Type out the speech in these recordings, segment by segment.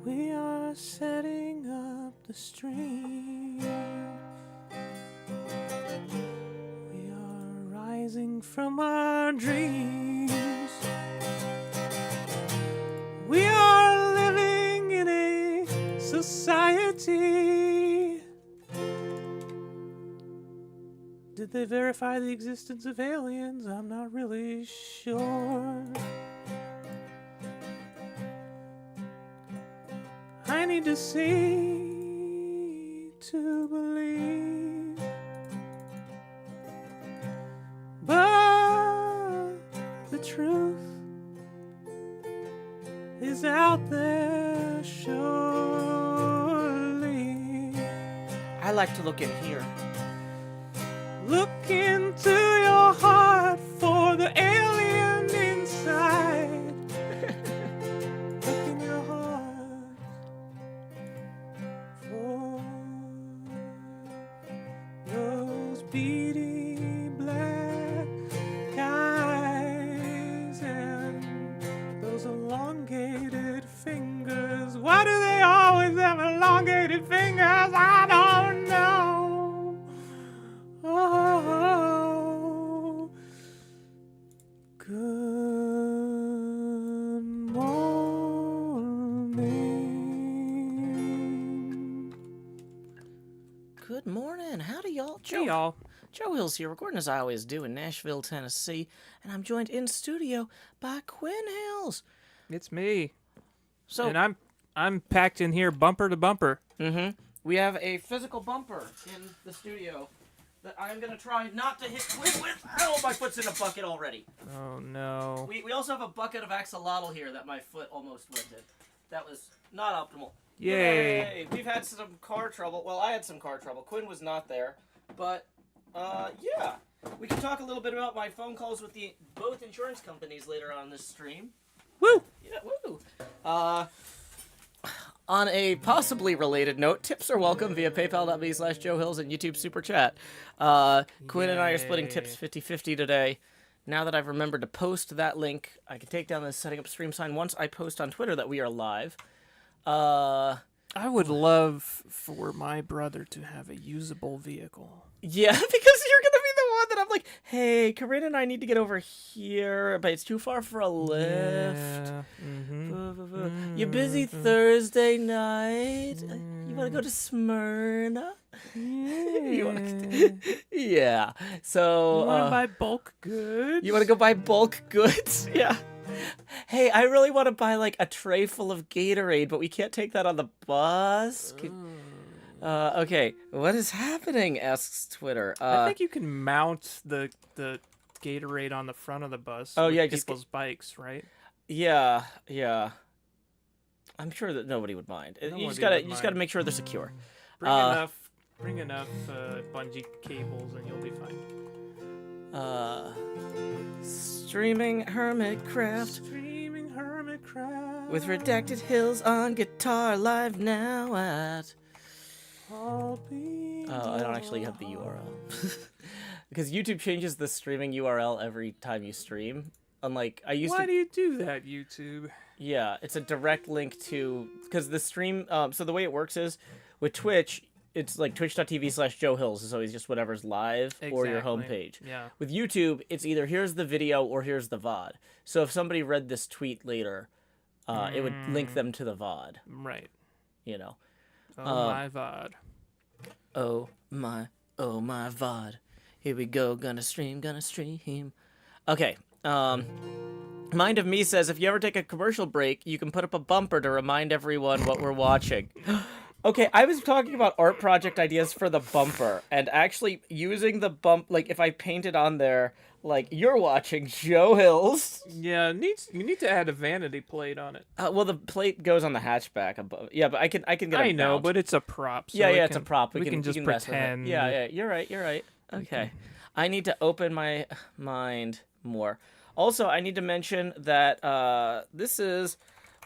We are setting up the stream. We are rising from our dreams. We are living in a society. Did they verify the existence of aliens? I'm not really sure. I need to see to believe. But the truth is out there surely. I like to look in here. Look into your heart for the alien inside. Look in your heart for those beady black eyes and those elongated fingers. Why do they always have elongated fingers? I don't know. Oh, good morning. Good morning. Howdy, y'all. Hey, y'all. Joe Hills here, recording as I always do in Nashville, Tennessee, and I'm joined in studio by Quinn Hills. It's me. So, And I'm packed in here bumper to bumper. we have a physical bumper in the studio that I'm gonna try not to hit Quinn with. Oh, my foot's in a bucket already. Oh no. We also have a bucket of axolotl here that my foot almost went in. That was not optimal. Yay. We've had some car trouble. Well, I had some car trouble. Quinn was not there. But, yeah. We can talk a little bit about my phone calls with both insurance companies later on this stream. Woo! Yeah, woo! On a possibly related note, tips are welcome via paypal.me/Joe Hills and YouTube Super Chat. Quinn and I are splitting tips 50-50 today. Now that I've remembered to post that link, I can take down the setting up stream sign once I post on Twitter that we are live. I would love for my brother to have a usable vehicle. Yeah, because you're gonna be the one that I'm like, hey, Corinne and I need to get over here, but it's too far for a lift. Yeah. You busy Thursday night? You want to go to Smyrna? Yeah. So You want to buy bulk goods? you want to go buy bulk goods? Yeah. Hey, I really want to buy like a tray full of Gatorade, but we can't take that on the bus. Okay, what is happening? Asks Twitter. I think you can mount the Gatorade on the front of the bus. Oh, with yeah, just people's bikes, right? Yeah. I'm sure that nobody would mind. You just gotta make sure they're secure. Bring enough bungee cables, and you'll be fine. Streaming HermitCraft Streaming HermitCraft with Redacted Hills on guitar live now at. Oh, I don't actually have the URL because YouTube changes the streaming URL every time you stream. Unlike I used to. Why do you do that, YouTube? Yeah, it's a direct link to because the stream. So the way it works is with Twitch, it's like twitch.tv/Joe Hills is always just whatever's live or your homepage. Yeah. With YouTube, it's either here's the video or here's the VOD. So if somebody read this tweet later, it would link them to the VOD. Right. You know. Oh my VOD. Oh my VOD. Here we go. Gonna stream. Okay. Mind of Me says if you ever take a commercial break, you can put up a bumper to remind everyone what we're watching. Okay, I was talking about art project ideas for the bumper, and actually using the like if I painted on there, like, you're watching Joe Hills. Yeah, you need to add a vanity plate on it. Well, the plate goes on the hatchback above. Yeah, but I can get a I know, mount. But it's a prop. So it's a prop. We can just pretend. Yeah, you're right. Okay. I need to open my mind more. Also, I need to mention that this is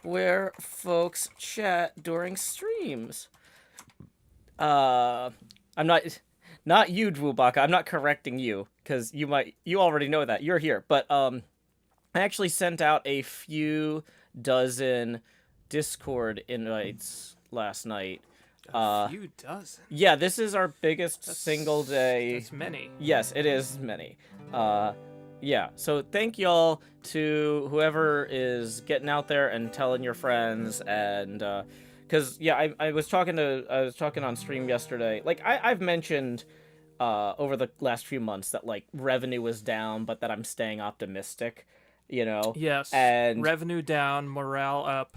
where folks chat during streams. I'm not you, Dwubaka. I'm not correcting you because you already know that you're here. But I actually sent out a few dozen Discord invites last night. A few dozen. Yeah, this is our biggest single day. That's many. Yes, it is many. Yeah, so thank y'all to whoever is getting out there and telling your friends, and because I was talking on stream yesterday. Like I've mentioned over the last few months that like revenue was down, but that I'm staying optimistic. Yes. And revenue down, morale up.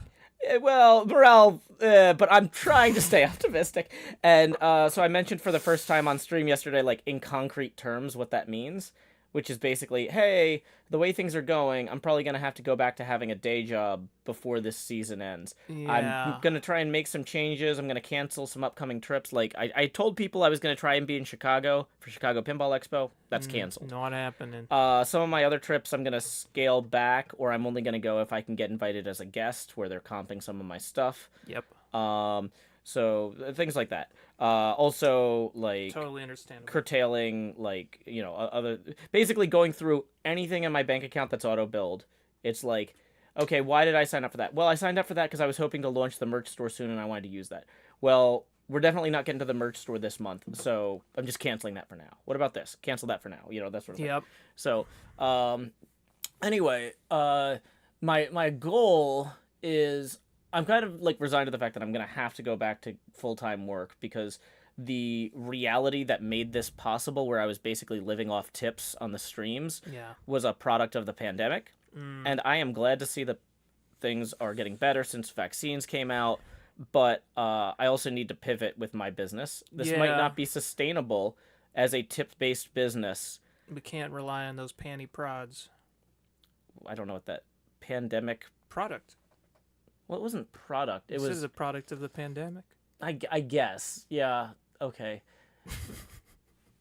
Well, morale, but I'm trying to stay optimistic. And so I mentioned for the first time on stream yesterday, like in concrete terms, what that means, which is basically, hey, the way things are going, I'm probably going to have to go back to having a day job before this season ends. Yeah. I'm going to try and make some changes. I'm going to cancel some upcoming trips. Like, I told people I was going to try and be in Chicago for Chicago Pinball Expo. That's canceled. Not happening. Some of my other trips I'm going to scale back, or I'm only going to go if I can get invited as a guest where they're comping some of my stuff. Yep. So things like that. Also, like Totally understandable. curtailing, like other basically going through anything in my bank account that's auto billed. It's like, okay, why did I sign up for that? Well, I signed up for that because I was hoping to launch the merch store soon, and I wanted to use that. Well, we're definitely not getting to the merch store this month, so I'm just canceling that for now. What about this? Cancel that for now. That sort of thing. Yep. So, anyway, my goal is, I'm kind of like resigned to the fact that I'm gonna have to go back to full-time work, because the reality that made this possible, where I was basically living off tips on the streams, was a product of the pandemic. And I am glad to see that things are getting better since vaccines came out, but I also need to pivot with my business. This might not be sustainable as a tip-based business. We can't rely on those panty prods. I don't know what that pandemic product. Well, it wasn't product. This is a product of the pandemic. I guess. Yeah. Okay.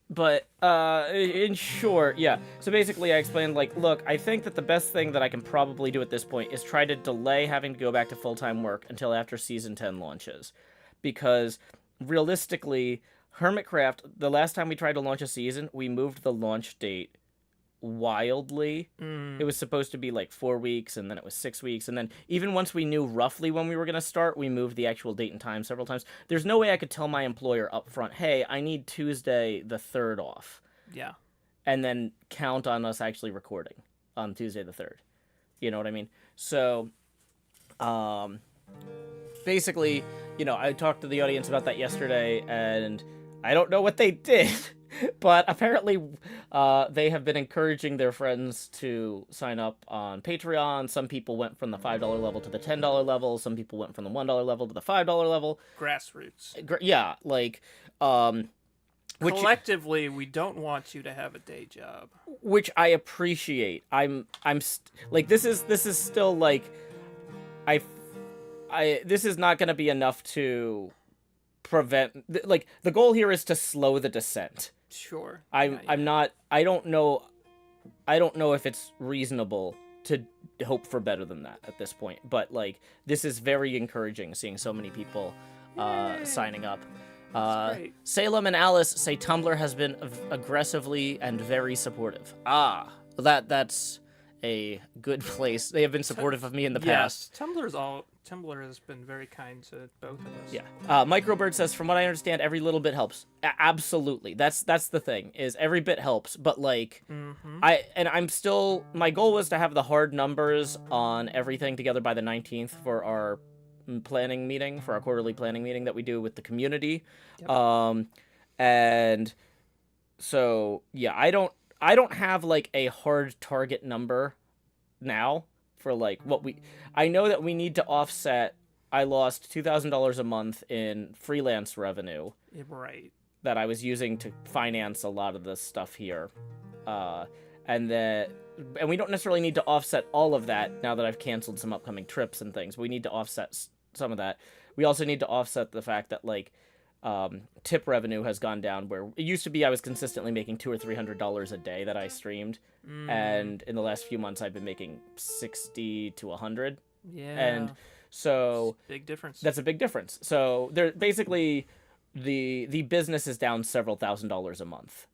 But in short, yeah. So basically I explained, like, look, I think that the best thing that I can probably do at this point is try to delay having to go back to full-time work until after Season 10 launches. Because realistically, HermitCraft, the last time we tried to launch a season, we moved the launch date wildly. It was supposed to be like 4 weeks, and then it was 6 weeks, and then even once we knew roughly when we were going to start, we moved the actual date and time several times. There's no way I could tell my employer up front, hey, I need Tuesday the 3rd off. Yeah. And then count on us actually recording on Tuesday the 3rd. You know what I mean? So basically, I talked to the audience about that yesterday, and I don't know what they did. But apparently, they have been encouraging their friends to sign up on Patreon. Some people went from the $5 level to the $10 level. Some people went from the $1 level to the $5 level. Grassroots. Yeah, like, collectively, we don't want you to have a day job, which I appreciate. Like, this is still like, this is not going to be enough to prevent, like, the goal here is to slow the descent. Sure. I don't know if it's reasonable to hope for better than that at this point, but like, this is very encouraging, seeing so many people signing up. Great. Salem and Alice say Tumblr has been aggressively and very supportive. That's a good place. They have been supportive of me in the past. Tumblr has been very kind to both of us. Yeah. Microbird says, from what I understand, every little bit helps. Absolutely. That's the thing, is every bit helps. But like, my goal was to have the hard numbers on everything together by the 19th for our planning meeting, for our quarterly planning meeting that we do with the community. Yep. And so, yeah, I don't have like a hard target number now for like I know that we need to offset. I lost $2,000 a month in freelance revenue. Right. That I was using to finance a lot of this stuff here. And we don't necessarily need to offset all of that now that I've canceled some upcoming trips and things. We need to offset some of that. We also need to offset the fact that like tip revenue has gone down, where it used to be I was consistently making $200 or $300 a day that I streamed, and in the last few months I've been making $60 to $100. Yeah. And so big difference. That's a big difference. So they're basically the business is down several $1,000s a month,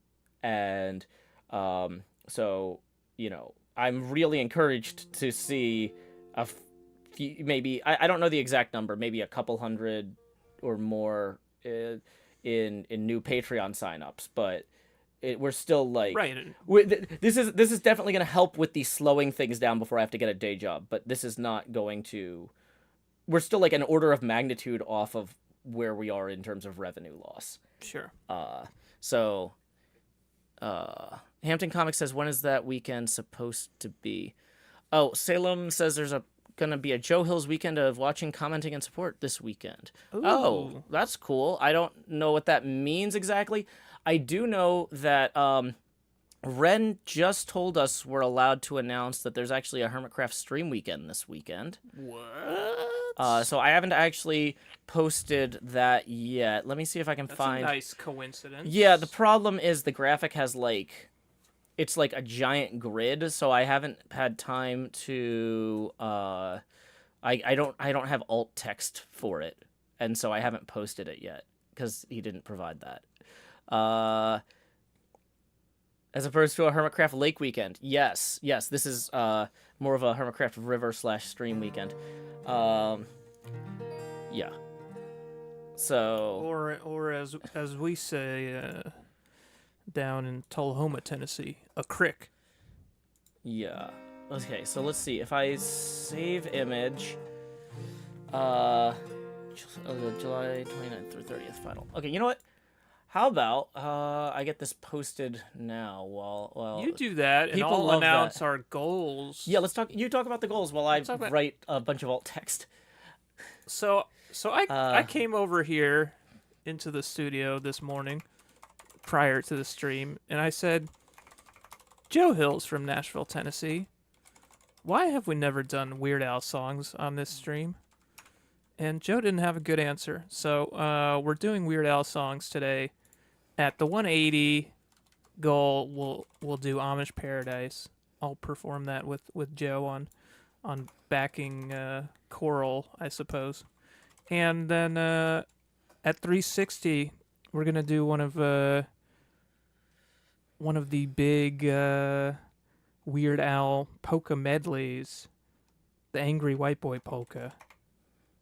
and so I'm really encouraged to see maybe I don't know the exact number, maybe a couple hundred or more in new Patreon signups, but we're still like Right. this is definitely going to help with the slowing things down before I have to get a day job, but this is not going to. We're still like an order of magnitude off of where we are in terms of revenue loss. Sure. So Hampton Comics says, when is that weekend supposed to be? Oh, Salem says there's gonna be a Joe Hills weekend of watching, commenting, and support this weekend. Ooh. Oh, that's cool. I don't know what that means exactly. I do know that Ren just told us we're allowed to announce that there's actually a HermitCraft stream weekend this weekend. What? So I haven't actually posted that yet. Let me see if I can find. That's a nice coincidence. Yeah, the problem is the graphic has it's like a giant grid, so I haven't had time to I don't have alt text for it, and so I haven't posted it yet because he didn't provide that. As opposed to a HermitCraft Lake weekend. Yes, this is more of a HermitCraft River / stream weekend. Yeah. So. Or as we say down in Tullahoma, Tennessee, a crick. Yeah. Okay, so let's see. If I save image, July 29th through 30th final. Okay, you know what? How about I get this posted now while you do that, and people I'll love announce that. our goals. Yeah, let's talk. You talk about the goals while I write a bunch of alt text. So I came over here into the studio this morning prior to the stream, and I said, Joe Hills from Nashville, Tennessee, why have we never done Weird Al songs on this stream? And Joe didn't have a good answer. So we're doing Weird Al songs today. At the 180 goal, we'll do Amish Paradise. I'll perform that with Joe on backing choral, I suppose. And then at 360, we're gonna do one of the big Weird Al polka medleys, the Angry White Boy polka,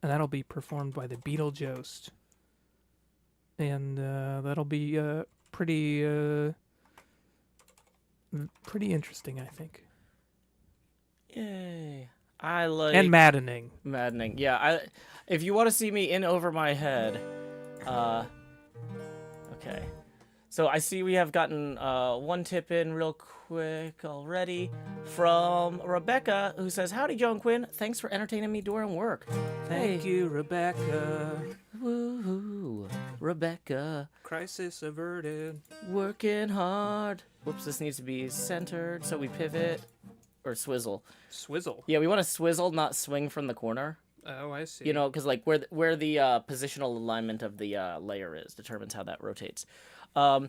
and that'll be performed by the Beetlejuice. And that'll be pretty interesting, I think. Yay! I like and maddening. Maddening. Yeah. If you want to see me in over my head, okay. So I see we have gotten one tip in real quick already from Rebecca, who says, "Howdy, Joe and Quinn. Thanks for entertaining me during work." Thank you, Rebecca. Woohoo, Rebecca. Crisis averted. Working hard. Whoops, this needs to be centered, so we pivot or swizzle. Swizzle. Yeah, we want to swizzle, not swing from the corner. Oh, I see. You know, because like where the positional alignment of the layer is determines how that rotates.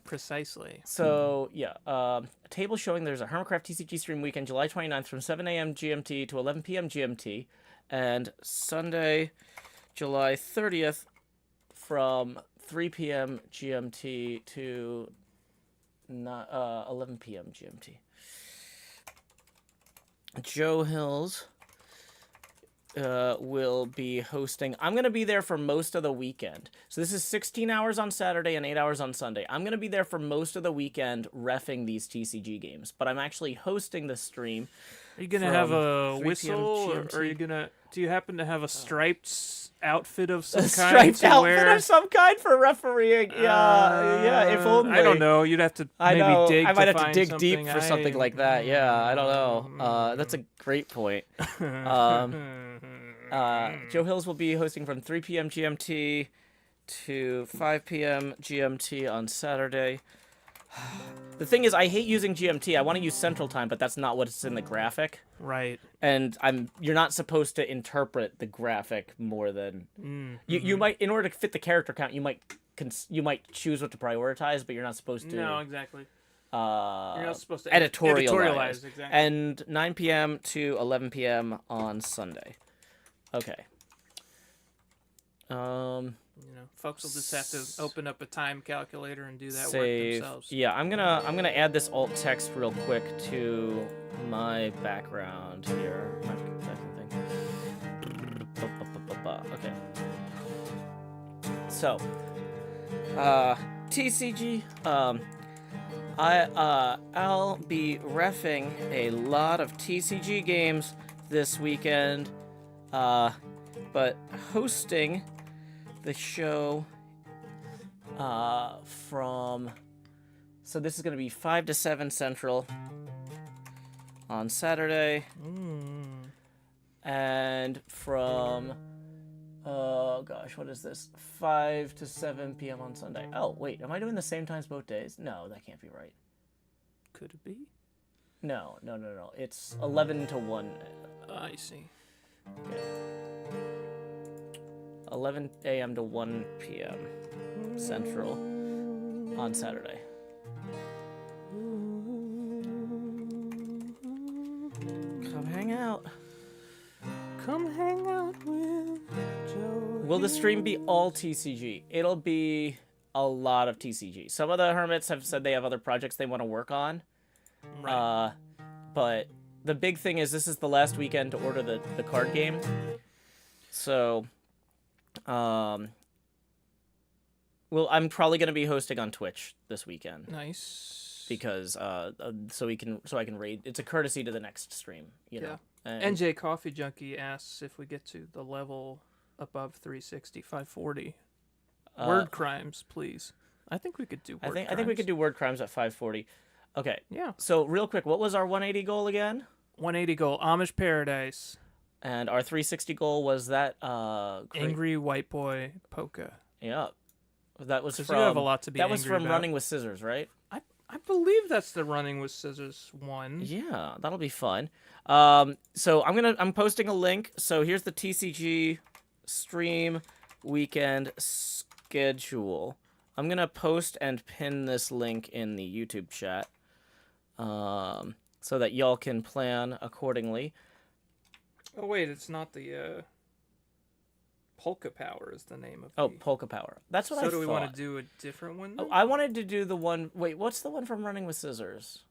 Precisely. So yeah, a table showing there's a HermitCraft TCG stream weekend, July 29th from 7 a.m. GMT to 11 p.m. GMT, and Sunday, July 30th from 3 p.m. GMT to 11 p.m. GMT. Joe Hills will be hosting. I'm going to be there for most of the weekend. So this is 16 hours on Saturday and 8 hours on Sunday. I'm going to be there for most of the weekend reffing these TCG games, but I'm actually hosting the stream. Are you going to have a 3 whistle, or GMT. are you going to... Do you happen to have a striped outfit of some A kind striped to outfit wear? of some kind for refereeing. Yeah, if only. I don't know. You'd have to I maybe know. dig I might to have to find dig deep something. for something like that. Yeah, I don't know. That's a great point. Joe Hills will be hosting from 3 p.m. GMT to 5 p.m. GMT on Saturday. The thing is, I hate using GMT. I want to use Central Time, but that's not what's in the graphic. Right. And you're not supposed to interpret the graphic more than you might, in order to fit the character count. You might choose what to prioritize, but you're not supposed to. No, exactly. You're not supposed to editorialize. Exactly. And 9 p.m. to 11 p.m. on Sunday. Okay. You know, folks will just have to open up a time calculator and do that work Save. themselves. Yeah, I'm gonna add this alt text real quick to my background here. My second thing. So, TCG, I'll be reffing a lot of TCG games this weekend, but hosting the show so this is going to be 5 to 7 Central on Saturday, and from, oh gosh, what is this, 5 to 7 p.m. on Sunday. Oh, wait, am I doing the same times both days? No, that can't be right. Could it be? No. It's 11 to 1. I see. Okay. 11 a.m. to 1 p.m. Central on Saturday. Come hang out. Come hang out with Joe. Will the stream be all TCG? It'll be a lot of TCG. Some of the hermits have said they have other projects they want to work on. Right. But the big thing is this is the last weekend to order the card game. So, well, I'm probably going to be hosting on Twitch this weekend. Nice. Because so I can raid. It's a courtesy to the next stream, you know. And NJ Coffee Junkie asks if we get to the level above 360, 540. Word crimes, please. I think we could do word crimes. I think we could do word crimes at 540. Okay. Yeah. So real quick, what was our 180 goal again? 180 goal, Amish Paradise. And our 360 goal was that Angry White Boy Polka. Yeah. That was from you have a lot to be That was angry from about. Running with Scissors, right? I believe that's the Running with Scissors one. Yeah, that'll be fun. So I'm posting a link. So here's the TCG stream weekend schedule. I'm gonna post and pin this link in the YouTube chat, so that y'all can plan accordingly. Oh wait, it's not the Polka Power is the name of. Oh, Polka Power. That's what I thought. So do we want to do a different one? Oh, I wanted to do the one. Wait, what's the one from Running with Scissors?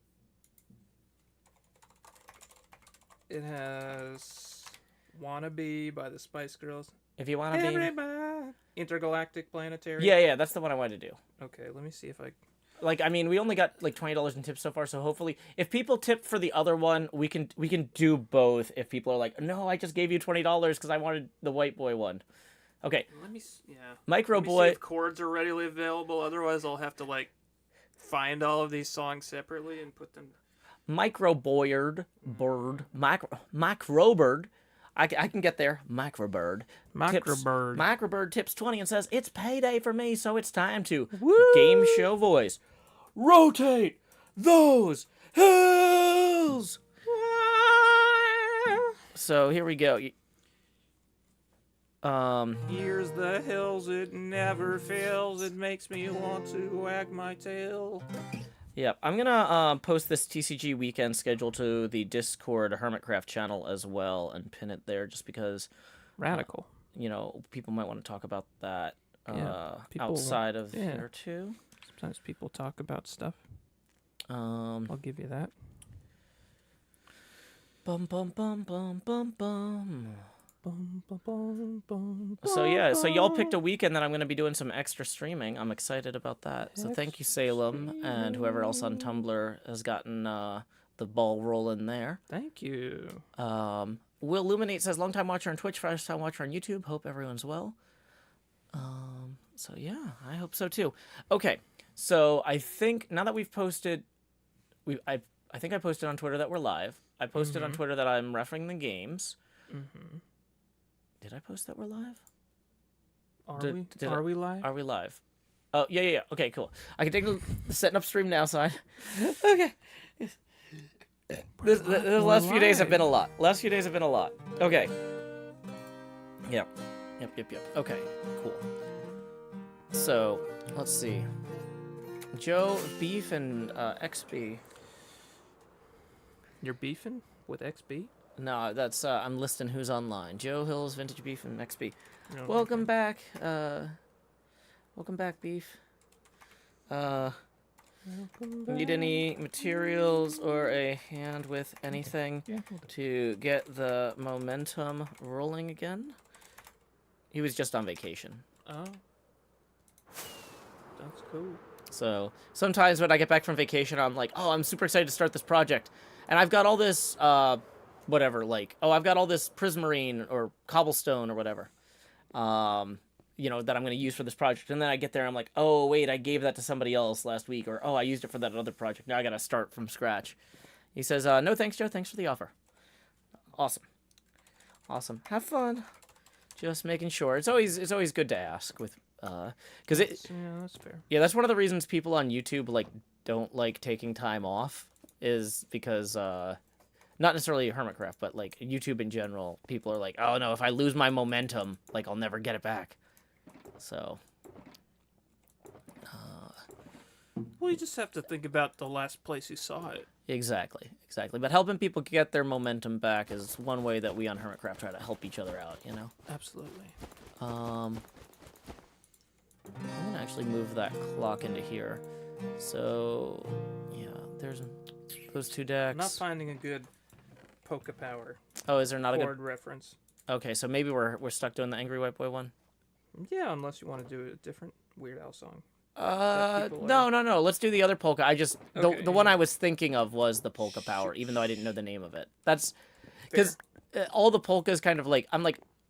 It has "Wannabe" by the Spice Girls. If you want to be Intergalactic Planetary. Yeah, that's the one I wanted to do. Okay, let me see if I. Like, I mean, we only got like $20 in tips so far, so hopefully, if people tip for the other one, we can do both. If people are like, no, I just gave you $20 because I wanted the white boy one. Okay. Let me. Yeah. Micro Let me Boy. see if chords are readily available. Otherwise, I'll have to like find all of these songs separately and put them. Micro Boyard Bird. Macro Bird. I can get there. Macrobird. Macrobird. Macrobird tips 20 and says, it's payday for me, so it's time to Woo! game show voice. Rotate those hills! So here we go. Here's the hills, it never fails. It makes me want to wag my tail. Yep, I'm gonna post this TCG weekend schedule to the Discord HermitCraft channel as well and pin it there, just because Radical. People might want to talk about that people, outside of there too. Sometimes people talk about stuff. I'll give you that. Bum bum bum bum bum bum. Bum, bum, bum, bum, So y'all picked a weekend that I'm going to be doing some extra streaming. I'm excited about that. So thank you, Salem, and whoever else on Tumblr has gotten the ball rolling there. Thank you. Will Luminate says, long time watcher on Twitch, first time watcher on YouTube. Hope everyone's well. So yeah, I hope so too. Okay, so I think now that we've posted, I think I posted on Twitter that we're live. I posted on Twitter that I'm refereeing the games. Mm-hmm. Did I post that we're live? Are we live? Are we live? Oh, yeah. Okay, cool. I can take a setting up stream now, so okay. The last few days have been a lot. Okay. Yep. Okay, cool. So, let's see. Joe, Beef, and XB. You're beefing with XB? No, that's I'm listing who's online. Joe Hills, Vintage Beef, and XB. No, Welcome back. Welcome back, Beef. Need any materials or a hand with anything to get the momentum rolling again? He was just on vacation. Oh. That's cool. So sometimes when I get back from vacation, I'm like, oh, I'm super excited to start this project. And I've got all this, whatever, like, oh, I've got all this prismarine or cobblestone or whatever, that I'm going to use for this project. And then I get there, I'm like, oh, wait, I gave that to somebody else last week. Or, oh, I used it for that other project. Now I got to start from scratch. He says, no, thanks, Joe. Thanks for the offer. Awesome. Awesome. Have fun. Just making sure. It's always good to ask with, because Yeah, that's fair. Yeah, that's one of the reasons people on YouTube like don't like taking time off is because not necessarily HermitCraft, but like YouTube in general, people are like, oh no, if I lose my momentum, like I'll never get it back. So. Well, you just have to think about the last place you saw it. Exactly. But helping people get their momentum back is one way that we on HermitCraft try to help each other out, you know? Absolutely. I'm gonna actually move that clock into here. So, yeah, there's those two decks. I'm not finding a good polka power Oh, is there not a chord good... reference. Okay, so maybe we're stuck doing the Angry White Boy one? Yeah, unless you want to do a different Weird Al song. No. Let's do the other polka. Okay, the one I was thinking of was the polka power, even though I didn't know the name of it. That's because all the polkas kind of like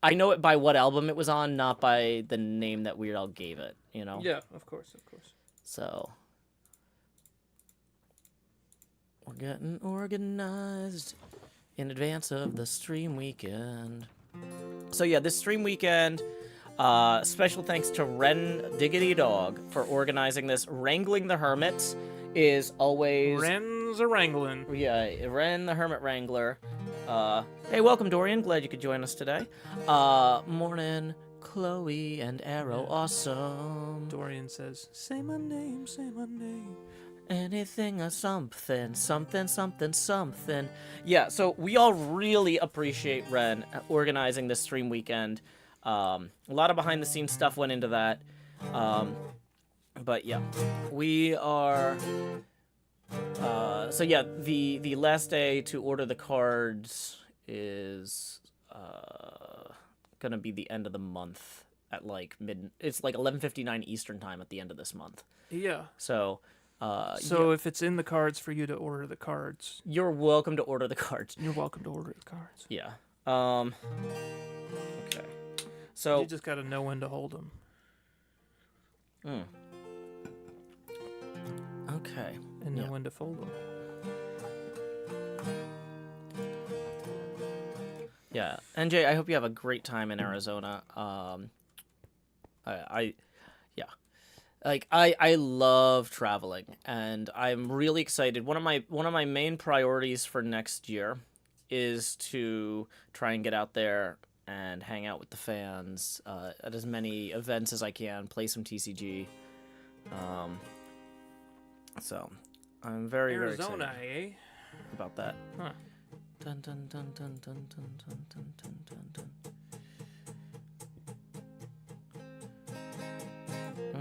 I know it by what album it was on, not by the name that Weird Al gave it. You know? Yeah, of course. So we're getting organized in advance of the stream weekend. So yeah, this stream weekend. Special thanks to Ren Diggity Dog for organizing this. Wrangling the Hermit is always... Ren's a wrangling. Yeah, Ren the Hermit Wrangler. Hey, welcome, Dorian. Glad you could join us today. Morning, Chloe and Arrow. Awesome. Dorian says, say my name, say my name. Anything or something. Yeah, so we all really appreciate Ren organizing this stream weekend. A lot of behind-the-scenes stuff went into that. But yeah, we are... so yeah, the last day to order the cards is gonna be the end of the month at like it's like 11:59 Eastern time at the end of this month. Yeah. So So if it's in the cards for you to order the cards, you're welcome to order the cards. You're welcome to order the cards. Yeah. Okay. So you just gotta know when to hold them. Okay. And know when to fold them. Yeah, NJ, I hope you have a great time in Arizona. I love traveling, and I'm really excited. One of my main priorities for next year is to try and get out there and hang out with the fans at as many events as I can, play some TCG. So I'm very Arizona, excited about that. Huh. Dun, dun, dun, dun, dun, dun, dun, dun, dun, dun, dun.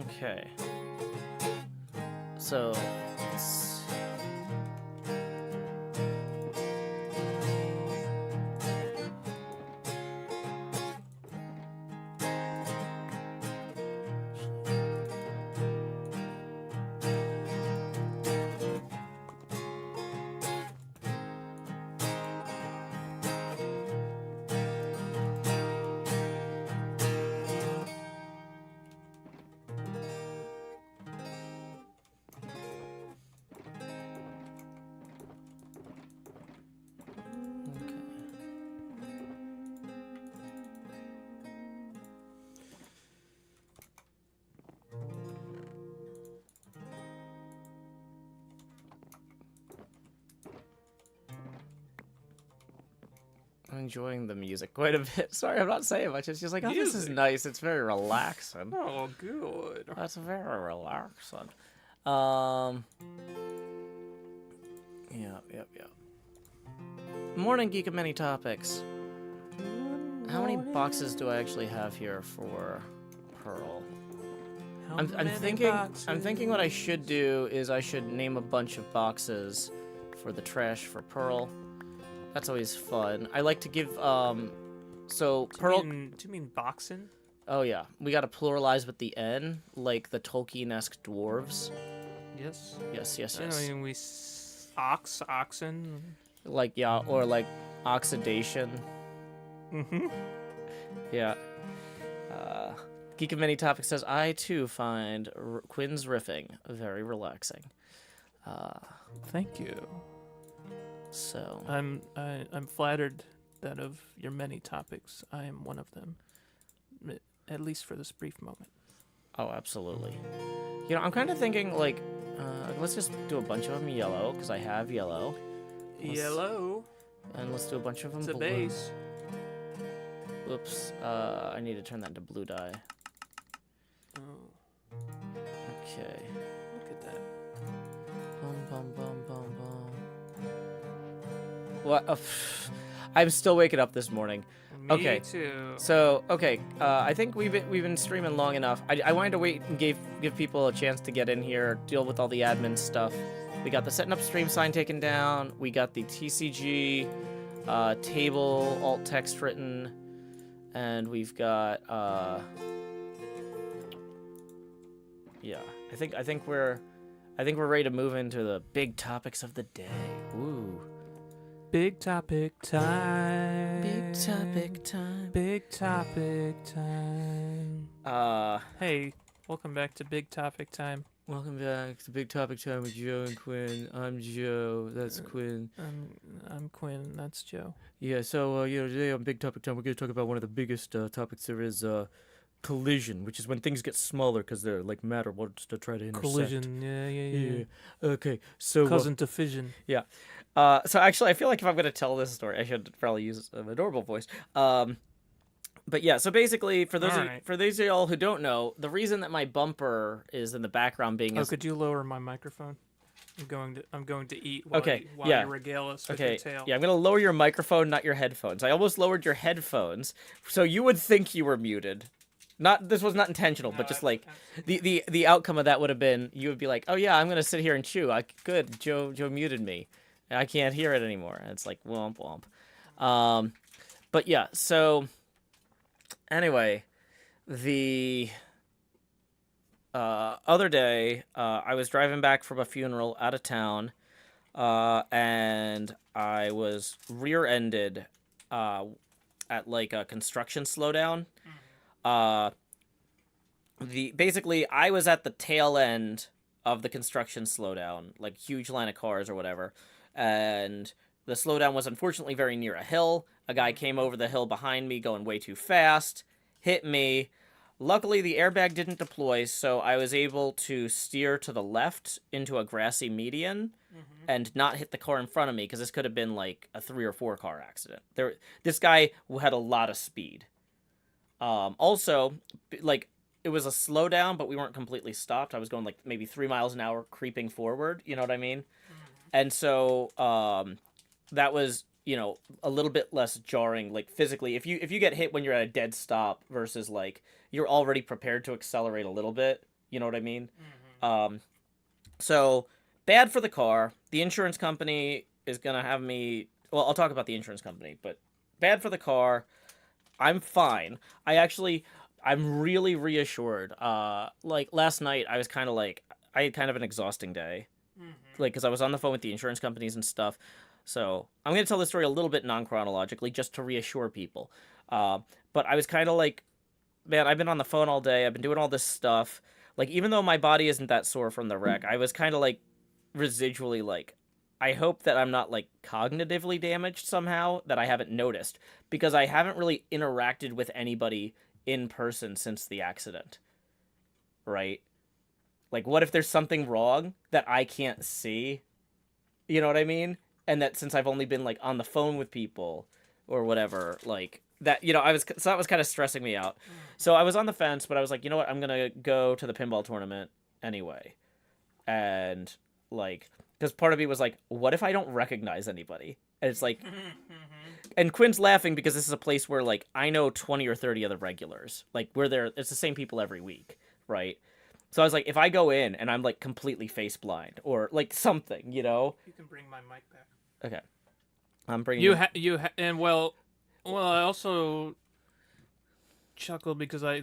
Okay. So let's... I'm enjoying the music quite a bit. Sorry, I'm not saying much. It's just like, oh, this is nice. It's very relaxing. Oh, good. That's very relaxing. Yep. Morning, Geek of Many Topics. How many boxes do I actually have here for Pearl? I'm thinking what I should do is I should name a bunch of boxes for the trash for Pearl. That's always fun. I like to give, so Pearl... Do you mean boxing? Oh yeah, we gotta pluralize with the N, like the Tolkien-esque dwarves. Yes. Yes. I mean, oxen. Like, yeah, or like oxidation. Mm-hmm. Yeah. Geek of Many Topics says, I too find Quinn's riffing very relaxing. Thank you. So I'm flattered that of your many topics, I am one of them. At least for this brief moment. oh, absolutely. You know, I'm kind of thinking like, let's just do a bunch of them yellow because I have yellow. Yellow. And let's do a bunch of them It's a blue. base. Oops. I need to turn that into blue dye. Oh, Okay. look at that. Bum. What? I'm still waking up this morning. Me Okay. too. So, okay, I think we've been streaming long enough. I wanted to wait and give people a chance to get in here, deal with all the admin stuff. We got the setting up stream sign taken down. We got the TCG table alt text written, and we've got yeah. I think we're ready to move into the big topics of the day. Ooh. Big topic time. Big topic time. Big topic time. Hey, welcome back to Big Topic Time. Welcome back to Big Topic Time with Joe and Quinn. I'm Joe. That's Quinn. I'm Quinn. That's Joe. Yeah. So today on Big Topic Time, we're going to talk about one of the biggest topics there is. Collision, which is when things get smaller because they're like matter wants to try to intersect. Collision. Yeah. Okay. So Cousin to fission. Yeah. So actually, I feel like if I'm going to tell this story, I should probably use an adorable voice. But yeah, so basically, for those of y'all who don't know, the reason that my bumper is in the background being could you lower my microphone? I'm going to eat while you regale us with your tail. Yeah, I'm going to lower your microphone, not your headphones. I almost lowered your headphones, so you would think you were muted. This was not intentional, but just like the outcome of that would have been you would be like, oh yeah, I'm going to sit here and chew. Good, Joe muted me. I can't hear it anymore. And it's like womp womp. But yeah, so anyway, the other day I was driving back from a funeral out of town, and I was rear-ended at like a construction slowdown. Basically I was at the tail end of the construction slowdown, like huge line of cars or whatever, and the slowdown was unfortunately very near a hill. A guy came over the hill behind me going way too fast, hit me. Luckily the airbag didn't deploy, so I was able to steer to the left into a grassy median and not hit the car in front of me, because this could have been like a 3 or 4 car accident. This guy had a lot of speed. Also, like, it was a slowdown, but we weren't completely stopped. I was going like maybe 3 miles an hour creeping forward, you know what I mean? And so that was, a little bit less jarring, like physically. If you get hit when you're at a dead stop versus like you're already prepared to accelerate a little bit, you know what I mean? So bad for the car. The insurance company is gonna have me. Well, I'll talk about the insurance company, but bad for the car. I'm fine. I'm really reassured. Like last night, I was kind of like, I had kind of an exhausting day, like because I was on the phone with the insurance companies and stuff. So I'm gonna tell this story a little bit non-chronologically, just to reassure people. But I was kind of like, man, I've been on the phone all day. I've been doing all this stuff. Like, even though my body isn't that sore from the wreck, I was kind of like residually like, I hope that I'm not like cognitively damaged somehow, that I haven't noticed, because I haven't really interacted with anybody in person since the accident. Right? Like, what if there's something wrong that I can't see? You know what I mean? And that since I've only been like on the phone with people or whatever, like that, so that was kind of stressing me out. So I was on the fence, but I was like, you know what? I'm going to go to the pinball tournament anyway. And like, because part of me was like, what if I don't recognize anybody? And it's like, and Quinn's laughing because this is a place where like I know 20 or 30 other regulars. Like we're there, it's the same people every week, right? So I was like, if I go in and I'm like completely face blind or like something, You can bring my mic back. Okay, I'm bringing and well, I also chuckle because I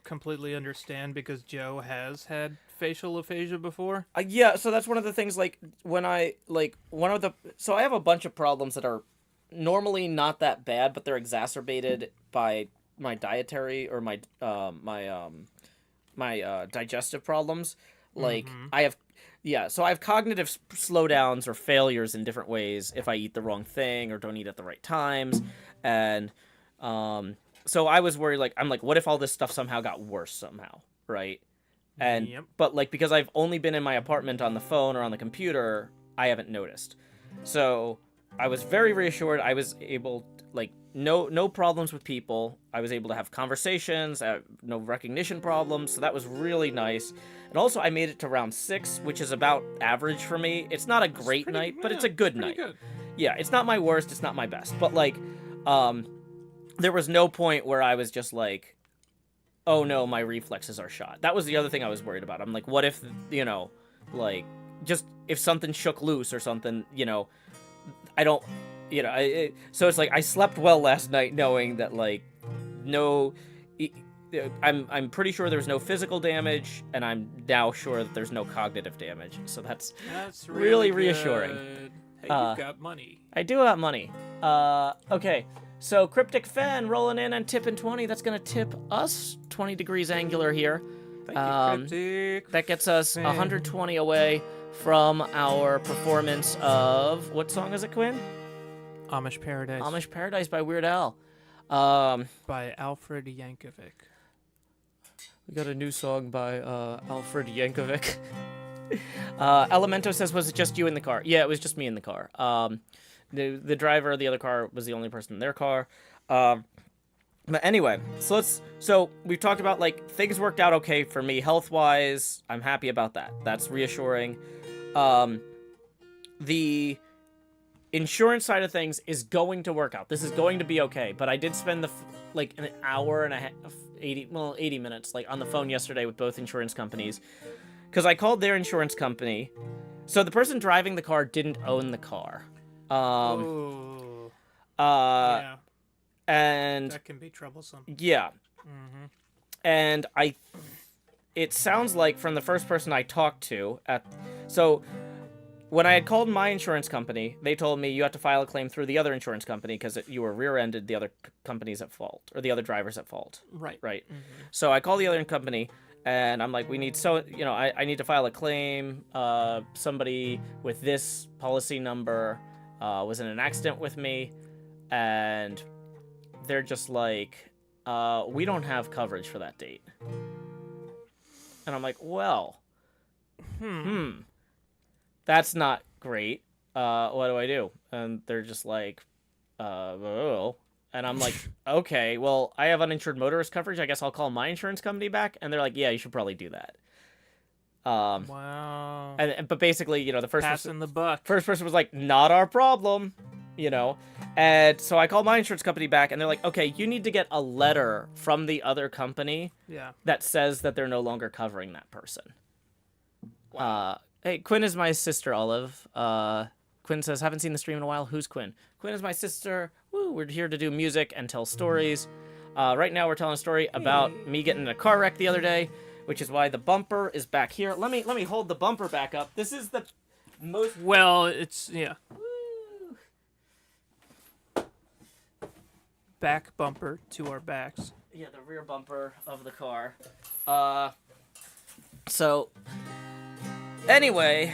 completely understand because Joe has had facial aphasia before. Yeah, so that's one of the things, like, so I have a bunch of problems that are normally not that bad, but they're exacerbated by my dietary or my digestive problems. Like, so I have cognitive slowdowns or failures in different ways if I eat the wrong thing or don't eat at the right times. And, so I was worried, like, I'm like, what if all this stuff somehow got worse somehow, right? And but like because I've only been in my apartment on the phone or on the computer, I haven't noticed. So I was very reassured. I was able no problems with people. I was able to have conversations, no recognition problems. So that was really nice. And also I made it to round 6, which is about average for me. It's not a great night, but it's a good night. Good. Yeah, it's not my worst, it's not my best. But like there was no point where I was just like, oh no, my reflexes are shot. That was the other thing I was worried about. I'm like, what if, just if something shook loose or something, I don't, so it's like I slept well last night knowing that I'm pretty sure there's no physical damage, and I'm now sure that there's no cognitive damage. So that's really reassuring. Hey, you've got money. I do have money. Okay. So, Cryptic Fan rolling in and tipping 20. That's going to tip us 20 degrees angular here. Thank you, Cryptic. That gets us 120 away from our performance of... What song is it, Quinn? Amish Paradise. Amish Paradise by Weird Al. By Alfred Yankovic. We got a new song by Alfred Yankovic. Elemento says, was it just you in the car? Yeah, it was just me in the car. The driver of the other car was the only person in their car. But anyway, so we've talked about, like, things worked out okay for me health-wise. I'm happy about that. That's reassuring. The insurance side of things is going to work out. This is going to be okay. But I did spend an hour and a half, 80 minutes, like, on the phone yesterday with both insurance companies. Because I called their insurance company. So the person driving the car didn't own the car. Yeah. And that can be troublesome. Yeah. And it sounds like from the first person I talked to so when I had called my insurance company, they told me you have to file a claim through the other insurance company because you were rear-ended the other companies at fault, or the other drivers at fault. Right. So I called the other company, and I'm like, I need to file a claim. Somebody with this policy number was in an accident with me, and they're just like, we don't have coverage for that date. And I'm like, well, that's not great. What do I do? And they're just like, oh. And I'm like, okay, well, I have uninsured motorist coverage. I guess I'll call my insurance company back. And they're like, yeah, you should probably do that. Wow. But basically, the first person was like, not our problem, And so I called my insurance company back, and they're like, okay, you need to get a letter from the other company that says that they're no longer covering that person. Wow. Hey, Quinn is my sister, Olive. Quinn says, haven't seen the stream in a while. Who's Quinn? Quinn is my sister. Woo, we're here to do music and tell stories. Right now we're telling a story about me getting in a car wreck the other day, which is why the bumper is back here. Let me hold the bumper back up. This is the most... Well, it's... Yeah. Woo. Back bumper to our backs. Yeah, the rear bumper of the car. So... Anyway,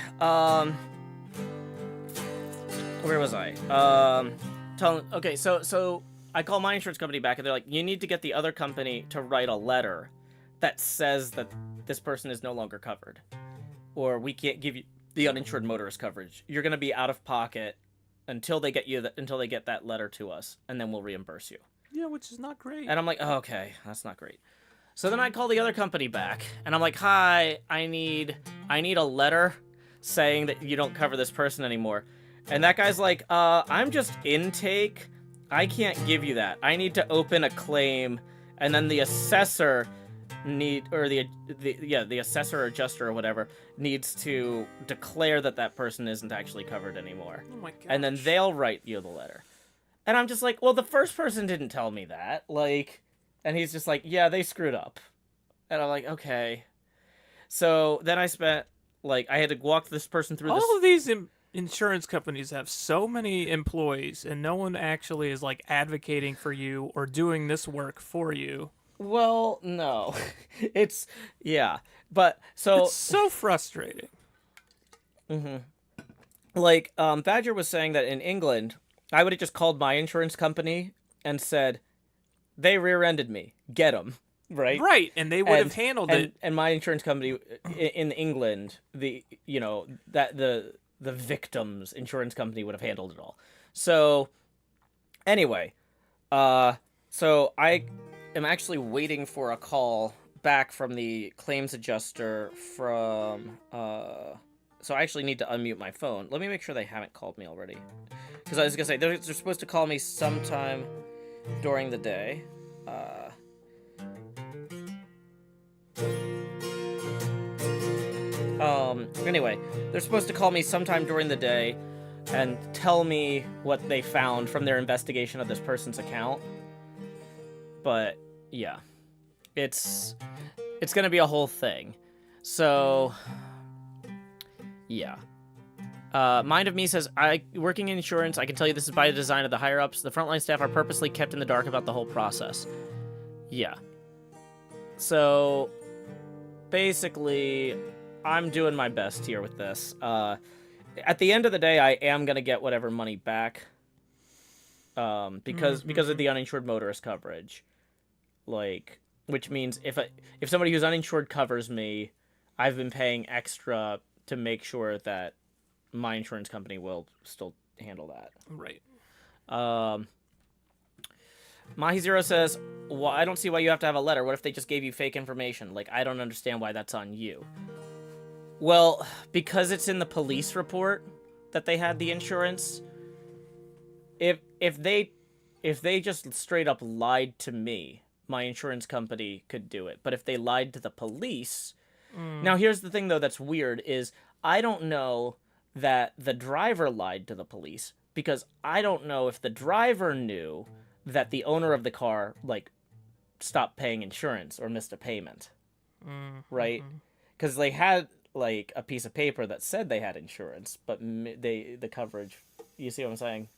where was I? Okay, so I call my insurance company back, and they're like, you need to get the other company to write a letter that says that this person is no longer covered, or we can't give you the uninsured motorist coverage. You're gonna be out of pocket until they get that letter to us, and then we'll reimburse you. Yeah, which is not great. And I'm like, oh, okay, that's not great. So then I call the other company back, and I'm like, hi, I need a letter saying that you don't cover this person anymore. And that guy's like, I'm just intake. I can't give you that. I need to open a claim, and then the assessor the assessor or adjuster or whatever needs to declare that person isn't actually covered anymore. Oh my gosh. And then they'll write you the letter. And I'm just like, well, the first person didn't tell me that. Like... And he's just like, yeah, they screwed up. And I'm like, okay. So then I spent, like, I had to walk this person through this. All of these insurance companies have so many employees, and no one actually is, like, advocating for you or doing this work for you. Well, no. It's, yeah. But, so. It's so frustrating. Like, Badger was saying that in England, I would have just called my insurance company and said, they rear-ended me. Get them. Right? Right, and they would have handled it. And my insurance company in England, the victim's insurance company would have handled it all. So, anyway, so I am actually waiting for a call back from the claims adjuster from, so I actually need to unmute my phone. Let me make sure they haven't called me already. Because I was going to say, they're supposed to call me sometime during the day. Anyway, they're supposed to call me sometime during the day and tell me what they found from their investigation of this person's account. But, yeah. It's gonna be a whole thing. So, yeah. Mind of Me says, working in insurance, I can tell you this is by the design of the higher-ups. The frontline staff are purposely kept in the dark about the whole process. Yeah. So, basically, I'm doing my best here with this. At the end of the day, I am going to get whatever money back. Because of the uninsured motorist coverage. Like, which means if somebody who's uninsured covers me, I've been paying extra to make sure that my insurance company will still handle that. Right. Mahi0 says, well, I don't see why you have to have a letter. What if they just gave you fake information? Like, I don't understand why that's on you. Well, because it's in the police report that they had the insurance. If they just straight up lied to me, my insurance company could do it. But if they lied to the police... Now, here's the thing, though, that's weird, is I don't know that the driver lied to the police, because I don't know if the driver knew that the owner of the car, like, stopped paying insurance or missed a payment. Right? Because they had, like, a piece of paper that said they had insurance, but the coverage... You see what I'm saying?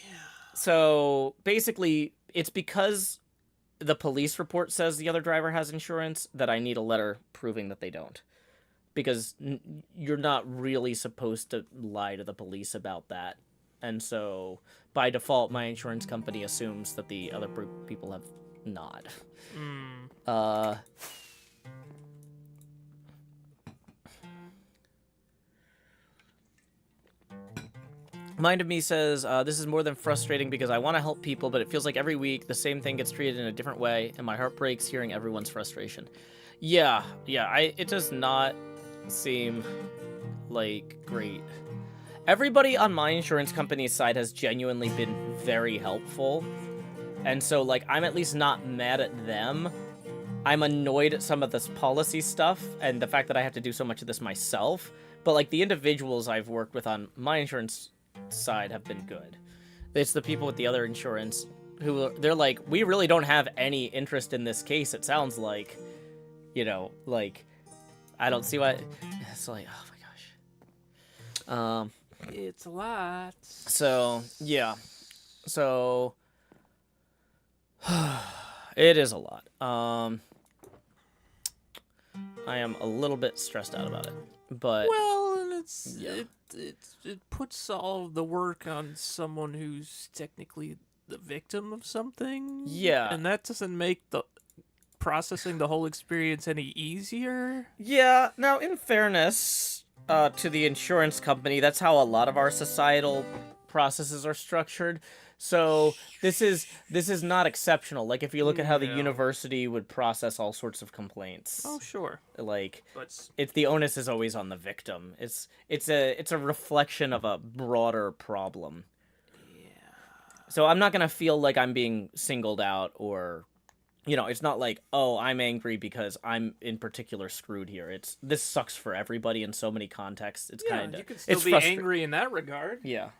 Yeah. So, basically, it's because the police report says the other driver has insurance that I need a letter proving that they don't. Because you're not really supposed to lie to the police about that. And so, by default, my insurance company assumes that the other people have not. Mind of Me says, this is more than frustrating because I want to help people, but it feels like every week the same thing gets treated in a different way, and my heart breaks hearing everyone's frustration. Yeah, it does not seem like great. Everybody on my insurance company's side has genuinely been very helpful, and so, like, I'm at least not mad at them. I'm annoyed at some of this policy stuff, and the fact that I have to do so much of this myself, but, like, the individuals I've worked with on my insurance side have been good. It's the people with the other insurance who, they're like, we really don't have any interest in this case, it sounds like. You know, like, I don't see why. It's like, oh my gosh. It's a lot. So, yeah. So, it is a lot. I am a little bit stressed out about it. But, well, and yeah. it puts all the work on someone who's technically the victim of something. Yeah. And that doesn't make the processing the whole experience any easier. Yeah. Now, in fairness to the insurance company, that's how a lot of our societal processes are structured. So this is not exceptional. Like, if you look at how the university would process all sorts of complaints. Oh, sure. Like, But it's the onus is always on the victim. It's a reflection of a broader problem. yeah. So I'm not gonna feel like I'm being singled out, or, you know, it's not like, oh, I'm angry because I'm in particular screwed here. This sucks for everybody in so many contexts. It's kind of, you could still be angry in that regard. Yeah.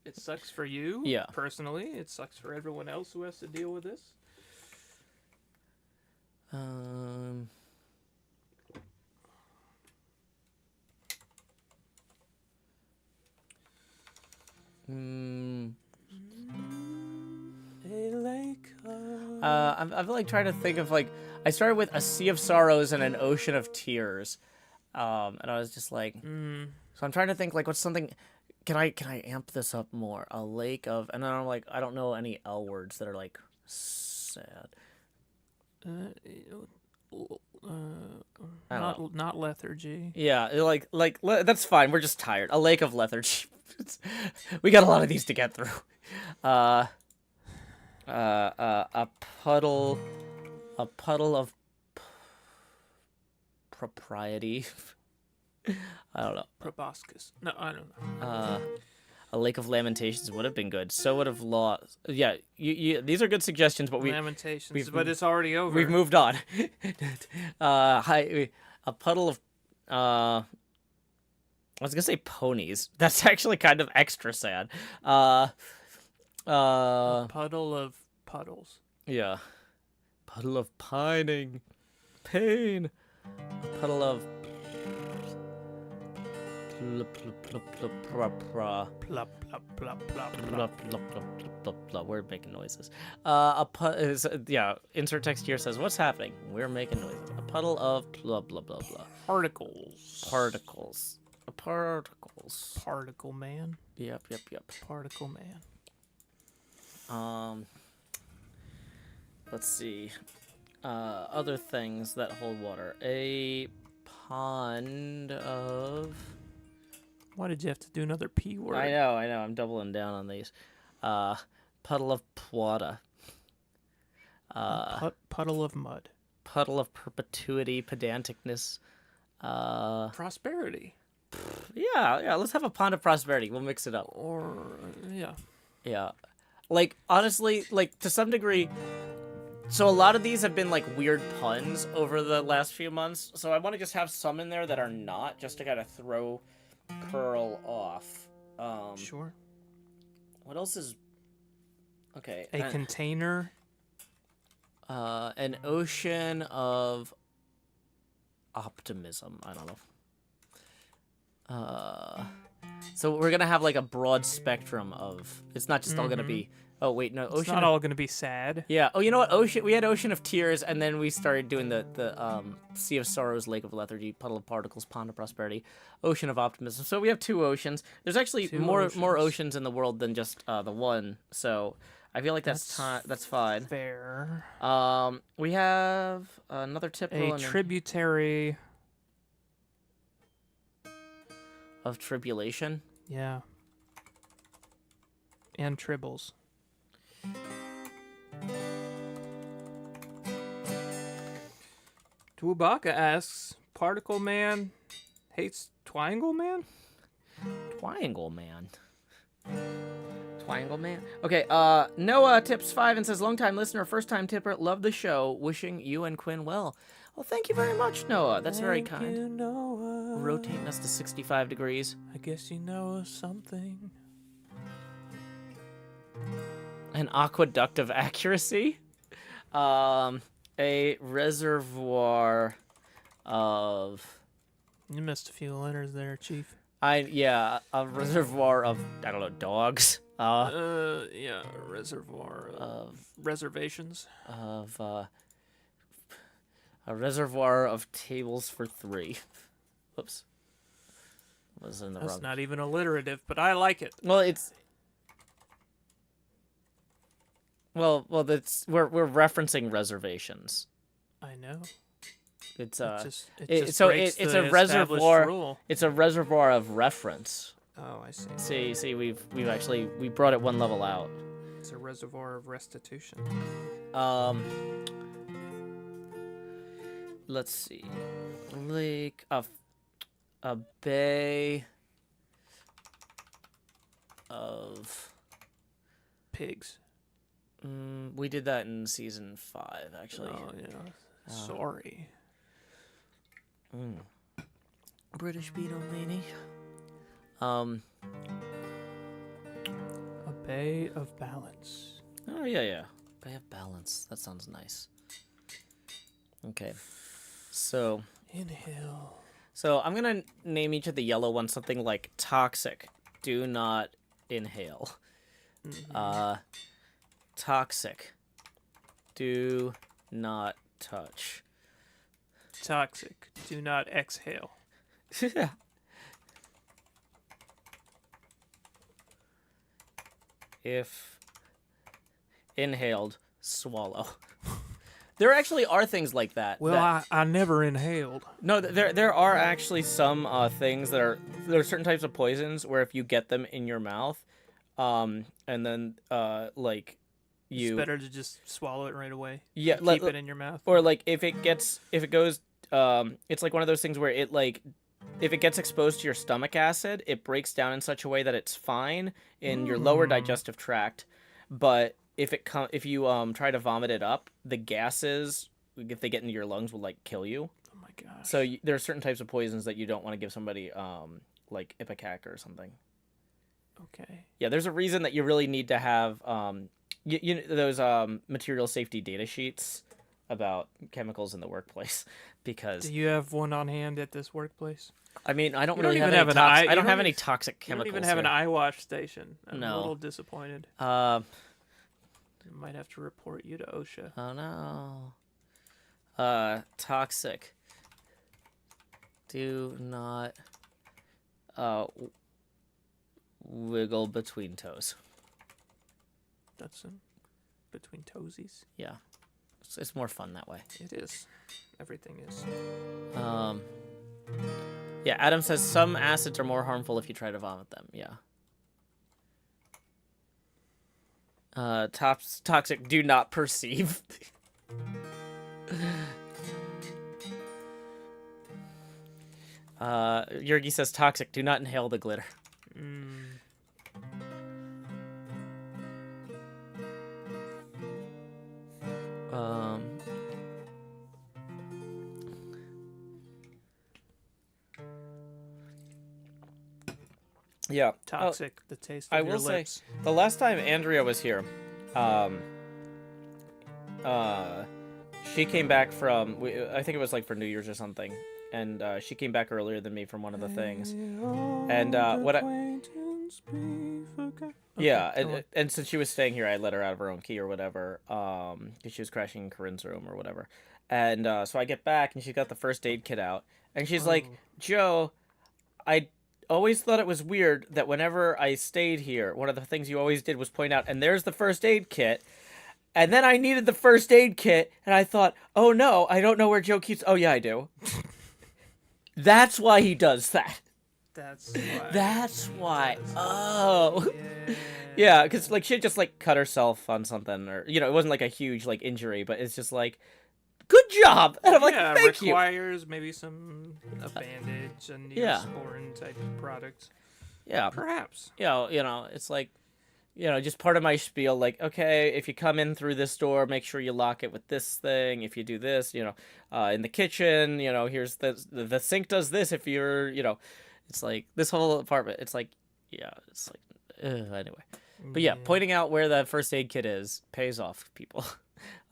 It sucks for you. Yeah. Personally, it sucks for everyone else who has to deal with this. A lake. I'm like trying to think of like I started with a sea of sorrows and an ocean of tears, and I was just like, so I'm trying to think like what's something. Can I amp this up more? A lake of, and then I'm like I don't know any L words that are like sad. Not lethargy. Yeah, that's fine. We're just tired. A lake of lethargy. We got a lot of these to get through. A puddle of propriety. I don't know. Proboscis. No, I don't know. A lake of lamentations would have been good. So would have lost. Yeah, these are good suggestions, but Lamentations, but it's already over. We've moved on. A puddle of. I was gonna say ponies. That's actually kind of extra sad. A puddle of puddles. Yeah. Puddle of pining. Pain. A puddle of. We're making noises. Insert text here says, what's happening? We're making noises. A puddle of blah blah blah blah. Particles. Particle man. Yep. Particle man. Let's see. Other things that hold water. A pond of. Why did you have to do another P word? I know. I'm doubling down on these. Puddle of plata. Puddle of mud. Puddle of perpetuity, pedanticness. Prosperity. Yeah. Let's have a pond of prosperity. We'll mix it up. Or Yeah. Like honestly, like to some degree. So a lot of these have been like weird puns over the last few months. So I want to just have some in there that are not, just to kind of throw Curl off. Sure. What else is? Okay. A container. An ocean of optimism. I don't know. So we're gonna have like a broad spectrum of. It's not just all gonna be. Oh wait, no. It's not all gonna be sad. Yeah. Oh, you know what? Ocean. We had Ocean of Tears, and then we started doing the Sea of Sorrows, Lake of Lethargy, Puddle of Particles, Pond of Prosperity, Ocean of Optimism. So we have two oceans. There's actually more oceans in the world than just the one. So I feel like that's fine. Fair. We have another tip. A tributary of tribulation. Yeah. And tribbles. Twubaka asks, Particle Man hates Twangle Man? Twangle Man. Twangle Man? Okay, Noah tips 5 and says, long-time listener, first-time tipper, love the show, wishing you and Quinn well. Well, thank you very much, Noah. That's very kind. Thank you, Noah. Rotating us to 65 degrees. I guess you know something. An aqueduct of accuracy. A reservoir of. You missed a few letters there, Chief. A reservoir of, I don't know, dogs. A reservoir of reservations. Of a reservoir of tables for 3. Whoops. Was in the wrong. That's not even alliterative, but I like it. Well, it's. Well, that's we're referencing reservations. I know. It's it's a reservoir. Rule. It's a reservoir of reference. Oh, I see. See, we brought it one level out. It's a reservoir of restitution. Let's see. Lake of a bay of pigs. We did that in season 5, actually. Oh yeah. Sorry. British Beetle Lady. Bay of Balance. Oh, yeah. Bay of Balance. That sounds nice. Okay. So... Inhale. So I'm going to name each of the yellow ones something like toxic. Do not inhale. Toxic. Do not touch. Toxic. Do not exhale. If inhaled, swallow. There actually are things like that. Well, I never inhaled. No, there are actually some things that are... There are certain types of poisons where if you get them in your mouth, and then, like, It's better to just swallow it right away. Yeah, keep it in your mouth. Or, like, if it goes... it's like one of those things where it, like... If it gets exposed to your stomach acid, it breaks down in such a way that it's fine in your lower digestive tract, but if you try to vomit it up, the gases, if they get into your lungs, will like kill you. Oh my gosh. So there are certain types of poisons that you don't want to give somebody, like ipecac or something. Okay. Yeah, there's a reason that you really need to have you know, those material safety data sheets about chemicals in the workplace, because Do you have one on hand at this workplace? I mean, I don't You really don't have even any have an eye- I don't you have don't any even- toxic You don't chemicals even have an here. eye wash station. I'm No. a little disappointed. Uh, I might have to report you to OSHA. Oh no. Toxic. Do not wiggle between toes. That's between toesies. Yeah. It's more fun that way. It is. Everything is. Yeah, Adam says some acids are more harmful if you try to vomit them. Yeah. Toxic, do not perceive. Yergi says toxic, do not inhale the glitter. Yeah. Toxic. The taste of I your will say, lips. the last time Andrea was here, she came back from, I think it was like for New Year's or something, and she came back earlier than me from one of the things. And and since she was staying here, I let her out of her own key or whatever, because she was crashing in Corinne's room or whatever. And so I get back, and she's got the first aid kit out, and she's like, Joe, I always thought it was weird that whenever I stayed here, one of the things you always did was point out, and there's the first aid kit. And then I needed the first aid kit, and I thought, oh no, I don't know where Joe keeps... Oh yeah, I do. That's why he does that. That's why. Oh. Yeah, because like she just like cut herself on something, or it wasn't like a huge like injury, but it's just like, good job. And I'm like, thank you. Requires maybe a bandage and Neosporin type product. Yeah, perhaps. It's like, just part of my spiel. Like, okay, if you come in through this door, make sure you lock it with this thing. If you do this, in the kitchen, here's the sink does this. If you're, it's like this whole apartment. It's like, it's like, anyway. But yeah, pointing out where the first aid kit is pays off, people.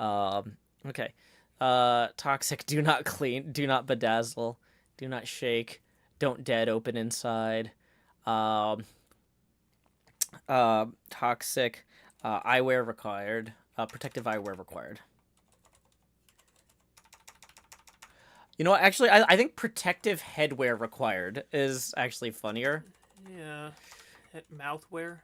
Okay. Toxic, do not clean, do not bedazzle, do not shake, don't dead open inside. Toxic, eyewear required, protective eyewear required. You know what, actually, I think protective headwear required is actually funnier. Yeah. Mouthwear.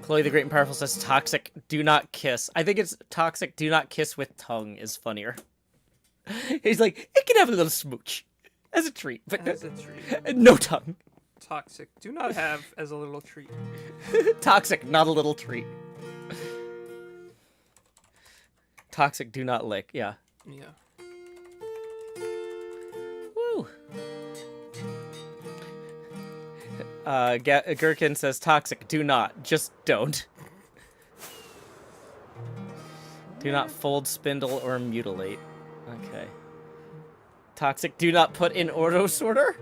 Chloe the Great and Powerful says toxic, do not kiss. I think it's toxic, do not kiss with tongue is funnier. He's like, it can have a little smooch as a treat, but as a treat. No tongue. Toxic, do not have as a little treat. Toxic, not a little treat. Toxic, do not lick. Yeah. Yeah. Woo. Gherkin says toxic, do not, just don't. Do not fold, spindle, or mutilate. Okay. Toxic, do not put in auto sorter.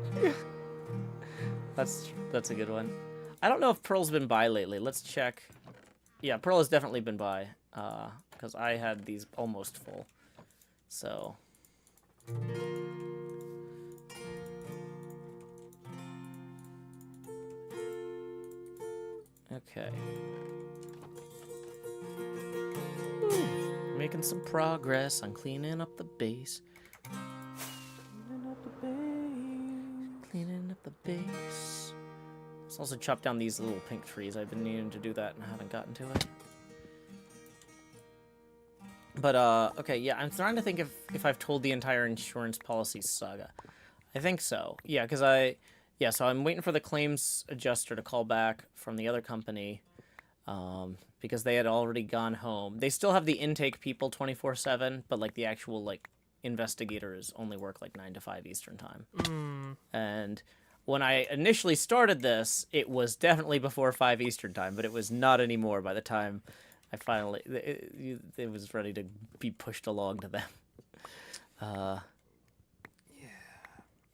That's a good one. I don't know if Pearl's been by lately. Let's check. Yeah, Pearl has definitely been by. Because I had these almost full. So. Okay. Ooh, making some progress on cleaning up the base. Cleaning up the base. Let's also chop down these little pink trees. I've been needing to do that and haven't gotten to it. But, okay, yeah, I'm trying to think if I've told the entire insurance policy saga. I think so. Yeah, because so I'm waiting for the claims adjuster to call back from the other company, because they had already gone home. They still have the intake people 24/7, but, like, the actual, like, investigators only work, like, 9 to 5 Eastern time. And when I initially started this, it was definitely before 5 Eastern time, but it was not anymore by the time I finally, it was ready to be pushed along to them. Yeah.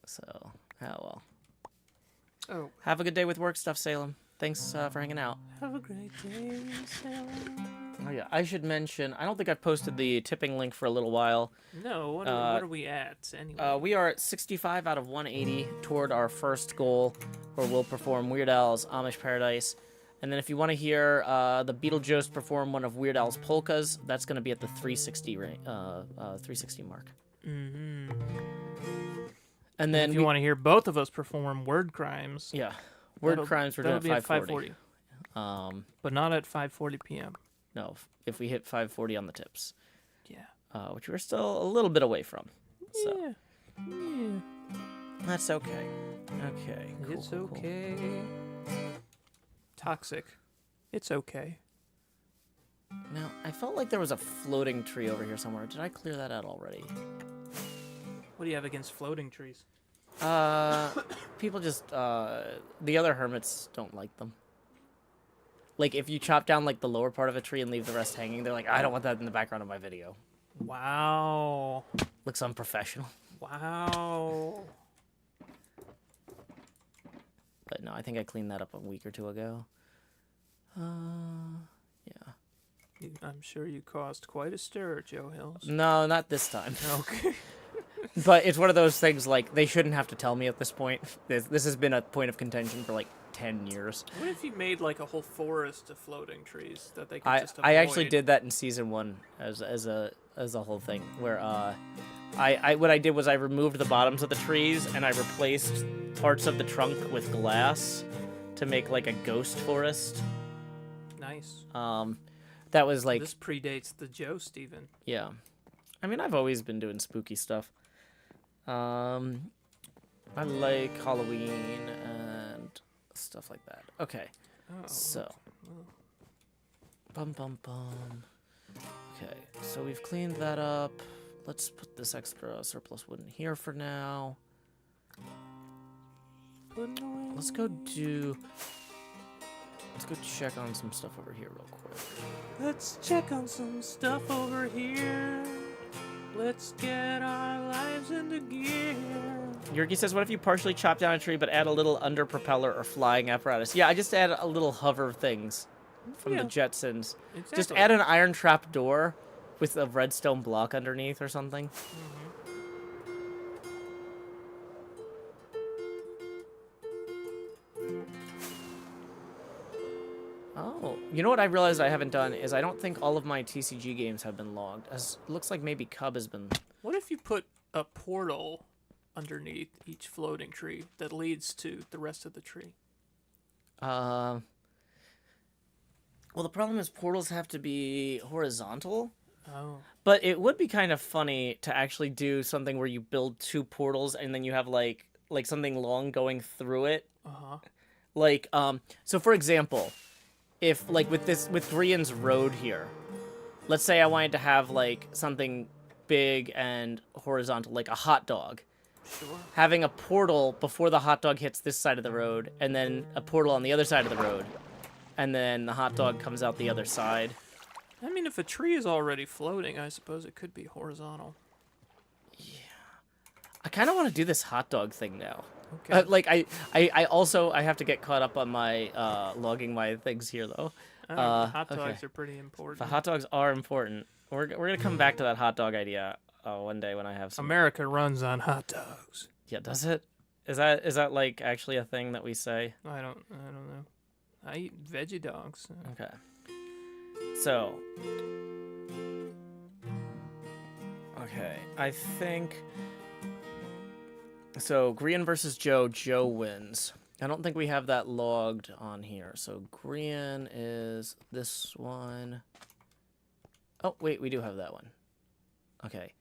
So, oh well. Oh. Have a good day with work stuff, Salem. Thanks for hanging out. Have a great day, Salem. Oh yeah, I should mention, I don't think I've posted the tipping link for a little while. No, what are we at anyway? We are at 65 out of 180 toward our first goal, where we'll perform Weird Al's Amish Paradise. And then if you want to hear the Beetlejuice perform one of Weird Al's polkas, that's going to be at the 360 mark. Mm-hmm. And then if you want to hear both of us perform Word Crimes, yeah, Word Crimes we're doing at 5:40. But not at 5:40 p.m. No, if we hit 5:40 on the tips. Yeah. Which we're still a little bit away from. So. Yeah. That's okay. Okay. Cool, It's cool, okay. Toxic. It's okay. Now, I felt like there was a floating tree over here somewhere. Did I clear that out already? What do you have against floating trees? People just, the other hermits don't like them. Like, if you chop down, like, the lower part of a tree and leave the rest hanging, they're like, I don't want that in the background of my video. Wow. Looks unprofessional. Wow. But no, I think I cleaned that up a week or two ago. Yeah. I'm sure you caused quite a stir, Joe Hills. No, not this time. Okay. But it's one of those things, like, they shouldn't have to tell me at this point. This has been a point of contention for, like, 10 years. What if you made, like, a whole forest of floating trees that they could just avoid? I actually did that in season 1 as a whole thing, where, what I did was I removed the bottoms of the trees, and I replaced parts of the trunk with glass to make, like, a ghost forest. Nice. That was, like... This predates the Joe Steven. Yeah. I mean, I've always been doing spooky stuff. I like Halloween and stuff like that. Okay. Oh, So. Bum, bum, bum. Okay, so we've cleaned that up. Let's put this extra surplus wood in here for now. Let's go check on some stuff over here real quick. Let's check on some stuff over here. Let's get our lives into gear. Yerky says, what if you partially chop down a tree but add a little under propeller or flying apparatus? Yeah, I just add a little hover things from the Jetsons. Exactly. Just add an iron trap door with a redstone block underneath or something. Oh, you know what I realized I haven't done is I don't think all of my TCG games have been logged. It looks like maybe Cub has been... What if you put a portal underneath each floating tree that leads to the rest of the tree? Well, the problem is portals have to be horizontal. Oh. But it would be kind of funny to actually do something where you build 2 portals and then you have like something long going through it. Uh-huh. Like, so for example, if like with Grian's Road here, let's say I wanted to have like something big and horizontal, like a hot dog. Sure. Having a portal before the hot dog hits this side of the road, and then a portal on the other side of the road, and then the hot dog comes out the other side. I mean, if a tree is already floating, I suppose it could be horizontal. Yeah. I kind of want to do this hot dog thing now. Okay. Like I also I have to get caught up on my logging my things here though. Hot okay. dogs are pretty important. The hot dogs are important. We're gonna come back to that hot dog idea one day when I have some. America runs on hot dogs. Yeah, does it? Is that like actually a thing that we say? I don't know. I eat veggie dogs. Okay. So. Okay, I think. So Grian versus Joe. Joe wins. I don't think we have that logged on here. So Grian is this one. Oh wait, we do have that one. Okay,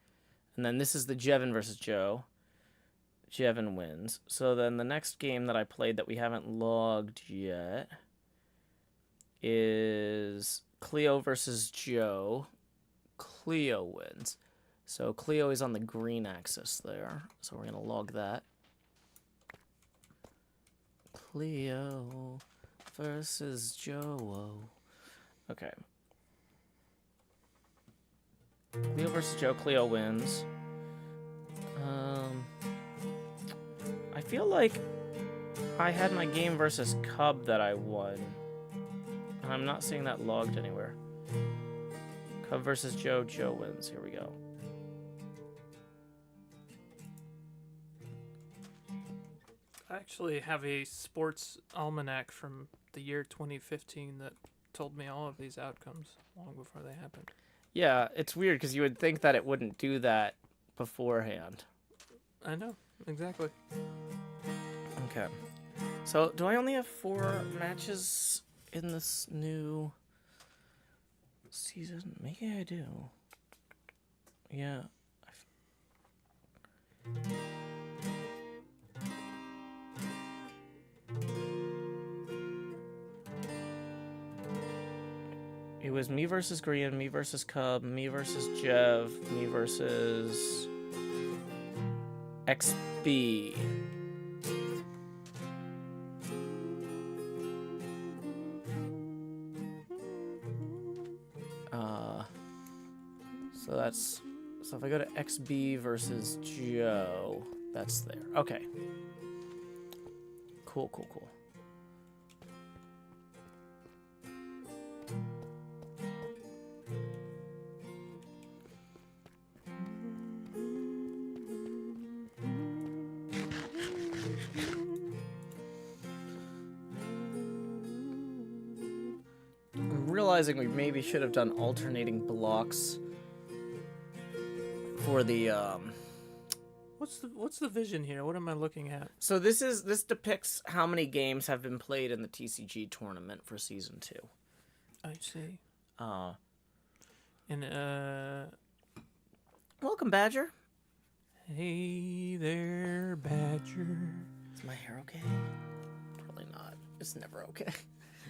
and then this is the Jevin versus Joe. Jevin wins. So then the next game that I played that we haven't logged yet is Cleo versus Joe. Cleo wins. So Cleo is on the green axis there. So we're going to log that. Cleo versus Joe. Okay. Cleo versus Joe. Cleo wins. I feel like I had my game versus Cub that I won. And I'm not seeing that logged anywhere. Cub versus Joe. Joe wins. Here we go. I actually have a sports almanac from the year 2015 that told me all of these outcomes long before they happened. Yeah, it's weird because you would think that it wouldn't do that beforehand. I know, exactly. Okay. So, do I only have 4 matches in this new season? Maybe I do. Yeah. It was me versus Grian, me versus Cub, me versus Jev, me versus XB. So if I go to XB versus Joe, that's there. Okay. Cool. I'm realizing we maybe should have done alternating blocks for the What's the vision here? What am I looking at? So this depicts how many games have been played in the TCG tournament for season 2. I see. And welcome, Badger. Hey there, Badger. Is my hair okay? Probably not. It's never okay.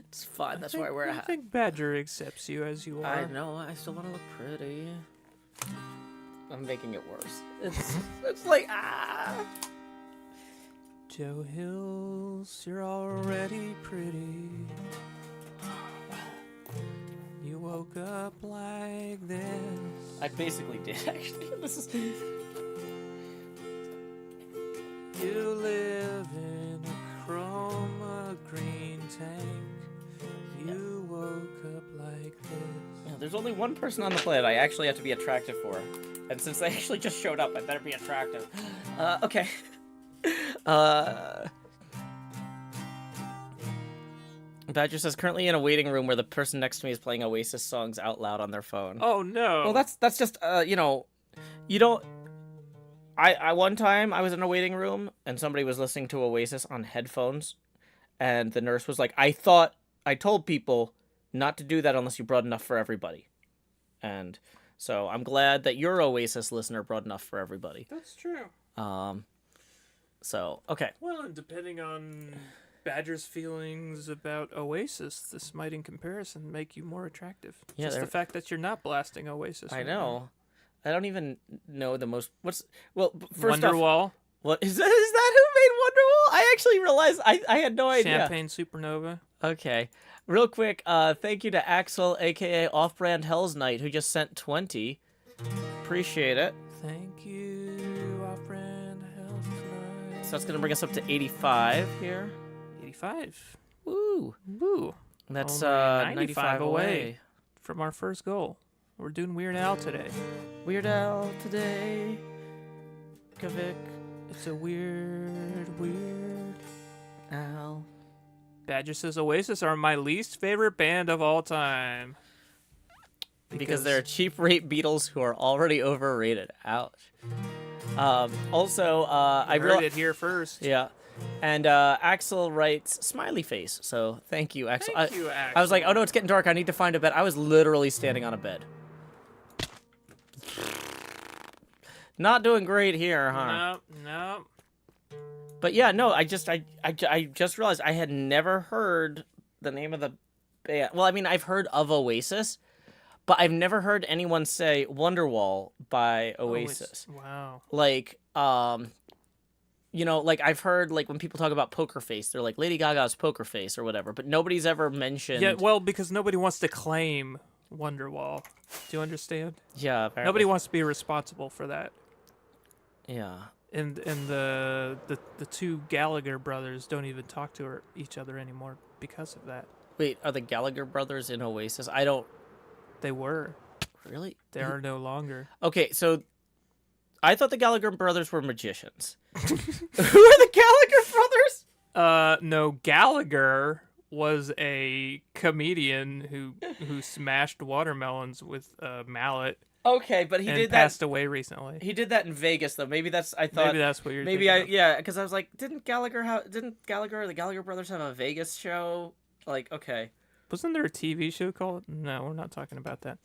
It's fine. That's why I wear a hat. I think Badger accepts you as you are. I know. I still want to look pretty. I'm making it worse. It's like Joe Hills, you're already pretty. You woke up like this. I basically did actually. This is. You live in a chroma green tank. You woke up like this. Yeah, there's only one person on the planet I actually have to be attractive for. And since they actually just showed up, I better be attractive. Okay. Badger says, currently in a waiting room where the person next to me is playing Oasis songs out loud on their phone. Oh, no. Well, that's just, you know, you don't... I one time, I was in a waiting room, and somebody was listening to Oasis on headphones, and the nurse was like, I told people not to do that unless you brought enough for everybody. And... so I'm glad that your Oasis listener brought enough for everybody. That's true. So, okay. Well, and depending on Badger's feelings about Oasis, this might, in comparison, make you more attractive. Yeah, just the fact that you're not blasting Oasis. I know. I don't even know the most... first Wonderwall? What is that who made Wonderwall? I actually realized I had no idea. Champagne Supernova. Okay. Real quick, thank you to Axel, a.k.a. Off-Brand Hell's Knight, who just sent 20. Appreciate it. Thank you, Off-Brand Hell's Knight. that's going to bring us up to 85 here. 85. Woo. Woo. That's Only 95 away. From our first goal. We're doing Weird Al today. Weird Al today. Kavik. It's a weird Al. Badger says Oasis are my least favorite band of all time. Because they're cheap rate Beatles who are already overrated. Ouch. Also, I heard it here first. Yeah. And Axel writes smiley face. So thank you, Axel. Thank you, Axel. I was like, oh no, it's getting dark. I need to find a bed. I was literally standing on a bed. Not doing great here, huh? No. But yeah, no, I just realized I had never heard the name of the band. Well, I mean, I've heard of Oasis, but I've never heard anyone say Wonderwall by Oasis. Wow. Like, you know, like I've heard like when people talk about Poker Face, they're like Lady Gaga's Poker Face or whatever, but nobody's ever mentioned. Yeah, well, because nobody wants to claim Wonderwall. Do you understand? Yeah, apparently. Nobody wants to be responsible for that. Yeah. And the two Gallagher brothers don't even talk to each other anymore because of that. Wait, are the Gallagher brothers in Oasis? I don't. They were. Really? They are no longer. Okay, so I thought the Gallagher brothers were magicians. Who are the Gallagher brothers? No, Gallagher was a comedian who smashed watermelons with a mallet. Okay, but he and did passed away recently. He did that in Vegas, though. Maybe that's. I thought. Maybe that's what you're. Maybe thinking of. Yeah, because I was like, didn't Gallagher or the Gallagher brothers have a Vegas show? Like, okay. Wasn't there a TV show called? No, we're not talking about that.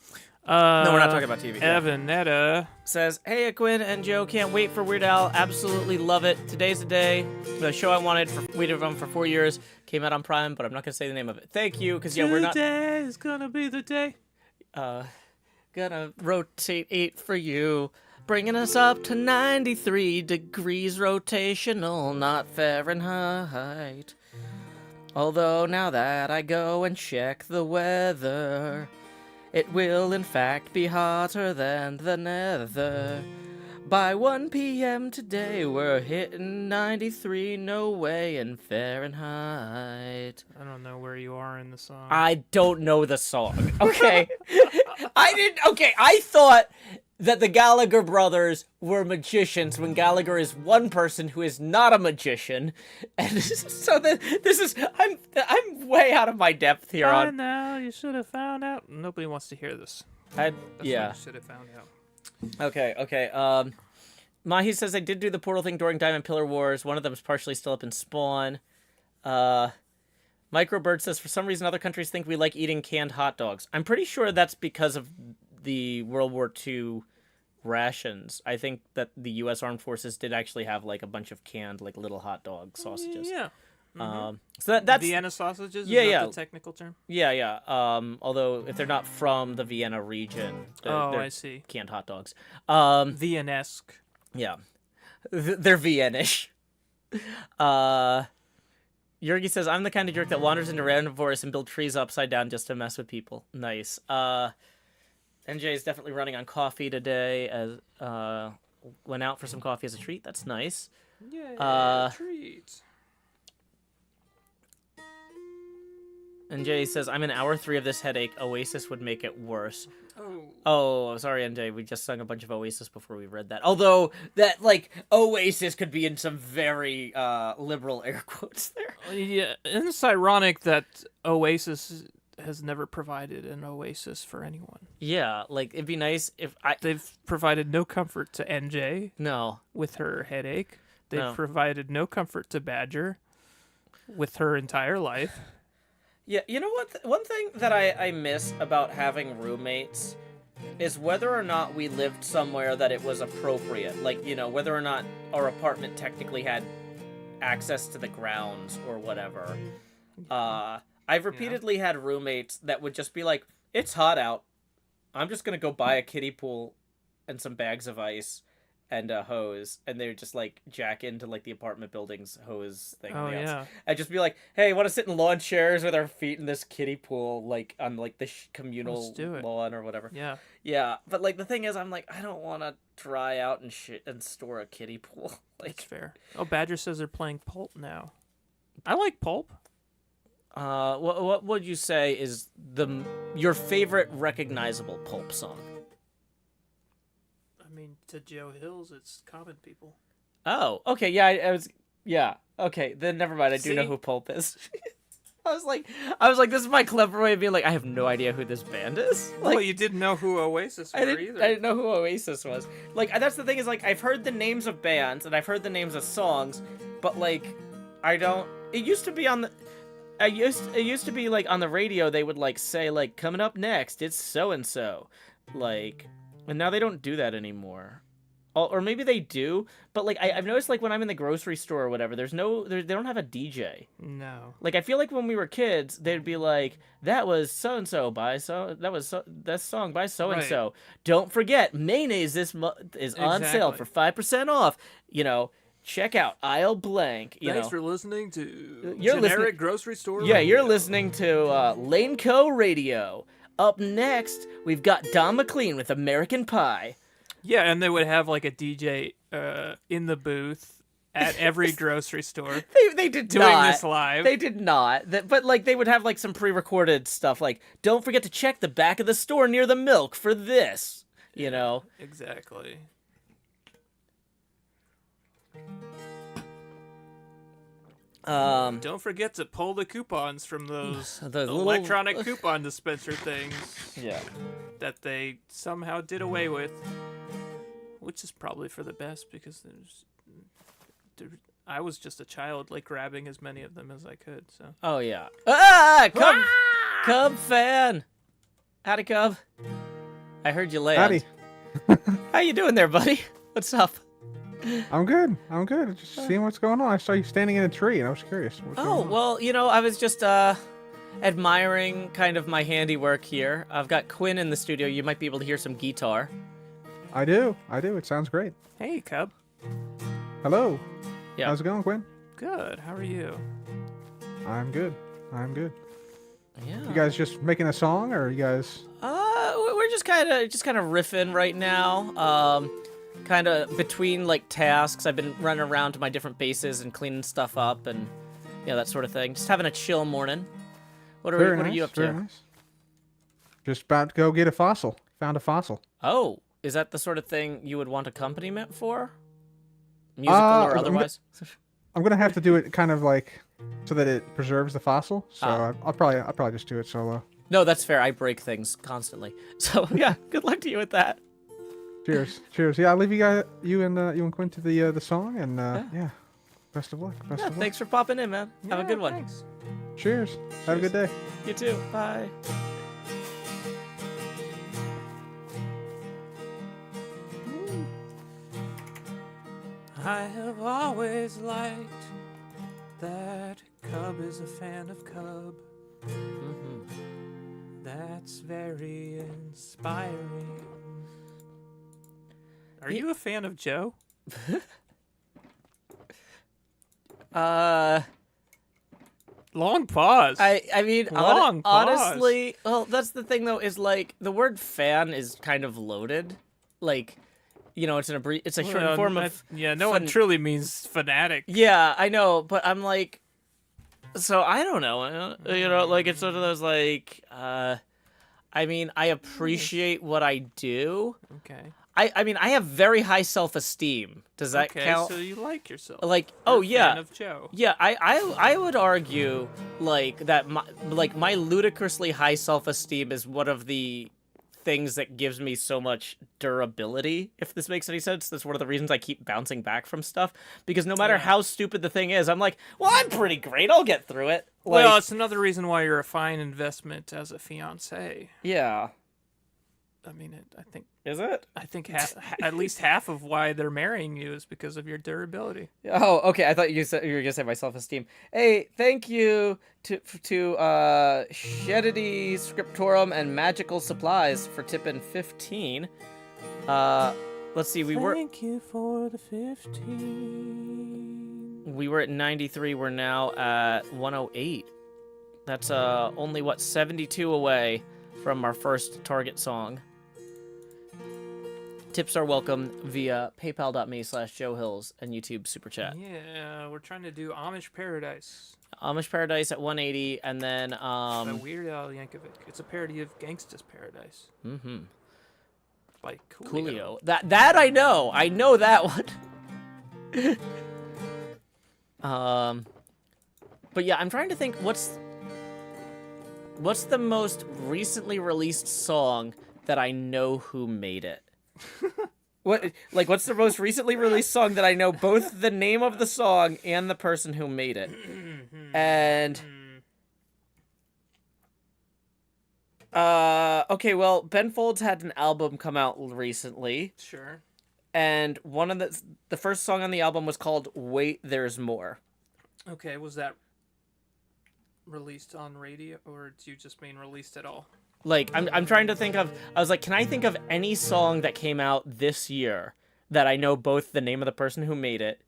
No, we're not talking about TV. Evanetta says, "Hey, Quinn and Joe, can't wait for Weird Al. Absolutely love it. Today's the day. The show I waited on for 4 years. Came out on Prime, but I'm not gonna say the name of it. Thank you, because we're not. Today is gonna be the day. Gonna rotate 8 for you. Bringing us up to 93 degrees rotational, not Fahrenheit. Although now that I go and check the weather, it will in fact be hotter than the nether. By 1 p.m. today, we're hitting 93, no way in Fahrenheit. I don't know where you are in the song. I don't know the song. Okay. I thought that the Gallagher brothers were magicians when Gallagher is one person who is not a magician. And so I'm way out of my depth here. By now, you should have found out. Nobody wants to hear this. Yeah. What you should have found out. Okay. Mahi says I did do the portal thing during Diamond Pillar Wars. One of them is partially still up in Spawn. Microbird says, for some reason other countries think we like eating canned hot dogs. I'm pretty sure that's because of the World War II rations. I think that the U.S. Armed Forces did actually have like a bunch of canned like little hot dog sausages. Yeah. Mm-hmm. So that's Vienna sausages. Is that the technical term? Yeah. Although if they're not from the Vienna region, they're I see. Canned hot dogs. Viennesque. Yeah, they're Viennaish. Yergi says, I'm the kind of jerk that wanders into random forests and builds trees upside down just to mess with people. Nice. NJ is definitely running on coffee today. As went out for some coffee as a treat. That's nice. Yeah, treat. NJ says, I'm in hour 3 of this headache. Oasis would make it worse. Oh, sorry, NJ. We just sung a bunch of Oasis before we read that. Although, that, like, Oasis could be in some very liberal air quotes there. Yeah, and it's ironic that Oasis has never provided an oasis for anyone. Yeah, like, it'd be nice if They've provided no comfort to NJ. No. With her headache. They've provided no comfort to Badger with her entire life. Yeah, you know what? One thing that I miss about having roommates is whether or not we lived somewhere that it was appropriate. Like, you know, whether or not our apartment technically had access to the grounds or whatever. I've repeatedly had roommates that would just be like, it's hot out. I'm just going to go buy a kiddie pool and some bags of ice. and a hose, and they would just like jack into like the apartment building's hose thing. Oh yeah. I'd just be like, "Hey, want to sit in lawn chairs with our feet in this kiddie pool, like on like the communal Let's do it. lawn or whatever?" Yeah. Yeah, but like the thing is, I'm like, I don't want to dry out and shit and store a kiddie pool. That's fair. Oh, Badger says they're playing Pulp now. I like Pulp. What would you say is your favorite recognizable Pulp song? I mean, to Joe Hills, it's Common People. Oh, okay, yeah, I was, yeah, okay, then never mind. I do know See? who Pulp is. I was like, this is my clever way of being like, I have no idea who this band is. Like, Well, you didn't know who Oasis were either. I didn't know who Oasis was. Like, that's the thing is, like, I've heard the names of bands and I've heard the names of songs, but like, I don't. It used to be on the. It used to be like on the radio. They would like say like, coming up next, it's so and so, like, and now they don't do that anymore. Or maybe they do, but like I've noticed like when I'm in the grocery store or whatever, they don't have a DJ. No. Like I feel like when we were kids, they'd be like, "That was so and so by so that song by so and so. Don't forget, mayonnaise is on sale for 5% off. You know, check out aisle blank." You Thanks know, for listening to You're generic grocery store. yeah, radio. you're listening to Laneco Radio. Up next, we've got Don McLean with American Pie. Yeah, and they would have like a DJ in the booth at every grocery store. They did doing not. this live. They did not. But like they would have like some pre-recorded stuff like, don't forget to check the back of the store near the milk for this. You know. Exactly. Don't forget to pull the coupons from those electronic coupon dispenser things. Yeah. That they somehow did away with, which is probably for the best because I was just a child, like grabbing as many of them as I could. So. Oh yeah. Cub fan. Howdy, Cub. I heard you land. Howdy. How you doing there, buddy? What's up? I'm good. Just seeing what's going on. I saw you standing in a tree, and I was curious. What's going on? Well, you know, I was just admiring kind of my handiwork here. I've got Quinn in the studio. You might be able to hear some guitar. I do. It sounds great. Hey, Cub. Hello. Yeah. How's it going, Quinn? Good. How are you? I'm good. Yeah. You guys just making a song, or you guys? We're just kind of riffing right now. Kind of between like tasks. I've been running around to my different bases and cleaning stuff up and that sort of thing. Just having a chill morning. What are you up to? Very nice. Just about to go get a fossil. Found a fossil. Oh, is that the sort of thing you would want accompaniment for? Musical or otherwise? I'm gonna have to do it kind of like so that it preserves the fossil. So Ah. I'll probably just do it solo. No, that's fair. I break things constantly. So yeah, good luck to you with that. Cheers. Yeah, I'll leave you and Quinn to the song, and yeah, best of luck. Best of luck. Thanks for popping in, man. Have a good one. Thanks. Cheers. Have a good day. You too. Bye. I have always liked that Cub is a fan of Cub. That's very inspiring. Are you a fan of Joe? Long pause. I mean, Long pause. honestly, well, that's the thing though, is like the word fan is kind of loaded. Like, it's it's a short form of no one truly means fanatic. Yeah, I know, but I'm like, so I don't know, like it's sort of those like, I mean, I appreciate what I do. Okay. I mean, I have very high self-esteem. Does that count? So you like yourself. Like, You're oh a yeah. fan of Joe. Yeah, I would argue like that my ludicrously high self-esteem is one of the things that gives me so much durability, if this makes any sense. That's one of the reasons I keep bouncing back from stuff, because no matter how stupid the thing is, I'm like, well, I'm pretty great. I'll get through it. Like, Well, it's another reason why you're a fine investment as a fiance. yeah. I mean, I think Is it? at least half of why they're marrying you is because of your durability. Oh, okay. I thought you were gonna say my self-esteem. Hey, thank you to Shedity Scriptorum and Magical Supplies for tipping 15. Let's let's see. Thank you for the 15. We were at 93. We're now at 108. That's only what 72 away from our first target song. Tips are welcome via paypal.me/JoeHills and YouTube Super Chat. Yeah, we're trying to do Amish Paradise. Amish Paradise at 180, and then By Weird Al Yankovic. It's a parody of Gangsta's Paradise. Mm-hmm. By Coolio. That I know. I know that one. But yeah, I'm trying to think what's the most recently released song that I know who made it. What's the most recently released song that I know both the name of the song and the person who made it? And okay, well, Ben Folds had an album come out recently. Sure. And one of the first song on the album was called Wait, There's More. Okay, was that released on radio, or do you just mean released at all? Like, I'm trying to think of, I was like, can I think of any song that came out this year that I know both the name of the person who made it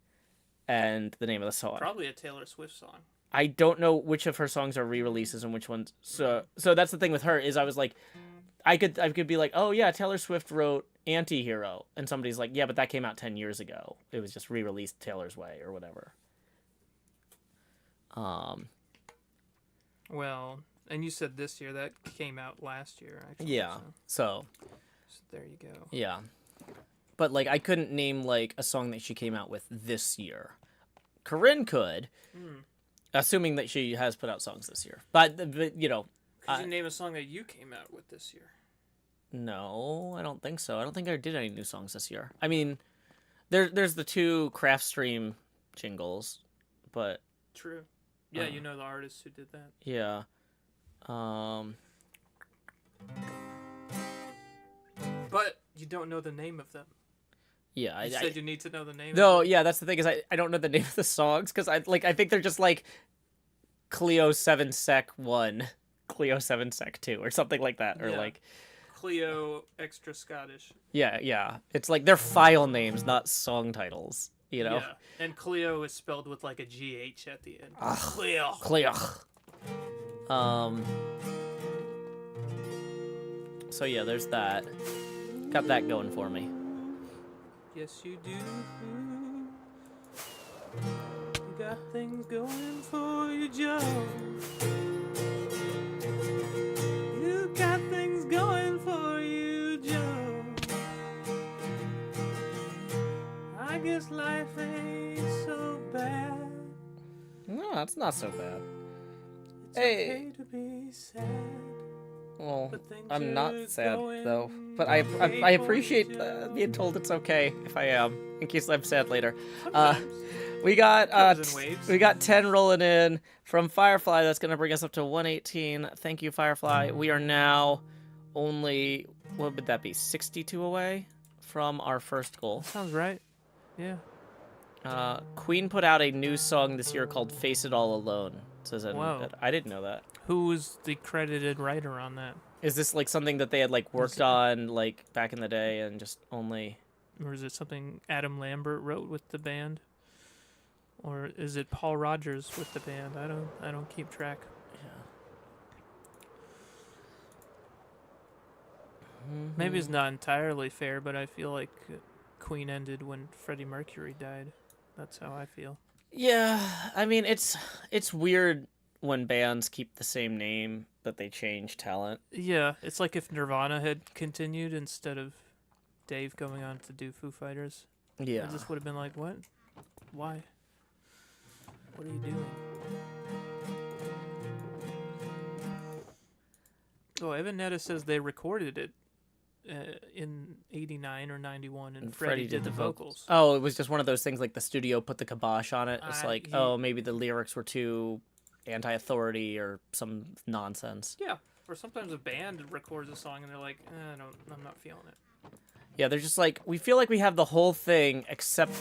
and the name of the song? Probably a Taylor Swift song. I don't know which of her songs are re-releases and which ones. So that's the thing with her is I was like, I could be like, oh yeah, Taylor Swift wrote Anti-Hero. And somebody's like, yeah, but that came out 10 years ago. It was just re-released Taylor's way or whatever. Well, and you said this year. That came out last year, actually. Yeah. So there you go. yeah. But like I couldn't name like a song that she came out with this year. Corinne could. Assuming that she has put out songs this year. But you know, Could you name a song that you came out with this year? no, I don't think so. I don't think I did any new songs this year. I mean, there's the 2 Craft Stream jingles, but True. Yeah, you know the artist who did that. yeah. But you don't know the name of them. Yeah, You said you need to know the name. no, of them. yeah, that's the thing is I don't know the name of the songs because I think they're just like Clio 7 Sec 1, Clio 7 Sec 2 or something like that, or Yeah. like Cleo Extra Scottish. yeah. It's like they're file names, not song titles, you know. Yeah, and Cleo is spelled with like a GH at the end. Cleo. Clio. So yeah, there's that. Got that going for me. Yes, you do. You got things going for you, Joe. You got things going for you, Joe. I guess life ain't so bad. No, it's not so bad. It's Hey. okay to be sad. Well, But things I'm not are sad going though, but I appreciate being told it's okay if I am, in case I'm sad later. Sometimes. We got Comes in waves. we got 10 rolling in from Firefly. That's gonna bring us up to 118. Thank you, Firefly. We are now only, what would that be, 62 away from our first goal. Sounds right. Yeah. Queen put out a new song this year called "Face It All Alone." Says that Whoa. I didn't know that. Who was the credited writer on that? Is this like something that they had like worked on like back in the day and just only? Or is it something Adam Lambert wrote with the band? Or is it Paul Rogers with the band? I don't keep track. Maybe it's not entirely fair, but I feel like Queen ended when Freddie Mercury died. That's how I feel. Yeah, I mean it's weird when bands keep the same name but they change talent. Yeah, it's like if Nirvana had continued instead of Dave going on to do Foo Fighters. Yeah. I just would have been like, what? Why? What are you doing? Oh, Evan Netta says they recorded it in 89 or 91 and Freddie did the vocals. Oh, it was just one of those things like the studio put the kibosh on it. It's like, he- oh, maybe the lyrics were too anti-authority or some nonsense. Yeah, or sometimes a band records a song and they're like, I'm not feeling it. Yeah, they're just like, we feel like we have the whole thing except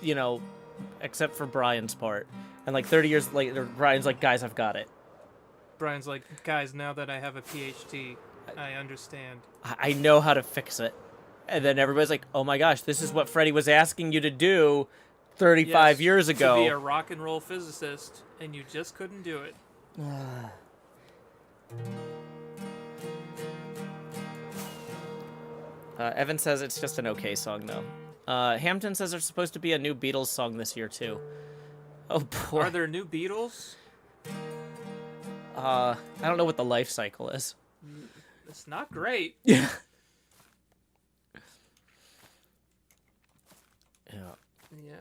for Brian's part. And like 30 years later, Brian's like, guys, I've got it. Brian's like, guys, now that I have a PhD, I understand. I know how to fix it. And then everybody's like, oh my gosh, this is what Freddie was asking you to do 35 years ago. To be a rock and roll physicist, and you just couldn't do it. Evan says it's just an okay song, though. Hampton says there's supposed to be a new Beatles song this year, too. Oh, boy. Are there new Beatles? I don't know what the life cycle is. It's not great. Yeah. Yeah. Yeah.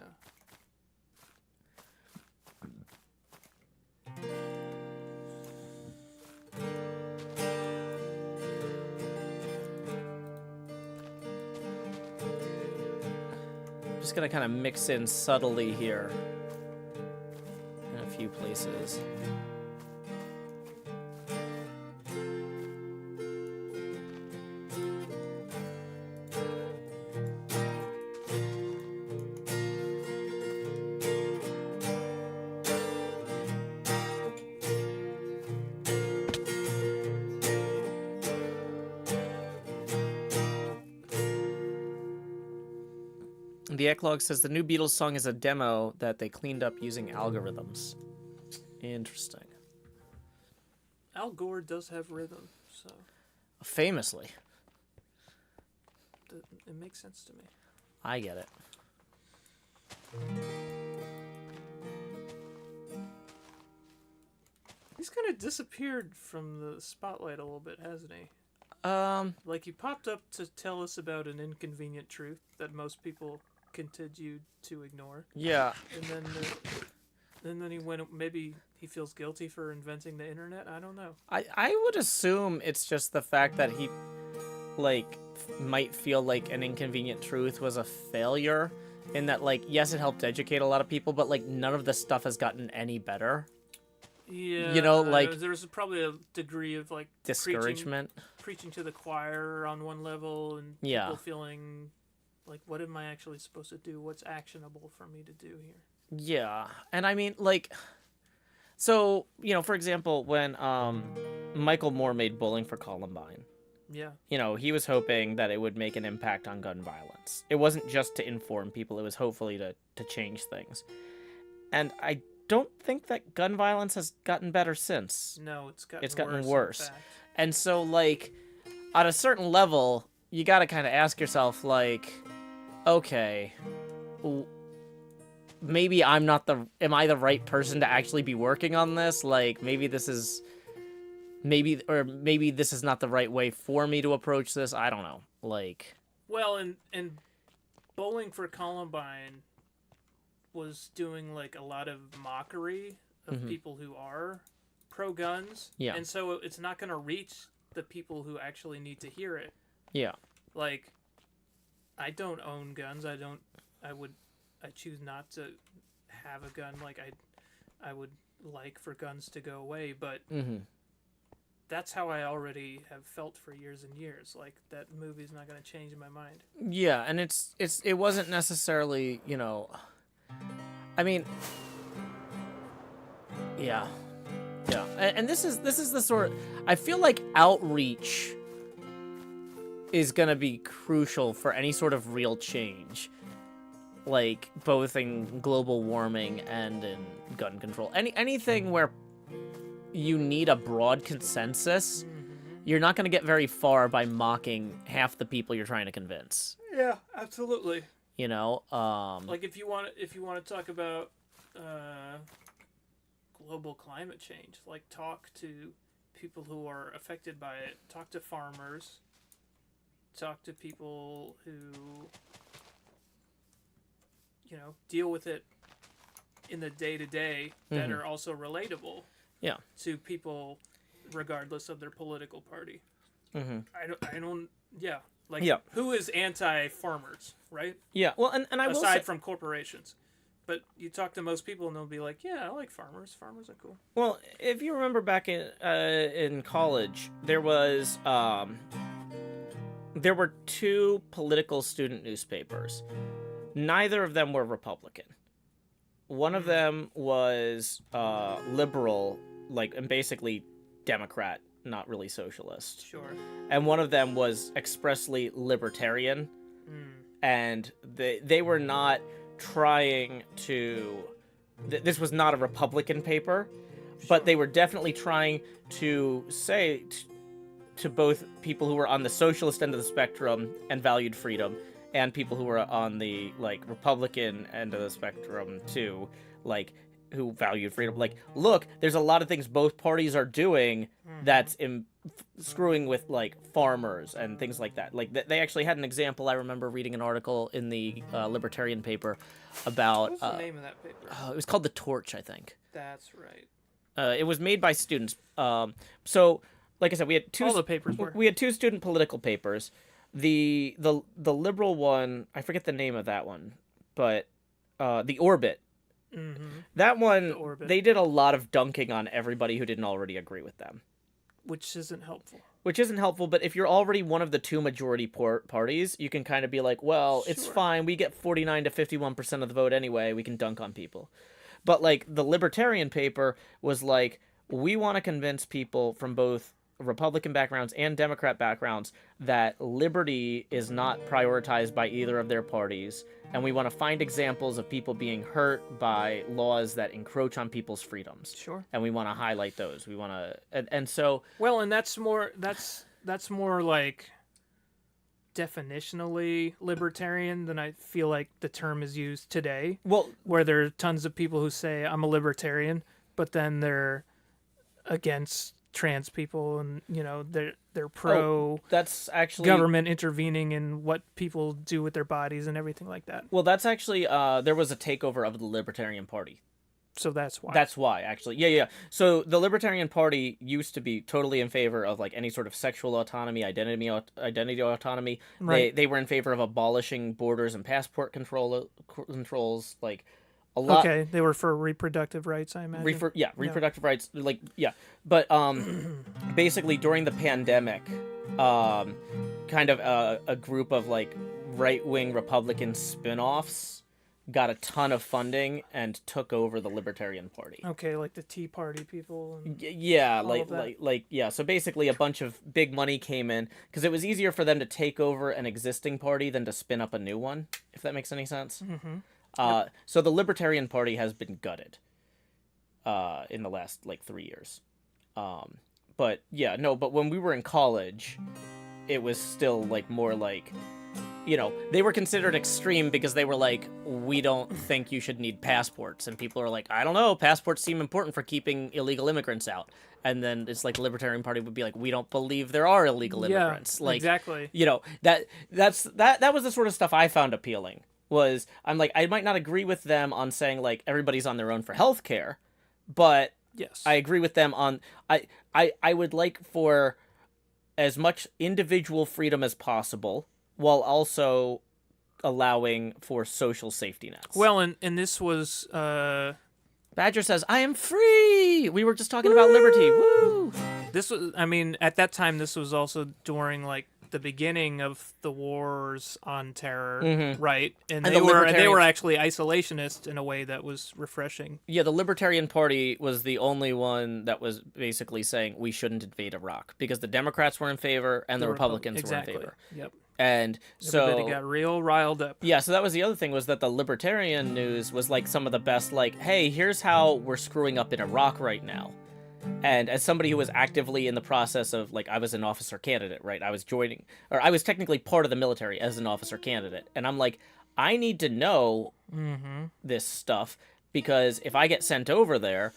Just gonna kind of mix in subtly here in a few places. The Eclog says the new Beatles song is a demo that they cleaned up using algorithms. Interesting. Al Gore does have rhythm, so Famously. it makes sense to me. I get it. He's kind of disappeared from the spotlight a little bit, hasn't he? Like he popped up to tell us about an inconvenient truth that most people continue to ignore. Yeah. And then he went. Maybe he feels guilty for inventing the internet. I don't know. I would assume it's just the fact that he, like, might feel like an inconvenient truth was a failure, in that, like, yes, it helped educate a lot of people, but, like, none of this stuff has gotten any better. Yeah. You know, like, there's probably a degree of like discouragement, preaching to the choir on one level, and people feeling like, what am I actually supposed to do? What's actionable for me to do here? Yeah, and I mean, like, so, you know, for example, when Michael Moore made Bowling for Columbine, yeah, you know, he was hoping that it would make an impact on gun violence. It wasn't just to inform people, it was hopefully to change things. And I don't think that gun violence has gotten better since. No, it's gotten worse. And so, like, on a certain level, you got to kind of ask yourself, like, okay, maybe am I the right person to actually be working on this? Like, maybe this is not the right way for me to approach this. I don't know. Like, well, and Bowling for Columbine was doing like a lot of mockery of people who are pro guns. Yeah. And so it's not going to reach the people who actually need to hear it. Yeah. Like, I don't own guns. I choose not to have a gun. Like, I would like for guns to go away, but that's how I already have felt for years and years. Like, that movie's not going to change my mind. Yeah, and it wasn't necessarily, you know, I mean, yeah. And this is the sort, I feel like outreach is going to be crucial for any sort of real change, like both in global warming and in gun control. Anything where you need a broad consensus, you're not going to get very far by mocking half the people you're trying to convince. Yeah, absolutely. You know, like if you want to talk about global climate change, like talk to people who are affected by it, talk to farmers, talk to people who, you know, deal with it in the day-to-day that are also relatable to people regardless of their political party. I don't like, who is anti-farmers, right? Yeah, well, and I will say, aside from corporations. But you talk to most people and they'll be like, yeah, I like farmers. Farmers are cool. Well, if you remember back in college, there were two political student newspapers. Neither of them were Republican. One of them was liberal, like, and basically Democrat not really socialist. Sure. And one of them was expressly libertarian, and they were not trying to. This was not a Republican paper, but they were definitely trying to say to both people who were on the socialist end of the spectrum and valued freedom, and people who were on the like Republican end of the spectrum too, like who valued freedom. Like, look, there's a lot of things both parties are doing that's screwing with like farmers and things like that. Like they actually had an example. I remember reading an article in the libertarian paper about. What's the name of that paper? It was called The Torch, I think. That's right. It was made by students. So, like I said, we had two. All the papers were. We had two student political papers. The liberal one, I forget the name of that one, but the Orbit. That one, they did a lot of dunking on everybody who didn't already agree with them. Which isn't helpful. Which isn't helpful, but if you're already one of the two majority parties, you can kind of be like, well, it's fine. We get 49 to 51% of the vote anyway. We can dunk on people. But, like, the libertarian paper was like, we want to convince people from both Republican backgrounds and Democrat backgrounds that liberty is not prioritized by either of their parties, and we want to find examples of people being hurt by laws that encroach on people's freedoms. Sure. And we want to highlight those. We want to, and so. Well, and that's more like definitionally libertarian than I feel like the term is used today. Well, where there are tons of people who say I'm a libertarian, but then they're against trans people, and they're pro that's actually government intervening in what people do with their bodies and everything like that. Well, that's actually there was a takeover of the Libertarian Party. So that's why. That's why, actually. Yeah. So the Libertarian Party used to be totally in favor of like any sort of sexual autonomy, identity autonomy. Right. They were in favor of abolishing borders and passport controls, like a lot. Okay, they were for reproductive rights, I imagine. Reproductive rights, like But basically during the pandemic, kind of a group of like right-wing Republican spin-offs got a ton of funding and took over the Libertarian Party. Okay, like the Tea Party people. And So basically, a bunch of big money came in because it was easier for them to take over an existing party than to spin up a new one. If that makes any sense. Mm-hmm. So the Libertarian Party has been gutted in the last like 3 years. But when we were in college, it was still like more like. They were considered extreme because they were like, we don't think you should need passports. And people are like, I don't know, passports seem important for keeping illegal immigrants out. And then it's like the Libertarian Party would be like, we don't believe there are illegal immigrants. Like, exactly. That was the sort of stuff I found appealing. Was I'm like, I might not agree with them on saying like everybody's on their own for healthcare, but yes, I agree with them on I would like for as much individual freedom as possible, while also allowing for social safety nets. Well, and this was... Badger says, I am free! We were just talking about liberty. Woo! This was, at that time, this was also during, like, the beginning of the wars on terror, right? And they were actually isolationist in a way that was refreshing. Yeah, the Libertarian Party was the only one that was basically saying we shouldn't invade Iraq, because the Democrats were in favor and the Republicans were in favor. Yep. And so everybody got real riled up. Yeah, so that was the other thing, was that the libertarian news was like some of the best, like, hey, here's how we're screwing up in Iraq right now. And as somebody who was actively in the process of, like, I was an officer candidate, right? I was technically part of the military as an officer candidate. And I'm like, I need to know this stuff, because if I get sent over there,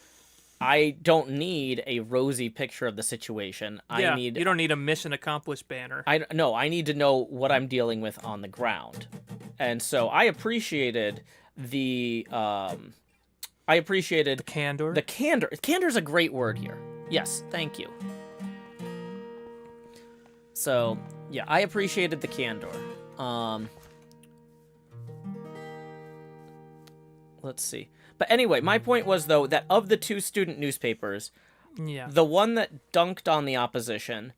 I don't need a rosy picture of the situation. You don't need a mission accomplished banner. I need to know what I'm dealing with on the ground. And so I appreciated the candor. The candor. Candor's a great word here. Yes, thank you. So, yeah, I appreciated the candor. Let's see. But anyway, my point was, though, that of the two student newspapers, the one that dunked on the opposition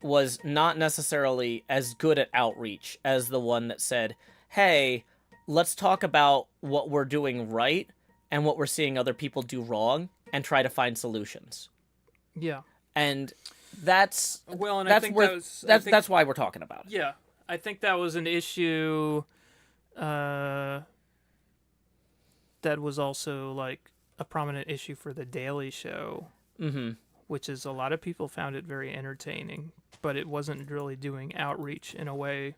was not necessarily as good at outreach as the one that said, hey, let's talk about what we're doing right and what we're seeing other people do wrong and try to find solutions. Yeah. And that's Well, and that's I think where, that was that's why we're talking about it. yeah. I think that was an issue. That was also like a prominent issue for the Daily Show, which is a lot of people found it very entertaining, but it wasn't really doing outreach in a way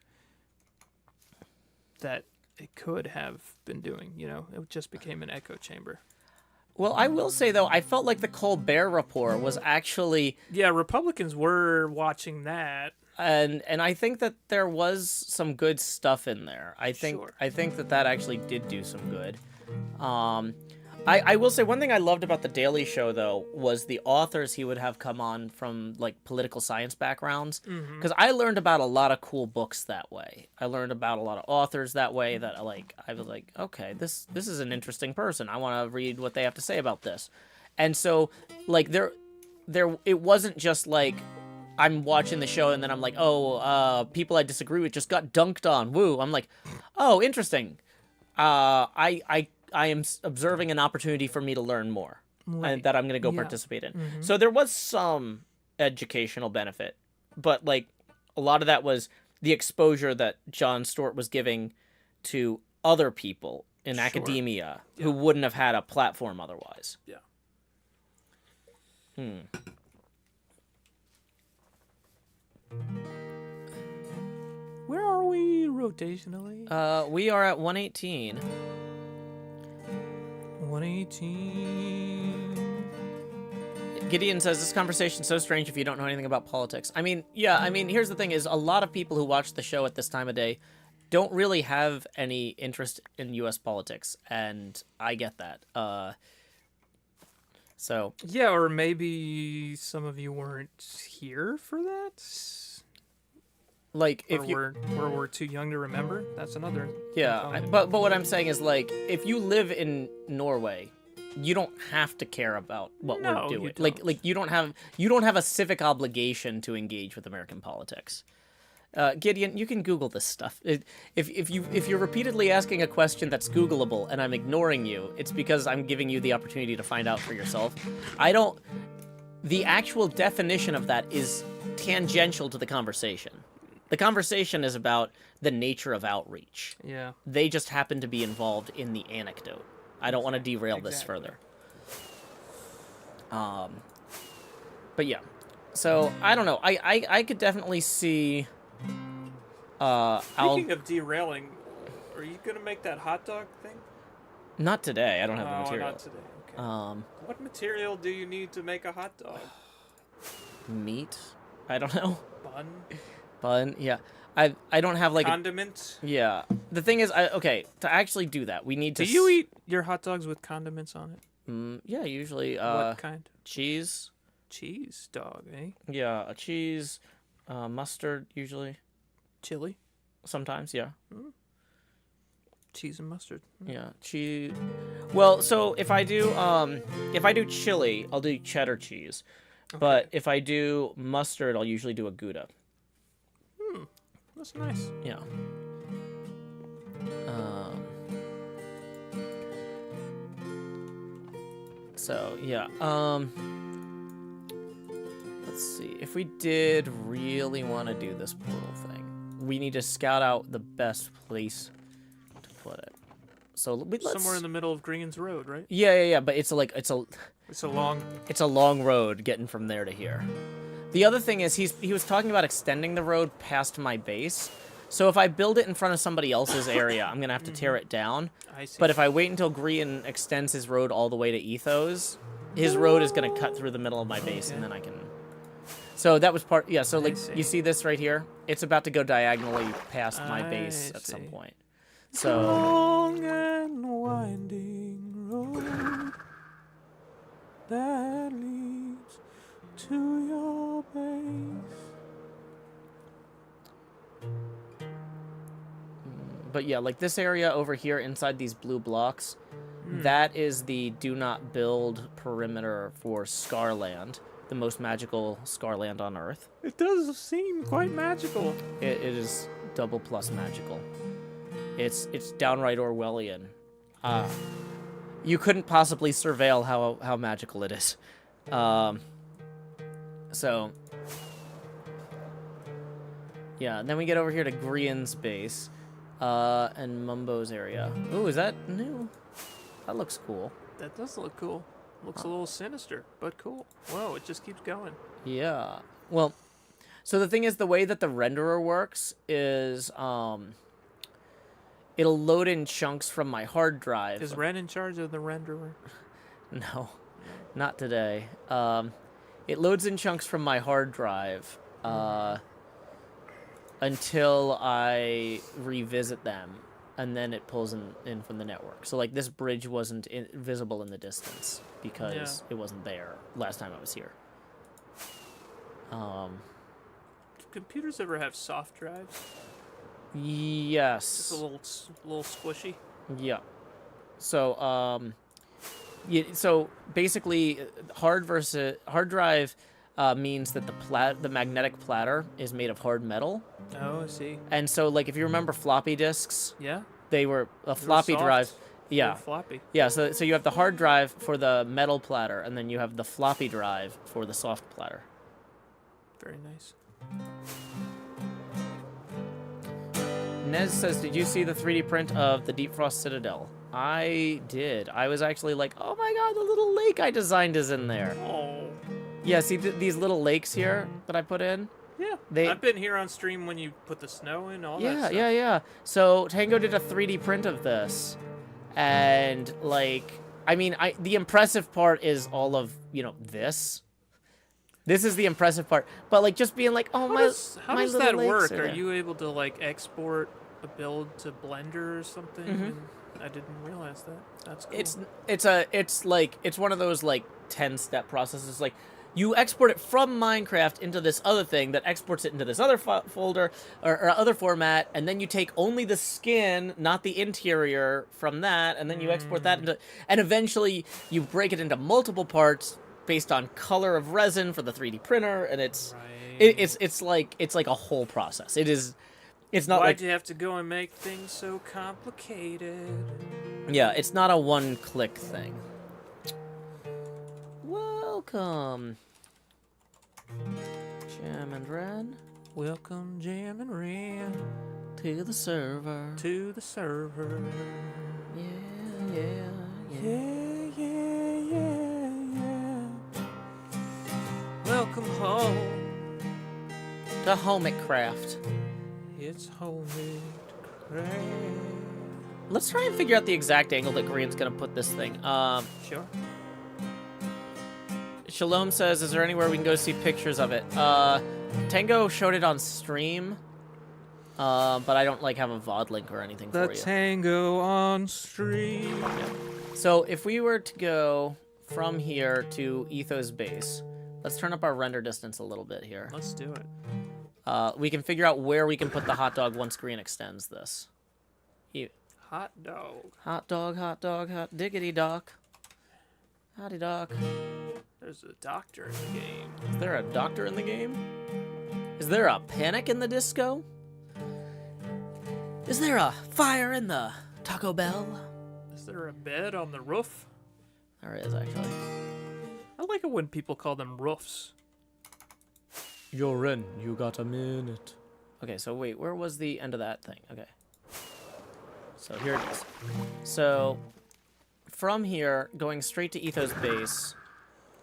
that it could have been doing. It just became an echo chamber. Well, I will say though, I felt like the Colbert Report was actually Yeah, Republicans were watching that. and I think that there was some good stuff in there. I think Sure. that actually did do some good. I will say one thing I loved about the Daily Show though was the authors he would have come on from like political science backgrounds, because I learned about a lot of cool books that way. I learned about a lot of authors that way that I was like, okay, this is an interesting person. I want to read what they have to say about this. And so like there it wasn't just like I'm watching the show and then I'm like, people I disagree with just got dunked on. Woo. I'm like, oh, interesting. I am observing an opportunity for me to learn more and that I'm going to go participate in. So there was some educational benefit, but like a lot of that was the exposure that Jon Stewart was giving to other people in academia who wouldn't have had a platform otherwise. Yeah. Where are we rotationally? We are at 118. 118. Gideon says, this conversation's so strange if you don't know anything about politics. I mean, here's the thing is a lot of people who watch the show at this time of day don't really have any interest in U.S. politics, and I get that. So Yeah, or maybe some of you weren't here for that. like if Or we're too young to remember. That's another. but what I'm saying is like if you live in Norway, you don't have to care about what No, we're doing. you Like don't. you don't have a civic obligation to engage with American politics. Gideon, you can Google this stuff. If you're repeatedly asking a question that's Googleable and I'm ignoring you, it's because I'm giving you the opportunity to find out for yourself. The actual definition of that is tangential to the conversation. The conversation is about the nature of outreach. Yeah. They just happen to be involved in the anecdote. I don't want to derail this further. But yeah. So, I don't know. I could definitely see... Speaking of derailing, are you gonna make that hot dog thing? Not today. I don't have the material. Not today. Okay. What material do you need to make a hot dog? Meat? I don't know. Bun? Yeah. I don't have like condiments? Yeah. The thing is, to actually do that, we need to... Do you eat your hot dogs with condiments on it? Yeah, usually. What kind? Cheese. Cheese dog, eh? Yeah, a cheese, mustard usually. Chili? Sometimes, yeah. Cheese and mustard. Yeah, cheese. Well, so if I do chili, I'll do cheddar cheese. Okay. But if I do mustard, I'll usually do a Gouda. That's nice. Yeah. So, yeah. Let's see. If we did really want to do this portal thing, we need to scout out the best place to put it. So let's... Somewhere in the middle of Green's Road, right? Yeah. But it's a long road getting from there to here. The other thing is he was talking about extending the road past my base. So if I build it in front of somebody else's area, I'm gonna have to tear it down. I see. But if I wait until Green extends his road all the way to Ethos, his road is gonna cut through the middle of my base, and then I can. So that was part. Yeah. So like you see this right here, it's about to go diagonally past my base at some point. So. Long and winding road that leads to your base. But yeah, like this area over here inside these blue blocks, that is the do not build perimeter for Scarland, the most magical Scarland on Earth. It does seem quite magical. It is double plus magical. It's downright Orwellian. You couldn't possibly surveil how magical it is. So, yeah, and then we get over here to Grian's base, and Mumbo's area. Ooh, is that new? That looks cool. That does look cool. Looks a little sinister, but cool. Whoa, it just keeps going. Yeah. Well, so the thing is, the way that the renderer works is, it'll load in chunks from my hard drive. Is Ren in charge of the renderer? No, not today. It loads in chunks from my hard drive until I revisit them, and then it pulls in from the network. So, like, this bridge wasn't visible in the distance because it wasn't there last time I was here. Do computers ever have soft drives? Yes. Just a little squishy? Yeah. So, so basically, hard drive means that the magnetic platter is made of hard metal. Oh, I see. And so, like, if you remember floppy disks, Yeah. they were a floppy soft. drive. Yeah. They're floppy. Yeah, so you have the hard drive for the metal platter, and then you have the floppy drive for the soft platter. Very nice. Nez says, did you see the 3D print of the Deep Frost Citadel? I did. I was actually like, oh my god, the little lake I designed is in there. Oh. Yeah, see these little lakes here that I put in? Yeah. I've been here on stream when you put the snow in, all that stuff. Yeah. So Tango did a 3D print of this. And, like, I mean, the impressive part is all of, this. This is the impressive part. But, like, just being like, oh, How my does little that lakes work? are Are there. you able to, like, export a build to Blender or something? Mm-hmm. And I didn't realize that. That's cool. It's one of those, like, 10-step processes. Like, you export it from Minecraft into this other thing that exports it into this other folder or other format, and then you take only the skin, not the interior, from that, and then you export that into, and eventually you break it into multiple parts based on color of resin for the 3D printer, and it's like a whole process. It's not Why'd like you have to go and make things so complicated? yeah, it's not a one-click thing. Welcome, Jam and Ren, Welcome, Jam and Ren, to the server. to the server. Yeah. Yeah. Welcome home. To HermitCraft. It's homemade craft. Let's try and figure out the exact angle that Green's gonna put this thing. Sure. Shalom says, is there anywhere we can go see pictures of it? Tango showed it on stream, but I don't have a VOD link or anything The for you. tango on stream. So if we were to go from here to Etho's base, let's turn up our render distance a little bit here. Let's do it. We can figure out where we can put the hot dog once Green extends this. Hot dog. Hot dog, diggity doc. Howdy doc. There's a doctor in the game. Is there a doctor in the game? Is there a panic in the disco? Is there a fire in the Taco Bell? Is there a bed on the roof? There is, actually. I like it when people call them roofs. You're in. You got a minute. Okay, so wait, where was the end of that thing? Okay. So here it is. So from here, going straight to Etho's base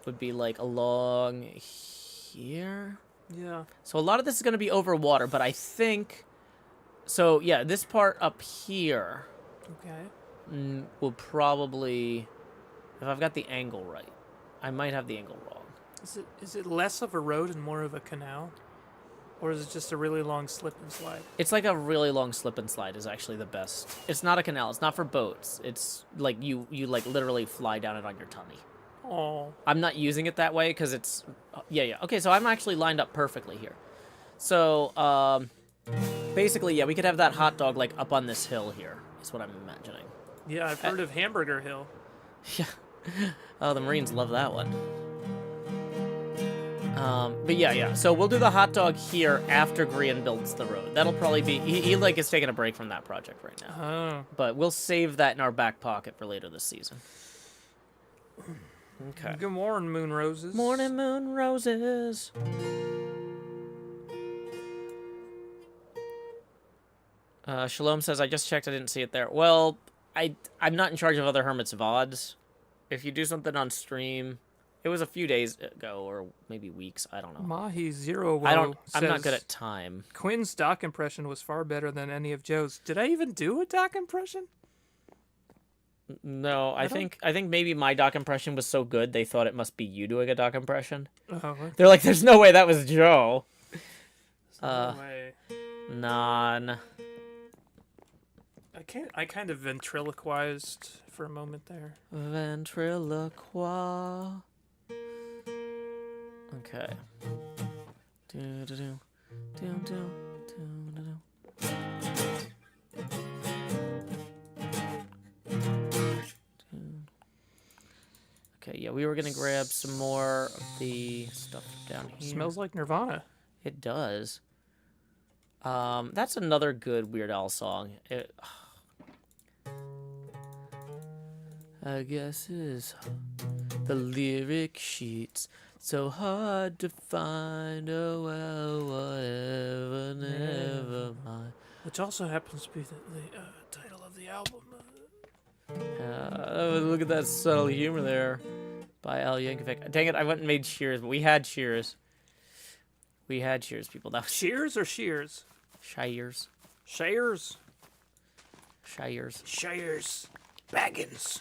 would be like along here. Yeah. So a lot of this is going to be over water, but I think... So, yeah, this part up here Okay. will probably... If I've got the angle right. I might have the angle wrong. Is it less of a road and more of a canal? Or is it just a really long slip and slide? It's like a really long slip and slide is actually the best. It's not a canal. It's not for boats. It's like you like literally fly down it on your tummy. Oh. I'm not using it that way because it's... Yeah. Okay, so I'm actually lined up perfectly here. So, basically, yeah, we could have that hot dog, like, up on this hill here, is what I'm imagining. Yeah, I've heard of Hamburger Hill. Yeah. Oh, the Marines love that one. But yeah. So we'll do the hot dog here after Grian builds the road. That'll probably be... He is taking a break from that project right now. Oh. But we'll save that in our back pocket for later this season. Okay. Good morning, moon roses. Morning moon roses. Shalom says, I just checked, I didn't see it there. Well, I'm not in charge of other Hermit's VODs. If you do something on stream, it was a few days ago, or maybe weeks, I don't know. Mahi Zero I'm says, not good at time. Quinn's doc impression was far better than any of Joe's. Did I even do a doc impression? No, I think maybe my doc impression was so good they thought it must be you doing a doc impression. Oh, They're like, there's no way that was Joe. no way. Non. I kind of ventriloquized for a moment there. Ventriloqua. Okay. Do do do do do do do. Okay, yeah, we were gonna grab some more of the stuff down here. Smells like Nirvana. It does. That's another good Weird Al song. I guess is the lyric sheets so hard to find. Oh well, whatever, never mind. Which also happens to be the title of the album. Look at that subtle humor there by Al Yankovic. Dang it, I went and made Cheers, but we had Cheers. We had Cheers, people. That was Cheers or Shears? Shires. Shares. Shires. Shares. Baggins.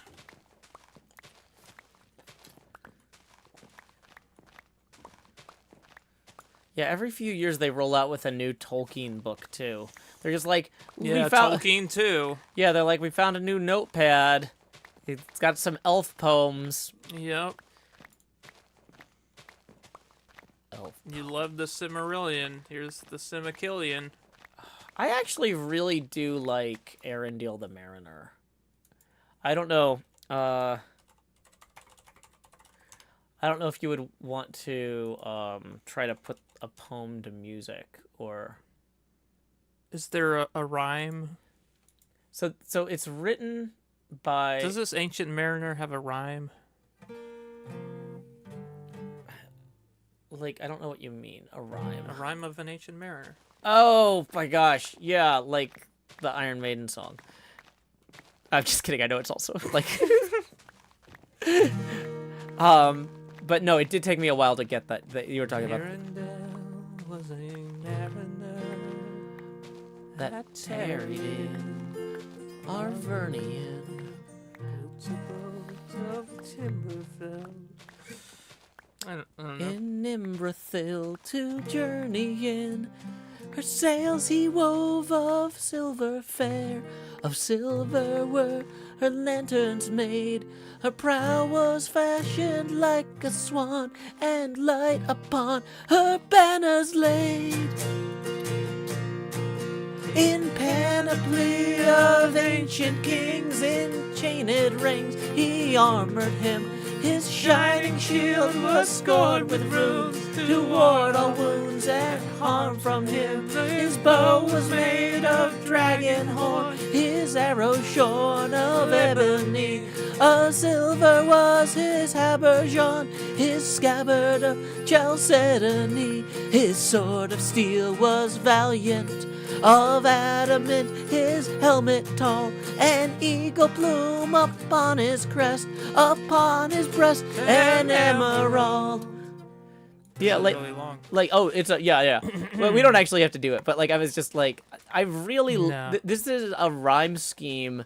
Yeah, every few years they roll out with a new Tolkien book too. They're just like, Yeah, we found. Tolkien too. Yeah, they're like, we found a new notepad. It's got some elf poems. Yep. Elf. You love the Cimmerillion. Here's the Cimachillion. I actually really do like Arendelle the Mariner. I don't know. I don't know if you would want to try to put a poem to music or. Is there a rhyme? So it's written by. Does this Ancient Mariner have a rhyme? Like, I don't know what you mean. A rhyme. A rhyme of an Ancient Mariner. Oh my gosh. Yeah, like the Iron Maiden song. I'm just kidding. I know it's also like but no, it did take me a while to get that you were talking about. Arendelle was a mariner That tarried in Arvernian. of Timberfell. I don't know. In Imbrathil to journey in. Her sails he wove of silver fair, of silver were her lanterns made. Her prow was fashioned like a swan, and light upon her banners laid. In panoply of ancient kings, in chained rings he armored him. His shining shield was scored with runes to ward all wounds and harm from him. His bow was made of dragon horn, his arrow shorn of ebony. A silver was his habergeon, his scabbard of chalcedony. His sword of steel was valiant, of adamant his helmet tall, an eagle plume upon his crest, upon his breast an emerald. Yeah, like, really long. like, oh, it's a, yeah. Well, we don't actually have to do it, but like, I was just like, I really, No. this is a rhyme scheme,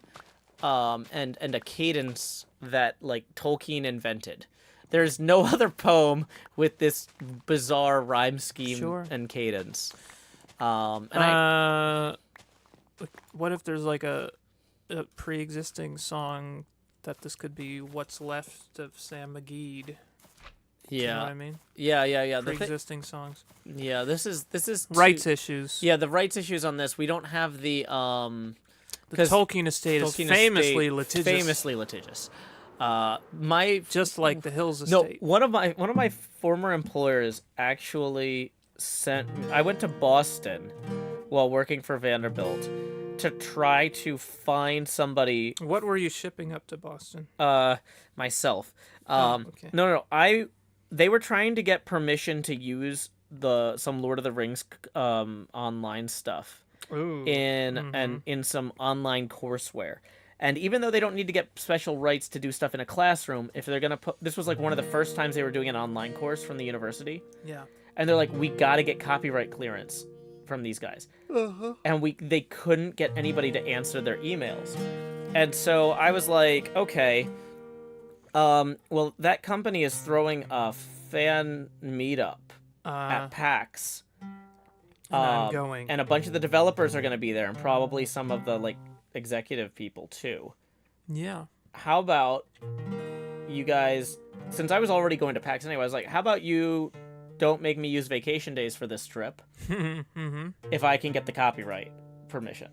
and a cadence that like Tolkien invented. There's no other poem with this bizarre rhyme scheme Sure. and cadence. What if there's like a pre-existing song that this could be what's left of Sam McGee? Yeah, You know what I mean? yeah. Pre-existing songs. Yeah, this is Rights issues. Yeah, the rights issues on this. We don't have the The 'cause Tolkien estate is Tolkien famously estate- litigious. Famously litigious. Just like the Hills No, estate. one of my former employers actually sent. I went to Boston while working for Vanderbilt, to try to find somebody. What were you shipping up to Boston? Myself. Okay. No. They were trying to get permission to use some Lord of the Rings online stuff Ooh. in some online courseware. And even though they don't need to get special rights to do stuff in a classroom, if they're gonna this was like one of the first times they were doing an online course from the university. Yeah. And they're like, we got to get copyright clearance from these guys. And they couldn't get anybody to answer their emails. And so I was like, okay, well, that company is throwing a fan meetup at PAX. And I'm going. And a bunch of the developers are going to be there, and probably some of the like executive people too. Yeah. How about you guys, since I was already going to PAX anyway, I was like, how about you don't make me use vacation days for this trip if I can get the copyright permission.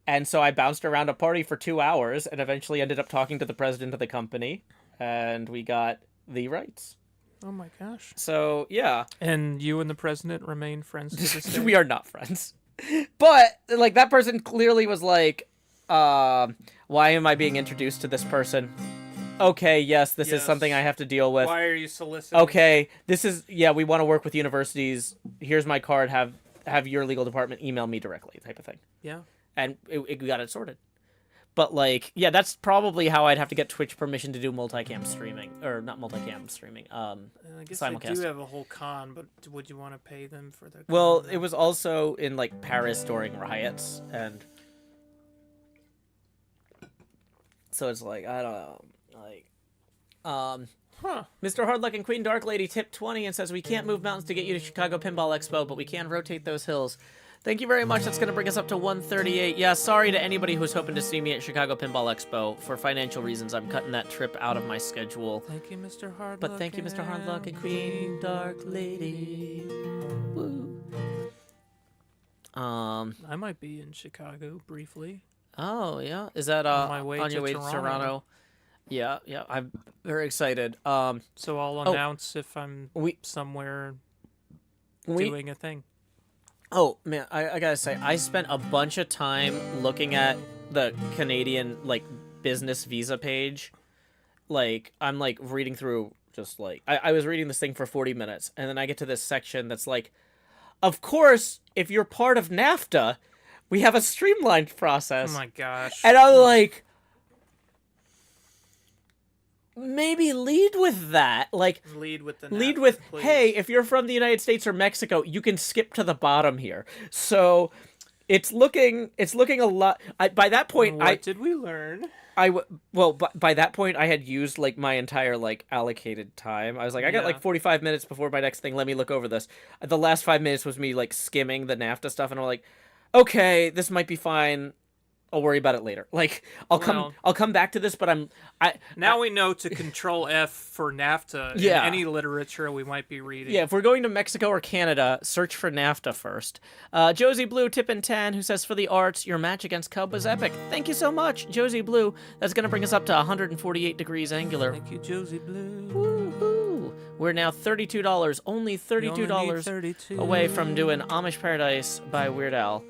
And so I bounced around a party for 2 hours and eventually ended up talking to the president of the company, and we got the rights. Oh my gosh. So, yeah. And you and the president remain friends to this day? We are not friends. But, like, that person clearly was like, why am I being introduced to this person? Okay, yes, this is something I have to deal with. Why are you soliciting? Okay, we want to work with universities. Here's my card. Have your legal department email me directly, type of thing. Yeah. And we got it sorted. But, like, yeah, that's probably how I'd have to get Twitch permission to do multicam streaming. Or, not multicam streaming, I guess simulcast. they do have a whole con, but would you want to pay them for the con? Well, it was also in, like, Paris during riots, and... So it's like, I don't know, like... Mr. Hardluck and Queen Dark Lady tip 20 and says, we can't move mountains to get you to Chicago Pinball Expo, but we can rotate those hills. Thank you very much. That's going to bring us up to 138. Yeah, sorry to anybody who's hoping to see me at Chicago Pinball Expo. For financial reasons, I'm cutting that trip out of my schedule. Thank you, Mr. Hardluck. But thank you, Mr. Hardluck and Queen Dark Lady. Woo. I might be in Chicago briefly. Oh, yeah? Is that on your way to Toronto? Yeah, I'm very excited. So I'll announce if I'm somewhere doing a thing. Oh, man, I gotta say, I spent a bunch of time looking at the Canadian, like, business visa page. Like, I'm, like, reading through just, like... I was reading this thing for 40 minutes, and then I get to this section that's like, of course, if you're part of NAFTA, we have a streamlined process. Oh my gosh. And I'm like... Maybe lead with that. Like, lead with, please. Hey, if you're from the United States or Mexico, you can skip to the bottom here. So it's looking a lot. By that point, what did we learn? By that point, I had used like my entire like allocated time. I was like, I got like 45 minutes before my next thing. Let me look over this. The last 5 minutes was me like skimming the NAFTA stuff, and I'm like, okay, this might be fine. I'll worry about it later. Like, I'll come back to this, but we know to control F for NAFTA in any literature we might be reading. Yeah, if we're going to Mexico or Canada, search for NAFTA first. Josie Blue, tip in 10, who says, for the arts, your match against Cub was epic. Thank you so much, Josie Blue. That's going to bring us up to 148 degrees angular. Thank you, Josie Blue. Woohoo! We're now $32, only $32 away from doing Amish Paradise by Weird Al.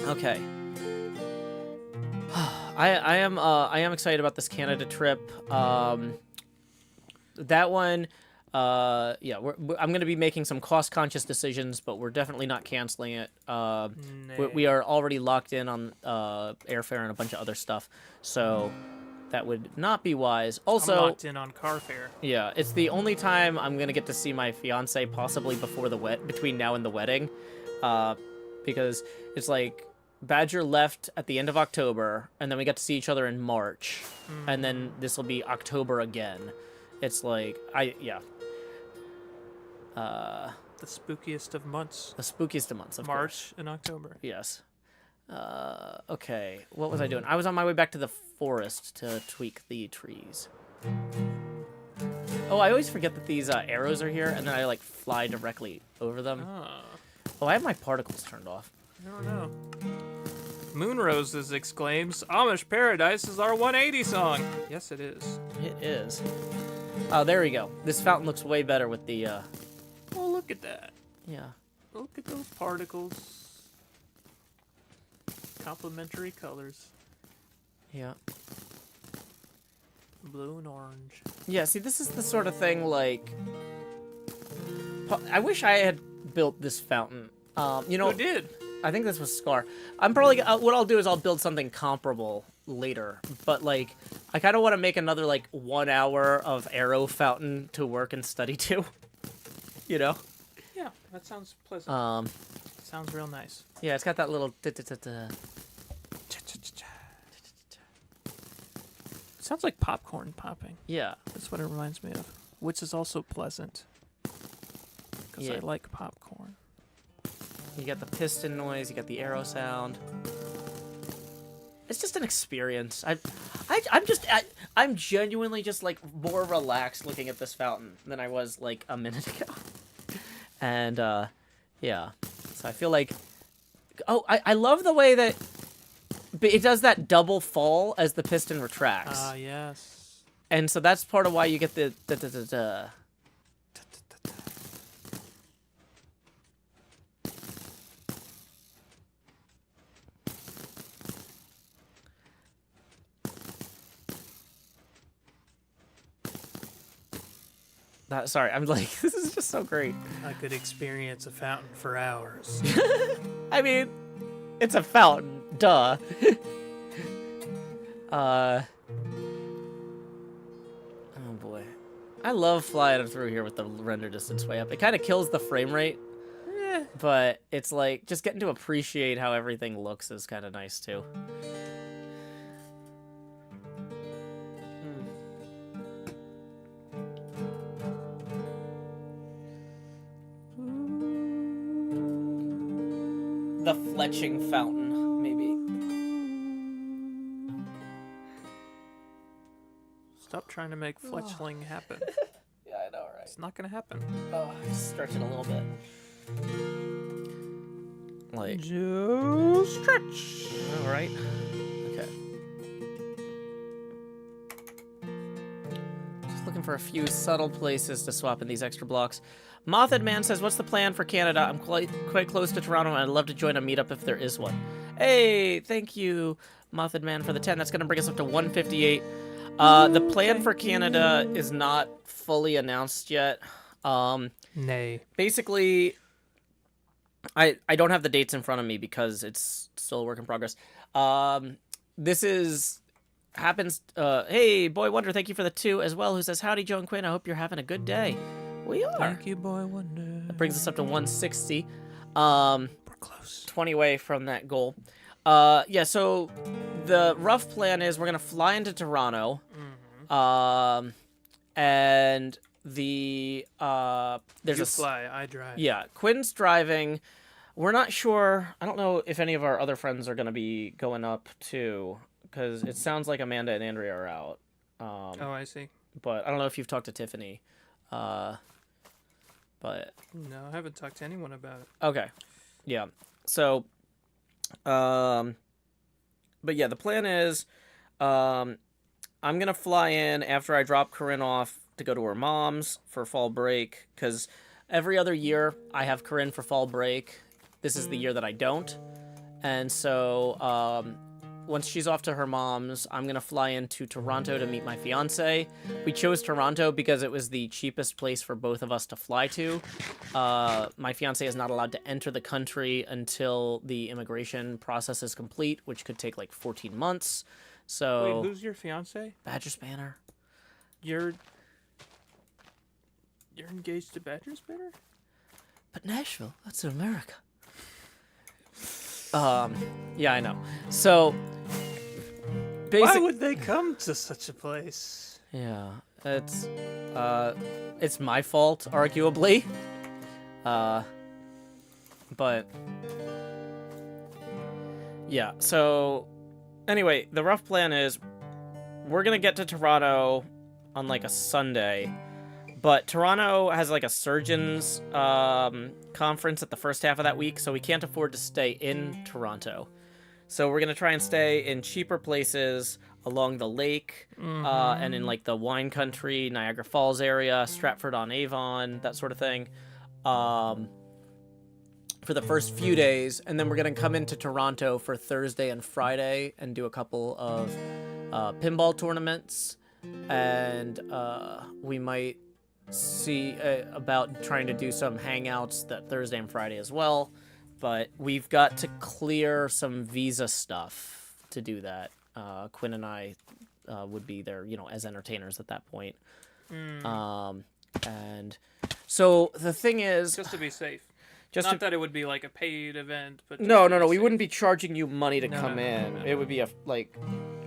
Okay. I am excited about this Canada trip. That one, I'm going to be making some cost-conscious decisions, but we're definitely not canceling it. We are already locked in on airfare and a bunch of other stuff, so that would not be wise. Also, I'm locked in on car fare. Yeah, it's the only time I'm going to get to see my fiance, possibly between now and the wedding, because it's like Badger left at the end of October, and then we got to see each other in March, and then this will be October again. It's like, the spookiest of months. The spookiest of months, of March course. and October. Yes. Okay, what was I doing? I was on my way back to the forest to tweak the trees. Oh, I always forget that these arrows are here, and then I, like, fly directly over them. Oh, I have my particles turned off. I don't know. Moonroses exclaims, Amish Paradise is our 180 song. Yes, it is. It is. Oh, there we go. This fountain looks way better with the, Oh, look at that. Yeah. Look at those particles. Complementary colors. Yeah. Blue and orange. Yeah, see, this is the sort of thing, like... I wish I had built this fountain. You know... Who did? I think this was Scar. I'm probably... what I'll do is I'll build something comparable later. But, like, I kind of want to make another, like, 1 hour of arrow fountain to work and study to. You know? Yeah, that sounds pleasant. Sounds real nice. Yeah, it's got that little... Sounds like popcorn popping. Yeah. That's what it reminds me of. Which is also pleasant. Because Yeah. I like popcorn. You got the piston noise, you got the arrow sound. It's just an experience. I'm genuinely just like more relaxed looking at this fountain than I was like a minute ago. And yeah. So I feel like I love the way that it does that double fall as the piston retracts. Ah, yes. And so that's part of why you get the sorry, I'm like, this is just so great. I could experience a fountain for hours. I mean, it's a fountain, duh. Oh boy. I love flying through here with the render distance way up. It kind of kills the frame rate, but it's like, just getting to appreciate how everything looks is kind of nice too. The fletching fountain, maybe. Stop trying to make fletchling happen. Yeah, I know, right? It's not gonna happen. Oh, stretch it a little bit. Like, Just stretch. all right. Okay. Just looking for a few subtle places to swap in these extra blocks. Mothhead Man says, what's the plan for Canada? I'm quite close to Toronto, and I'd love to join a meetup if there is one. Hey, thank you, Mothhead Man, for the 10. That's going to bring us up to 158. The plan for Canada is not fully announced yet. Nay. Basically, I don't have the dates in front of me because it's still a work in progress. This happens. Hey, Boy Wonder, thank you for the 2 as well, who says, howdy, Joe and Quinn. I hope you're having a good day. We are. Thank you, Boy Wonder. That brings us up to 160. We're close. 20 away from that goal. Yeah, so the rough plan is we're going to fly into Toronto. Mm-hmm. And the, there's You fly, I drive. Yeah, Quinn's driving. We're not sure. I don't know if any of our other friends are going to be going up too, because it sounds like Amanda and Andrea are out. Oh, I see. But I don't know if you've talked to Tiffany. But No, I haven't talked to anyone about it. okay. Yeah. So, but yeah, the plan is, I'm going to fly in after I drop Corinne off to go to her mom's for fall break, because every other year I have Corinne for fall break. This is the year that I don't. And so, once she's off to her mom's, I'm going to fly into Toronto to meet my fiance. We chose Toronto because it was the cheapest place for both of us to fly to. My fiance is not allowed to enter the country until the immigration process is complete, which could take like 14 months. So, Wait, who's your fiance? Badger Spanner. You're engaged to Badger Spanner? But Nashville, that's in America. Yeah, I know. So, Why would they come to such a place? yeah, it's my fault, arguably. But yeah. So, anyway, the rough plan is we're gonna get to Toronto on like a Sunday. But Toronto has like a surgeons conference at the first half of that week, so we can't afford to stay in Toronto. So we're gonna try and stay in cheaper places along the lake, and in like the wine country, Niagara Falls area, Stratford-on-Avon, that sort of thing. for the first few days, and then we're gonna come into Toronto for Thursday and Friday and do a couple of pinball tournaments, and we might see about trying to do some hangouts that Thursday and Friday as well. But we've got to clear some visa stuff to do that. Quinn and I would be there, as entertainers at that point. And so the thing is, Just to be safe. Not that it would be like a paid event, but no. We wouldn't be charging you money to come in. It would be a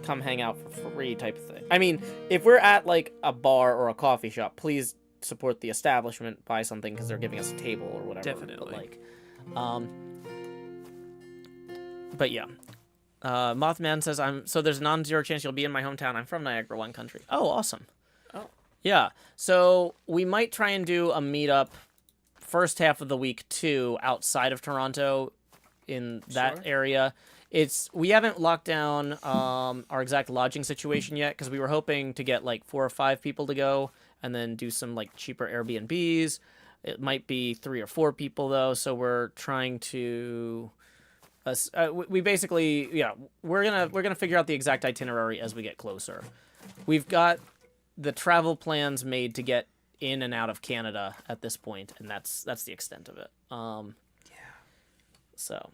come hang out for free type of thing. I mean, if we're at like a bar or a coffee shop, please support the establishment, buy something because they're giving us a table or whatever. Definitely. But yeah. Mothman says so there's a non-zero chance you'll be in my hometown. I'm from Niagara, one country. Oh, awesome. Oh. Yeah. So we might try and do a meetup first half of the week too, outside of Toronto, in that area. We haven't locked down our exact lodging situation yet, because we were hoping to get like 4 or 5 people to go and then do some like cheaper Airbnbs. It might be 3 or 4 people though, so we're trying to we basically we're gonna figure out the exact itinerary as we get closer. We've got the travel plans made to get in and out of Canada at this point, and that's the extent of it. So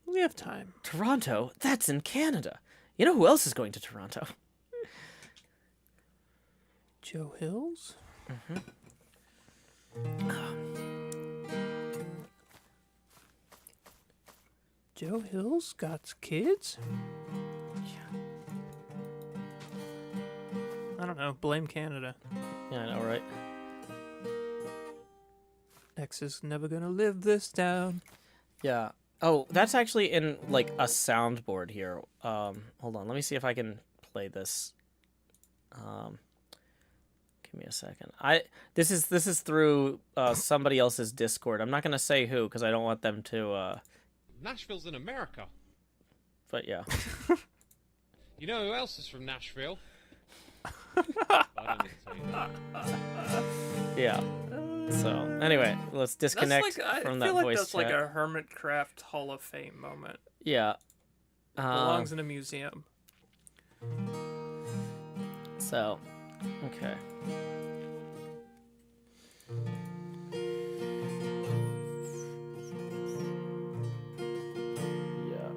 we have time. Toronto, that's in Canada. You know who else is going to Toronto? Joe Hills? Joe Hills got kids? I don't know. Blame Canada. Yeah, I know, right? X is never gonna live this down. Yeah. Oh, that's actually in like a soundboard here. Hold on. Let me see if I can play this. Give me a second. This is through somebody else's Discord. I'm not gonna say who because I don't want them to. Nashville's in America. But yeah. You know who else is from Nashville? I don't need to tell you that. Yeah. So anyway, let's disconnect from that voice that's chat. like a HermitCraft Hall of Fame moment. Yeah. Belongs in a museum. So, okay. Yeah.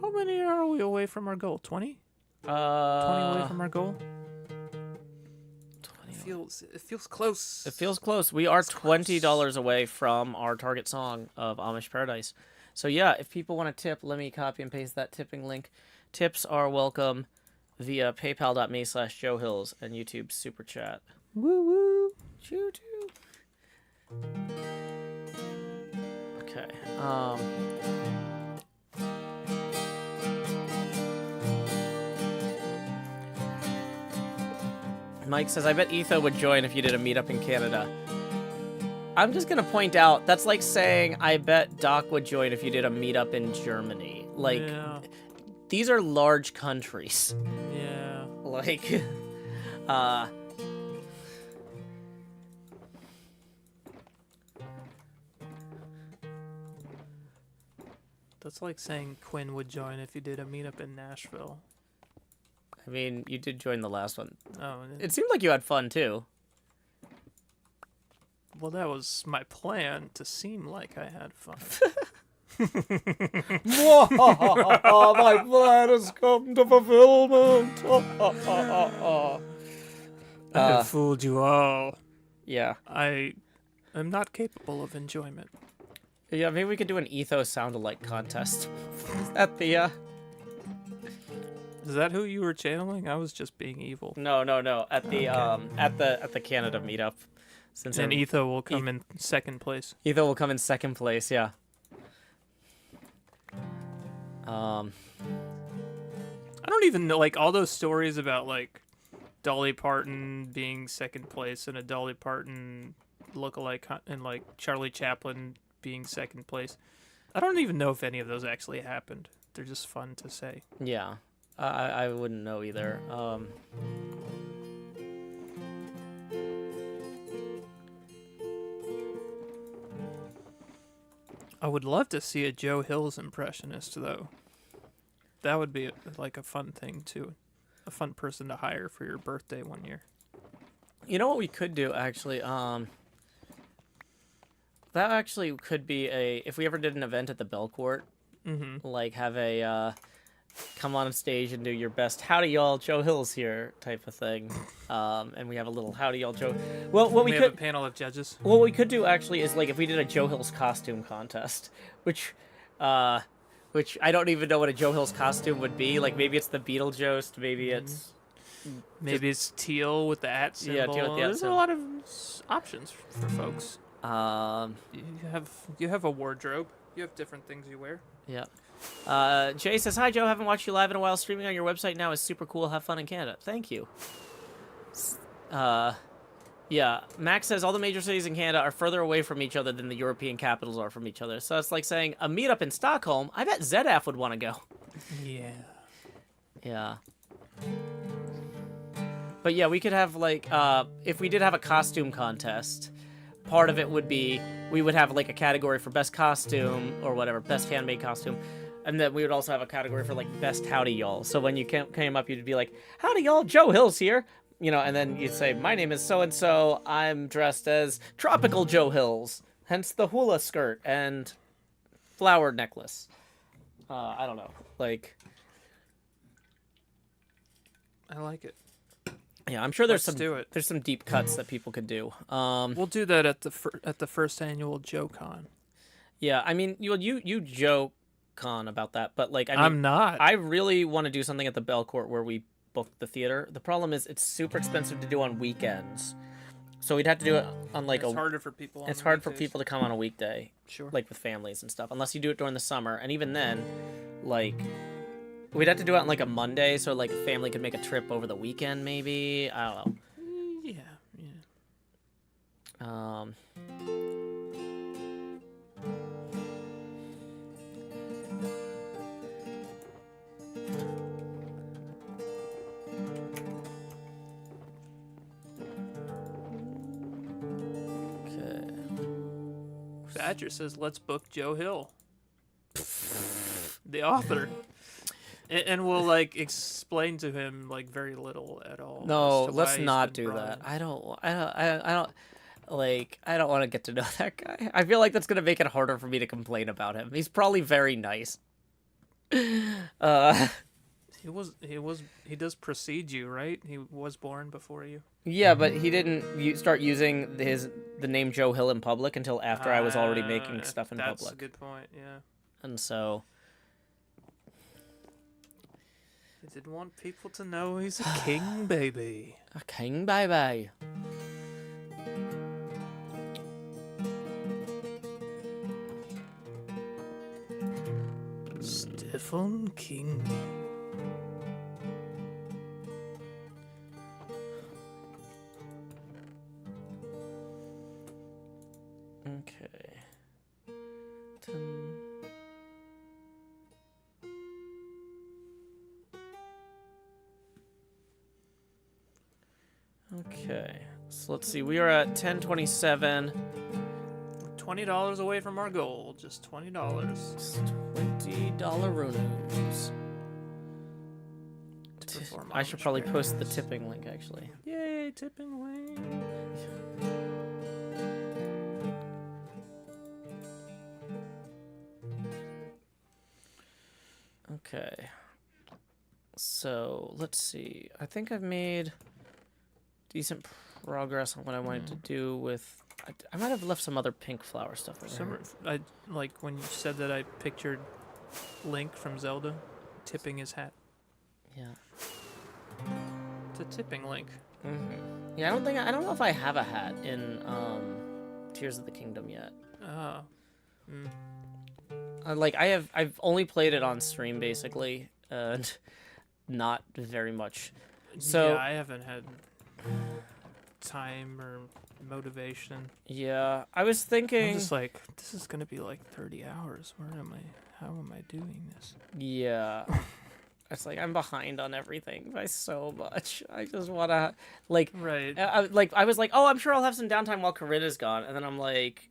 How many are we away from our goal? 20? 20 away from our goal? It feels close. It feels close. We are $20 away from our target song of Amish Paradise. So yeah, if people want to tip, let me copy and paste that tipping link. Tips are welcome via paypal.me/Joe Hills and YouTube Super Chat. Woo woo. Choo choo. Okay. Mike says, I bet Etho would join if you did a meetup in Canada. I'm just going to point out, that's like saying, I bet Doc would join if you did a meetup in Germany. Like, these are large countries. Yeah. Like, that's like saying Quinn would join if you did a meetup in Nashville. I mean, you did join the last one. Oh. It seemed like you had fun, too. Well, that was my plan, to seem like I had fun. My plan has come to fulfillment. I have fooled you all. Yeah. I am not capable of enjoyment. Yeah, maybe we could do an ethos sound-alike contest. At the, Is that who you were channeling? I was just being evil. No. At the at the Canada meetup. Since and Etho will come in second place. Etho will come in second place, yeah. I don't even know, like, all those stories about, like, Dolly Parton being second place and a Dolly Parton lookalike and, like, Charlie Chaplin being second place. I don't even know if any of those actually happened. They're just fun to say. Yeah. I wouldn't know either. I would love to see a Joe Hills impressionist, though. That would be like a fun thing too, a fun person to hire for your birthday one year. You know what we could do actually? That actually could be if we ever did an event at the Belcourt, like have a come on stage and do your best "Howdy y'all, Joe Hills here" type of thing, and we have a little "Howdy y'all, Joe." Well, what we have could a panel of judges. what we could do actually is like if we did a Joe Hills costume contest, which I don't even know what a Joe Hills costume would be. Like maybe it's the Beetlejuice, maybe it's teal with the at symbol. Yeah, teal with the at There's symbol. a lot of options for folks. You have a wardrobe. You have different things you wear. Yeah. Jay says, "Hi, Joe. Haven't watched you live in a while. Streaming on your website now is super cool. Have fun in Canada." Thank you. Yeah. Max says, "All the major cities in Canada are further away from each other than the European capitals are from each other. So it's like saying a meetup in Stockholm. I bet ZF would want to go." Yeah. Yeah. But yeah, we could have like, if we did have a costume contest, part of it would be we would have like a category for best costume or whatever, best handmade costume. And then we would also have a category for like best howdy y'all. So when you came up, you'd be like, "Howdy y'all, Joe Hills here." You know, and then you'd say, "My name is so-and-so. I'm dressed as Tropical Joe Hills. Hence the hula skirt and flower necklace." I don't know. Like, I like it. yeah, I'm sure there's Let's do it. there's some deep cuts that people could do. We'll do that at the first annual JoeCon. Yeah, I mean, you joke on about that, but like, I mean, I'm not. I really want to do something at the Belcourt where we book the theater. The problem is it's super expensive to do on weekends, so we'd have to do it on like it's harder for people. It's hard for people to come on a weekday, Sure. like with families and stuff, unless you do it during the summer, and even then, like, we'd have to do it on like a Monday, so like a family could make a trip over the weekend, maybe. I don't know. Yeah. Okay. Badger says, "Let's book Joe Hill, the author." And we'll like explain to him like very little at all. No, as to let's why he's not been do brought that. in. I don't want to get to know that guy. I feel like that's gonna make it harder for me to complain about him. He's probably very nice. He does precede you, right? He was born before you. Yeah, but he didn't start using the name Joe Hill in public until after I was already making stuff in That's public. a good point. Yeah. And so, He didn't want people to know he's a king baby. a king baby. Stephen King. Okay. Dun. Okay. So let's see. We are at 10:27. $20 away from our goal. Just $20. $20 runos. to perform. I should probably post the tipping link actually. Yay, tipping wing. Okay. So let's see. I think I've made decent progress on what I wanted to do with. I might have left some other pink flower stuff over here. I like when you said that. I pictured Link from Zelda tipping his hat. Yeah. It's a tipping Link. Mm-hmm. Yeah, I don't know if I have a hat in Tears of the Kingdom yet. I've only played it on stream basically, and not very much. So yeah, I haven't had time or motivation. yeah, I was thinking. I'm just like, this is gonna be like 30 hours. How am I doing this? Yeah. It's like I'm behind on everything by so much. I just wanna like Right. I was like, oh, I'm sure I'll have some downtime while Corinna's gone, and then I'm like,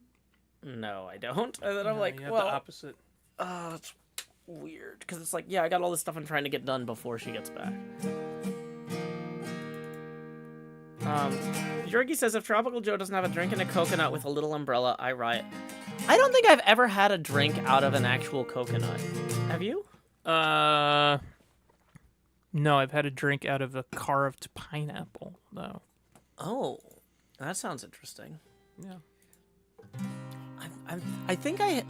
no, I don't. And then I'm No, like, you have well, the opposite. it's weird because it's like, yeah, I got all this stuff I'm trying to get done before she gets back. Yorgi says, if Tropical Joe doesn't have a drink and a coconut with a little umbrella, I riot. I don't think I've ever had a drink out of an actual coconut. Have you? No, I've had a drink out of a carved pineapple, though. Oh, that sounds interesting. Yeah. I think I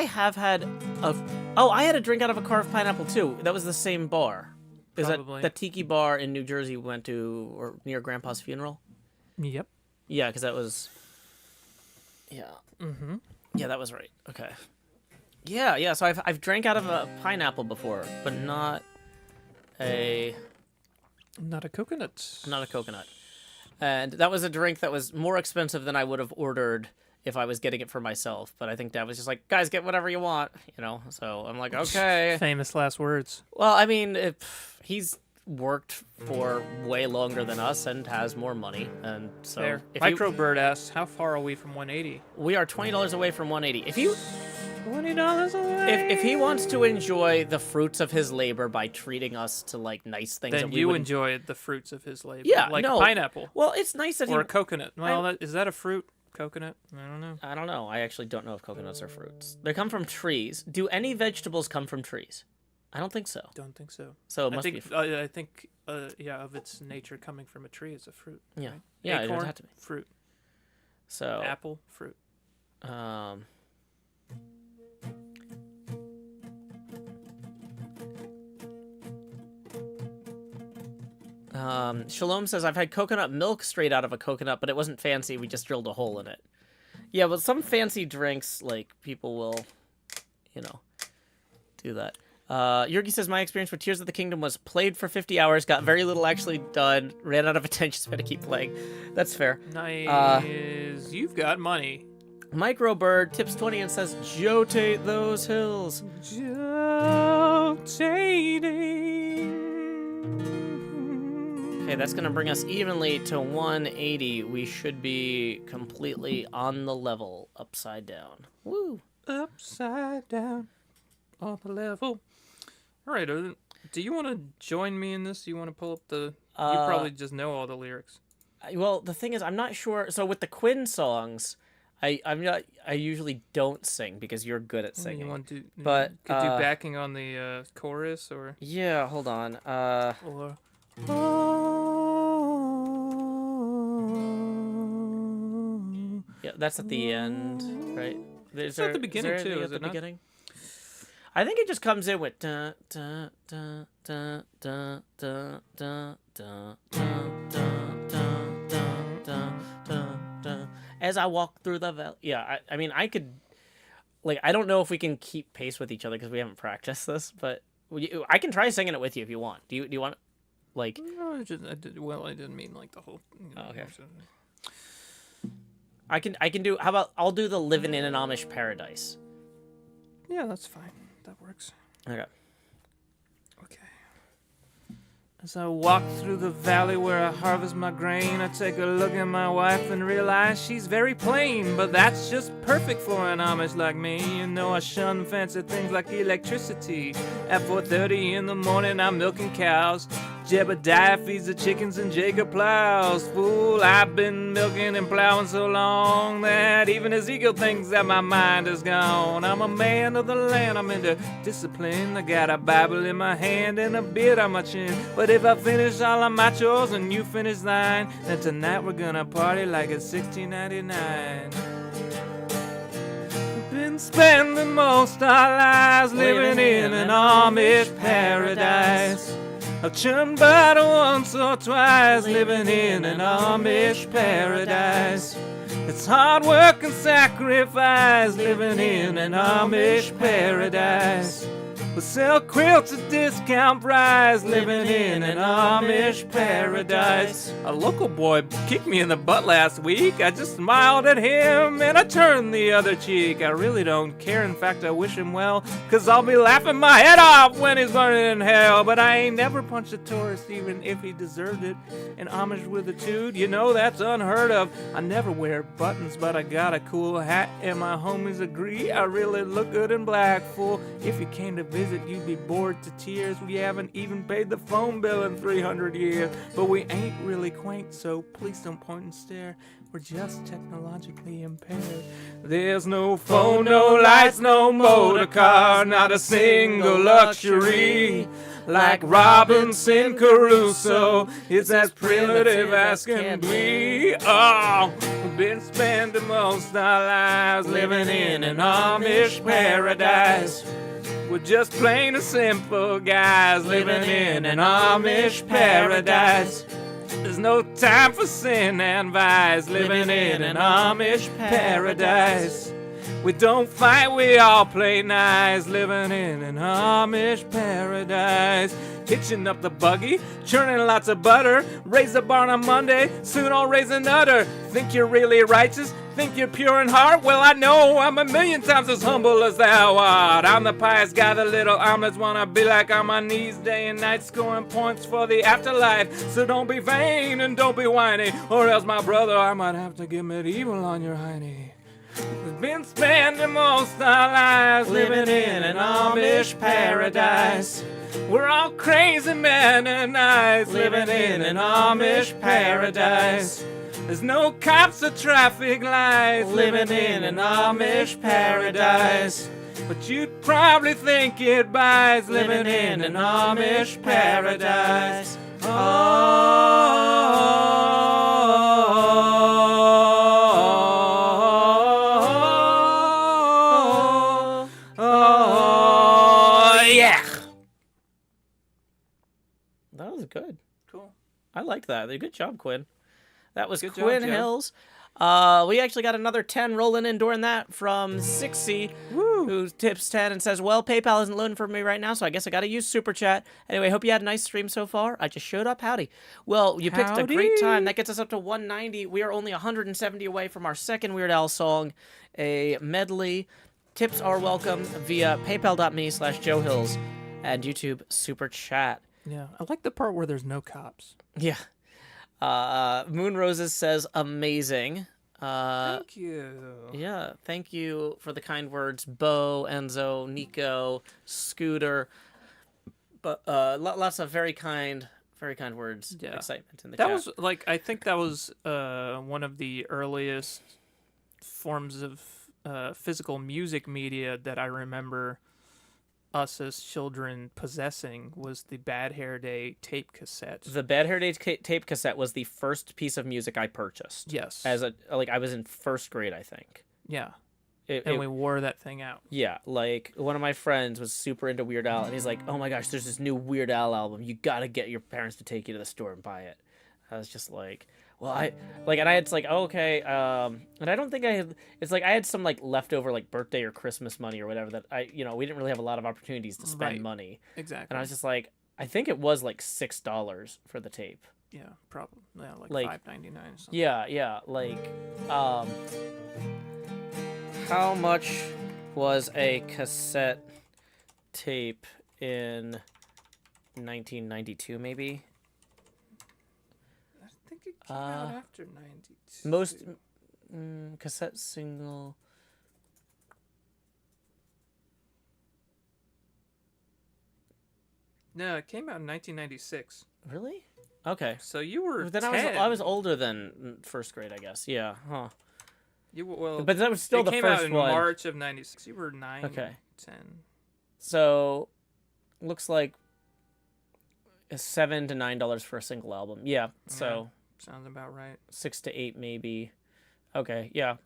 have had a. Oh, I had a drink out of a carved pineapple too. That was the same bar. Is Probably. that the tiki bar in New Jersey we went to, or near Grandpa's funeral? Yep. Yeah, because that was. Yeah. Mm-hmm. Yeah, that was right. Okay. Yeah. So I've drank out of a pineapple before, but not a coconut. And that was a drink that was more expensive than I would have ordered if I was getting it for myself. But I think Dad was just like, guys, get whatever you want, So I'm like, okay. Famous last words. Well, I mean, he's worked for way longer than us and has more money, and so Fair. Microbird asks, how far are we from 180? we are $20 away from 180. If you $20 away. if he wants to enjoy the fruits of his labor by treating us to like nice things, then that we you wouldn't- enjoy the fruits of his labor. Yeah, like no. a pineapple Well, it's nice that or a he. coconut. Well, is that a fruit? Coconut? I don't know. I don't know. I actually don't know if coconuts are fruits. They come from trees. Do any vegetables come from trees? I don't think so. Don't think so. So it I must think, be. I think, of its nature coming from a tree, it's a fruit. Yeah. Right? Yeah, it would Acorn, have to be. fruit. So. Apple, fruit. Shalom says, I've had coconut milk straight out of a coconut, but it wasn't fancy. We just drilled a hole in it. Yeah, but some fancy drinks, like, people will, do that. Yurgi says, my experience with Tears of the Kingdom was played for 50 hours, got very little actually done, ran out of attention span to keep playing. That's fair. Nice. You've got money. Microbird tips 20 and says, Jotate those hills. Okay, that's going to bring us evenly to 180. We should be completely on the level, upside down. Woo. Upside down on the level. All right, do you want to join me in this? Do you want to pull up the... you probably just know all the lyrics. Well, the thing is, I'm not sure. So with the Quinn songs, I usually don't sing because you're good at singing. You want to but could do backing on the chorus or... Yeah, hold on. Or... Yeah, that's at the end, right? It's at the beginning too, is at it the not? beginning? I think it just comes in with dun, dun, dun, dun, dun, dun, dun, dun, dun, dun, dun, dun, dun, dun. As I walk through the valley. Yeah, I mean, I could... Like, I don't know if we can keep pace with each other because we haven't practiced this, but I can try singing it with you if you want. Do you want... Like... No, I didn't mean like the whole... okay. I can do... How about... I'll do the Living in an Amish Paradise. Yeah, that's fine. That works. Okay. Okay. As I walk through the valley where I harvest my grain, I take a look at my wife and realize she's very plain, but that's just perfect for an Amish like me. You know I shun fancy things like electricity. At 4:30 in the morning I'm milking cows. Jebediah feeds the chickens and Jacob plows. Fool, I've been milking and plowing so long that even Ezekiel thinks that my mind is gone. I'm a man of the land, I'm into discipline. I got a Bible in my hand and a beard on my chin. But if I finish all of my chores and you finish thine, then tonight we're gonna party like it's 1699. Been spending most our lives living in an Amish paradise. I've churned butter once or twice, living in an Amish paradise. It's hard work and sacrifice, living in an Amish paradise. We sell quilts at discount price, living in an Amish paradise. A local boy kicked me in the butt last week. I just smiled at him and I turned the other cheek. I really don't care, in fact I wish him well, 'cause I'll be laughing my head off when he's burning in hell. But I ain't never punched a tourist even if he deserved it. An Amish with a toot, you know that's unheard of. I never wear buttons but I got a cool hat, and my homies agree I really look good in black, fool. If you came to visit you'd be bored to tears. We haven't even paid the phone bill in 300 years. But we ain't really quaint, so please don't point and stare. We're just technologically impaired. There's no phone, no lights, no motor car, not a single luxury. Like Robinson Crusoe, it's as primitive as can be. Oh, we've been spending most of our lives living in an Amish paradise. We're just plain and simple guys living in an Amish paradise. There's no time for sin and vice, living in an Amish paradise. We don't fight, we all play nice, living in an Amish paradise. Hitching up the buggy, churning lots of butter, raise the barn on Monday, soon I'll raise another. Think you're really righteous? Think you're pure in heart? Well, I know I'm a million times as humble as thou art. I'm the pious guy the little omelets wanna be like, on my knees day and night scoring points for the afterlife. So don't be vain and don't be whiny, or else, my brother, I might have to get medieval on your hiney. We've been spending most our lives living in an Amish paradise. We're all crazy men and nice, living in an Amish paradise. There's no cops or traffic lights, living in an Amish paradise. But you'd probably think it buys, living in an Amish paradise. Yeah. That was good. Cool. I like that. Good job, Quinn. That was Good job, Quinn Joe. Hills. We actually got another 10 rolling in during that from Sixy, who tips 10 and says, well, PayPal isn't loading for me right now, so I guess I got to use Super Chat. Anyway, hope you had a nice stream so far. I just showed up. Howdy. Well, you picked a great time. That gets us up to 190. We are only 170 away from our second Weird Al song, a medley. Tips are welcome via paypal.me/JoeHills and YouTube Super Chat. Yeah, I like the part where there's no cops. Yeah. Moon Roses says amazing. Thank you. Yeah, thank you for the kind words, Bo, Enzo, Nico, Scooter. But lots of very kind words. Yeah. Excitement in the That chat. was like, I think that was one of the earliest forms of physical music media that I remember us as children possessing, was the Bad Hair Day tape cassette. The Bad Hair Day tape cassette was the first piece of music I purchased. Yes. I was in first grade, I think. Yeah. And we wore that thing out. Yeah, like one of my friends was super into Weird Al, and he's like, "Oh my gosh, there's this new Weird Al album. You gotta get your parents to take you to the store and buy it." I was just like, "Well, and I had like, oh, okay," and I don't think I had. It's like I had some like leftover like birthday or Christmas money or whatever that we didn't really have a lot of opportunities to spend Right. money. Exactly. And I was just like, I think it was like $6 for the tape. Yeah, probably. Yeah, like $5.99 or something. Yeah, like, how much was a cassette tape in 1992, maybe? I think it came out after 92. Most cassette single. No, it came out in 1996. Really? Okay. So you were Then 10. I was older than first grade, I guess. Yeah. Huh. You well, But that was still it the came first out in one. March of 96. You were 9, Okay. 10. So, looks like $7 to $9 for a single album. Yeah. So. Sounds about right. 6 to 8 maybe. Okay, yeah.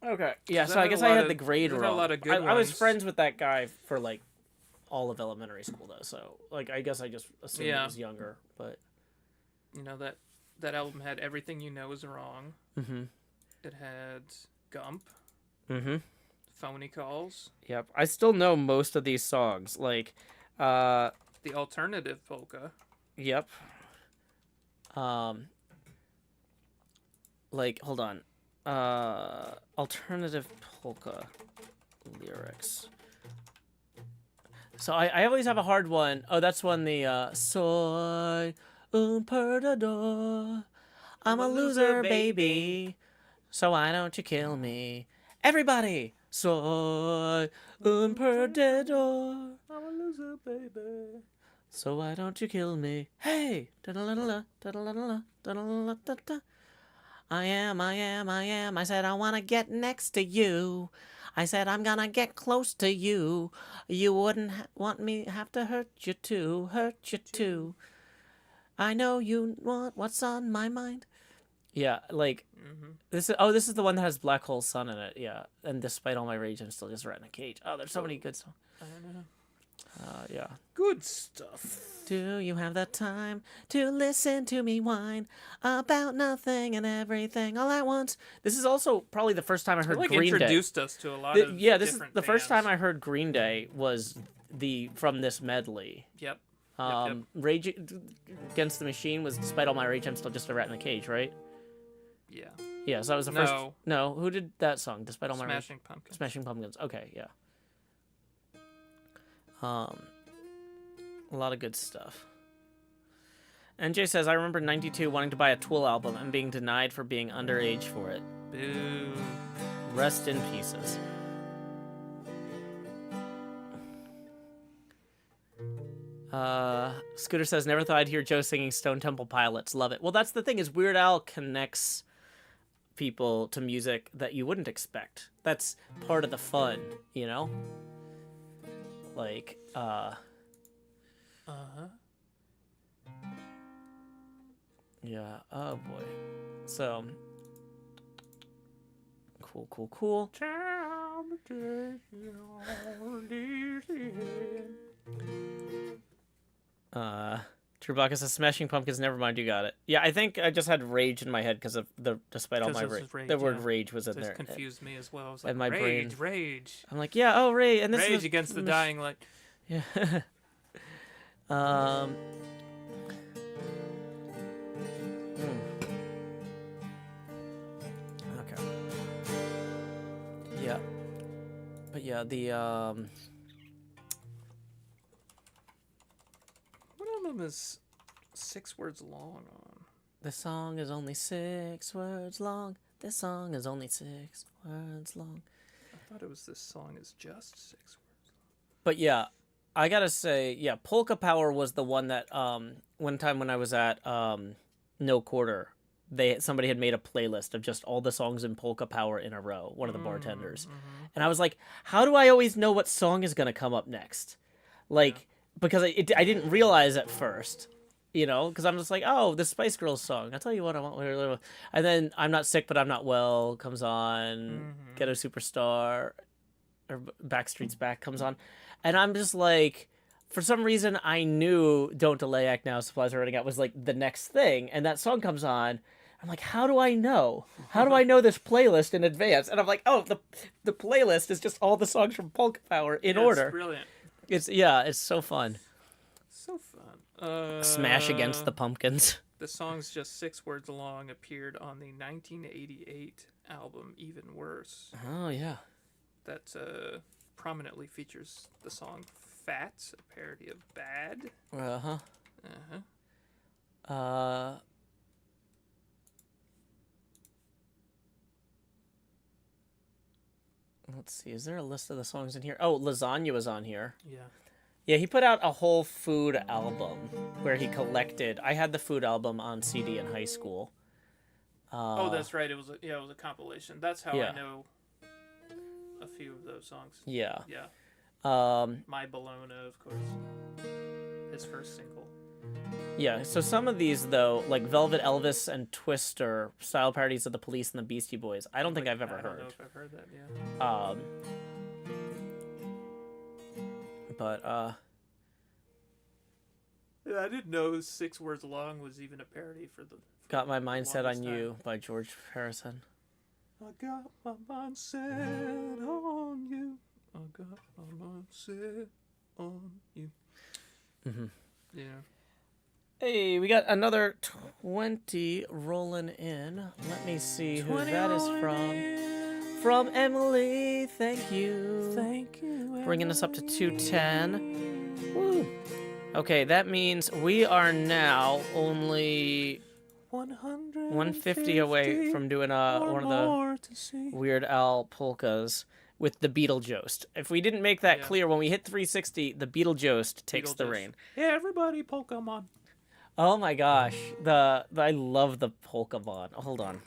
Okay, yeah. So So I had guess a I lot had of- the grade had a wrong. lot of good I was ones. friends with that guy for like all of elementary school though, so like I guess I just assumed he Yeah. was younger, but. You know, that album had Everything You Know Is Wrong. Mhm. It had Gump, Mhm. Phony Calls. Yep. I still know most of these songs. Like, The alternative polka. yep. Like, hold on. Alternative polka lyrics. So I always have a hard one. Oh, that's when the soy un perdedor. I'm a loser, baby. So why don't you kill me? Everybody! Soy un perdedor. I'm a loser, baby. So why don't you kill me? Hey! Da-da-la-la-la, da-da-la-la-la, da-da-la-la-da-da. I am. I said I want to get next to you. I said I'm gonna get close to you. You wouldn't want me have to hurt you too. I know you want what's on my mind. Yeah, like this is the one that has Black Hole Sun in it. Yeah, and despite all my rage, I'm still just right in a cage. Oh, there's so many good songs. I know. Yeah. Good stuff. Do you have the time to listen to me whine about nothing and everything all at once? This is also probably the first time I heard It, like, Green Day. introduced us to a lot of Yeah, this is different the first bands. time I heard Green Day was from this medley. Yep. Rage Against the Machine was Despite All My Rage, I'm Still Just a Rat in the Cage, right? Yeah. Yeah, so that was the first. No, who did that song? Despite All My Rage. Smashing Pumpkins. Smashing Pumpkins. Okay, yeah. A lot of good stuff. NJ says, I remember 92 wanting to buy a Tool album and being denied for being underage for it. Boo. Rest in pieces. Scooter says, never thought I'd hear Joe singing Stone Temple Pilots. Love it. Well, that's the thing, is Weird Al connects people to music that you wouldn't expect. That's part of the fun, you know? Like, yeah, oh boy. So, cool. Chewbacca says, Smashing Pumpkins, never mind, you got it. Yeah, I think I just had rage in my head because of Despite All My Rage. The word rage was in there. It confused me as well. I was like, And my rage, brain- rage. I'm like, yeah, oh, Ray, and this Rage is Against the Dying Light. Yeah. Okay. Yeah. But yeah, the What album is 6 words long on? the song is only 6 words long. This song is only 6 words long. I thought it was this song is just 6 words. But yeah, I gotta say, yeah, Polka Power was the one that one time when I was at No Quarter, somebody had made a playlist of just all the songs in Polka Power in a row, one of the bartenders. And I was like, how do I always know what song is gonna come up next? Like, because I didn't realize at first, you know, because I'm just like, oh, the Spice Girls song. I'll tell you what I want. And then I'm Not Sick But I'm Not Well comes on, Ghetto Superstar, or Backstreet's Back comes on. And I'm just like, for some reason, I knew Don't Delay, Act Now, Supplies Are Running Out was like the next thing. And that song comes on. I'm like, how do I know? How do I know this playlist in advance? And I'm like, oh, the playlist is just all the songs from Polka Power in order. It's brilliant. It's so fun. So fun. Smash Against the Pumpkins. The song's just 6 words long, appeared on the 1988 album Even Worse. Oh, yeah. That prominently features the song Fat, a parody of Bad. Uh-huh. Let's see. Is there a list of the songs in here? Oh, Lasagna was on here. Yeah. Yeah, he put out a whole food album where he collected. I had the food album on CD in high school. Oh, that's right. It was a compilation. That's how Yeah. I know a few of those songs. Yeah. Yeah. My Bologna, of course. His first single. Yeah, so some of these, though, like Velvet Elvis and Twister, style parodies of the Police and the Beastie Boys, I don't think I've ever I don't heard. know if I've heard that, yeah. But, Yeah, I didn't know 6 words long was even a parody for the... Got My Mind Set on longest You time. by George Harrison. I got my mind set on sit on you. Mm-hmm. Yeah. Hey, we got another 20 rolling in. Let me see who that is from. From Emily. Thank you. Thank you. Bringing us up to 210. Woo. Okay, that means we are now only 150 away from doing one of the Weird Al polkas with the Beetlejuice. If we didn't make that clear, when we hit 360, the Beetlejuice takes the reign. Yeah, everybody, Pokemon. Oh my gosh, I love the Pokemon. Hold on.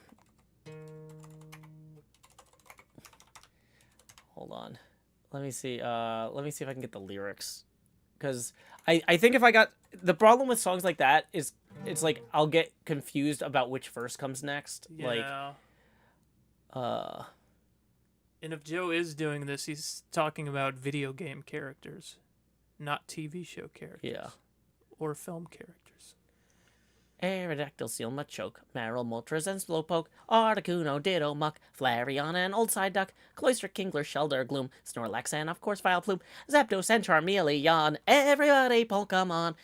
Let me see. Let me see if I can get the lyrics, because I think if I got the problem with songs like that is it's like I'll get confused about which verse comes next. Yeah. Like, and if Joe is doing this, he's talking about video game characters, not TV show characters. Yeah. Or film characters. Aerodactyl, Seal, Machoke, Marill, Moltres, and Slowpoke, Articuno, Ditto, Muck, Flareon, and Old Side Duck, Cloyster, Kingler, Shelder, Gloom, Snorlax, and of course Vileplume, Zapdos, and Charmeleon. Everybody Pokemon,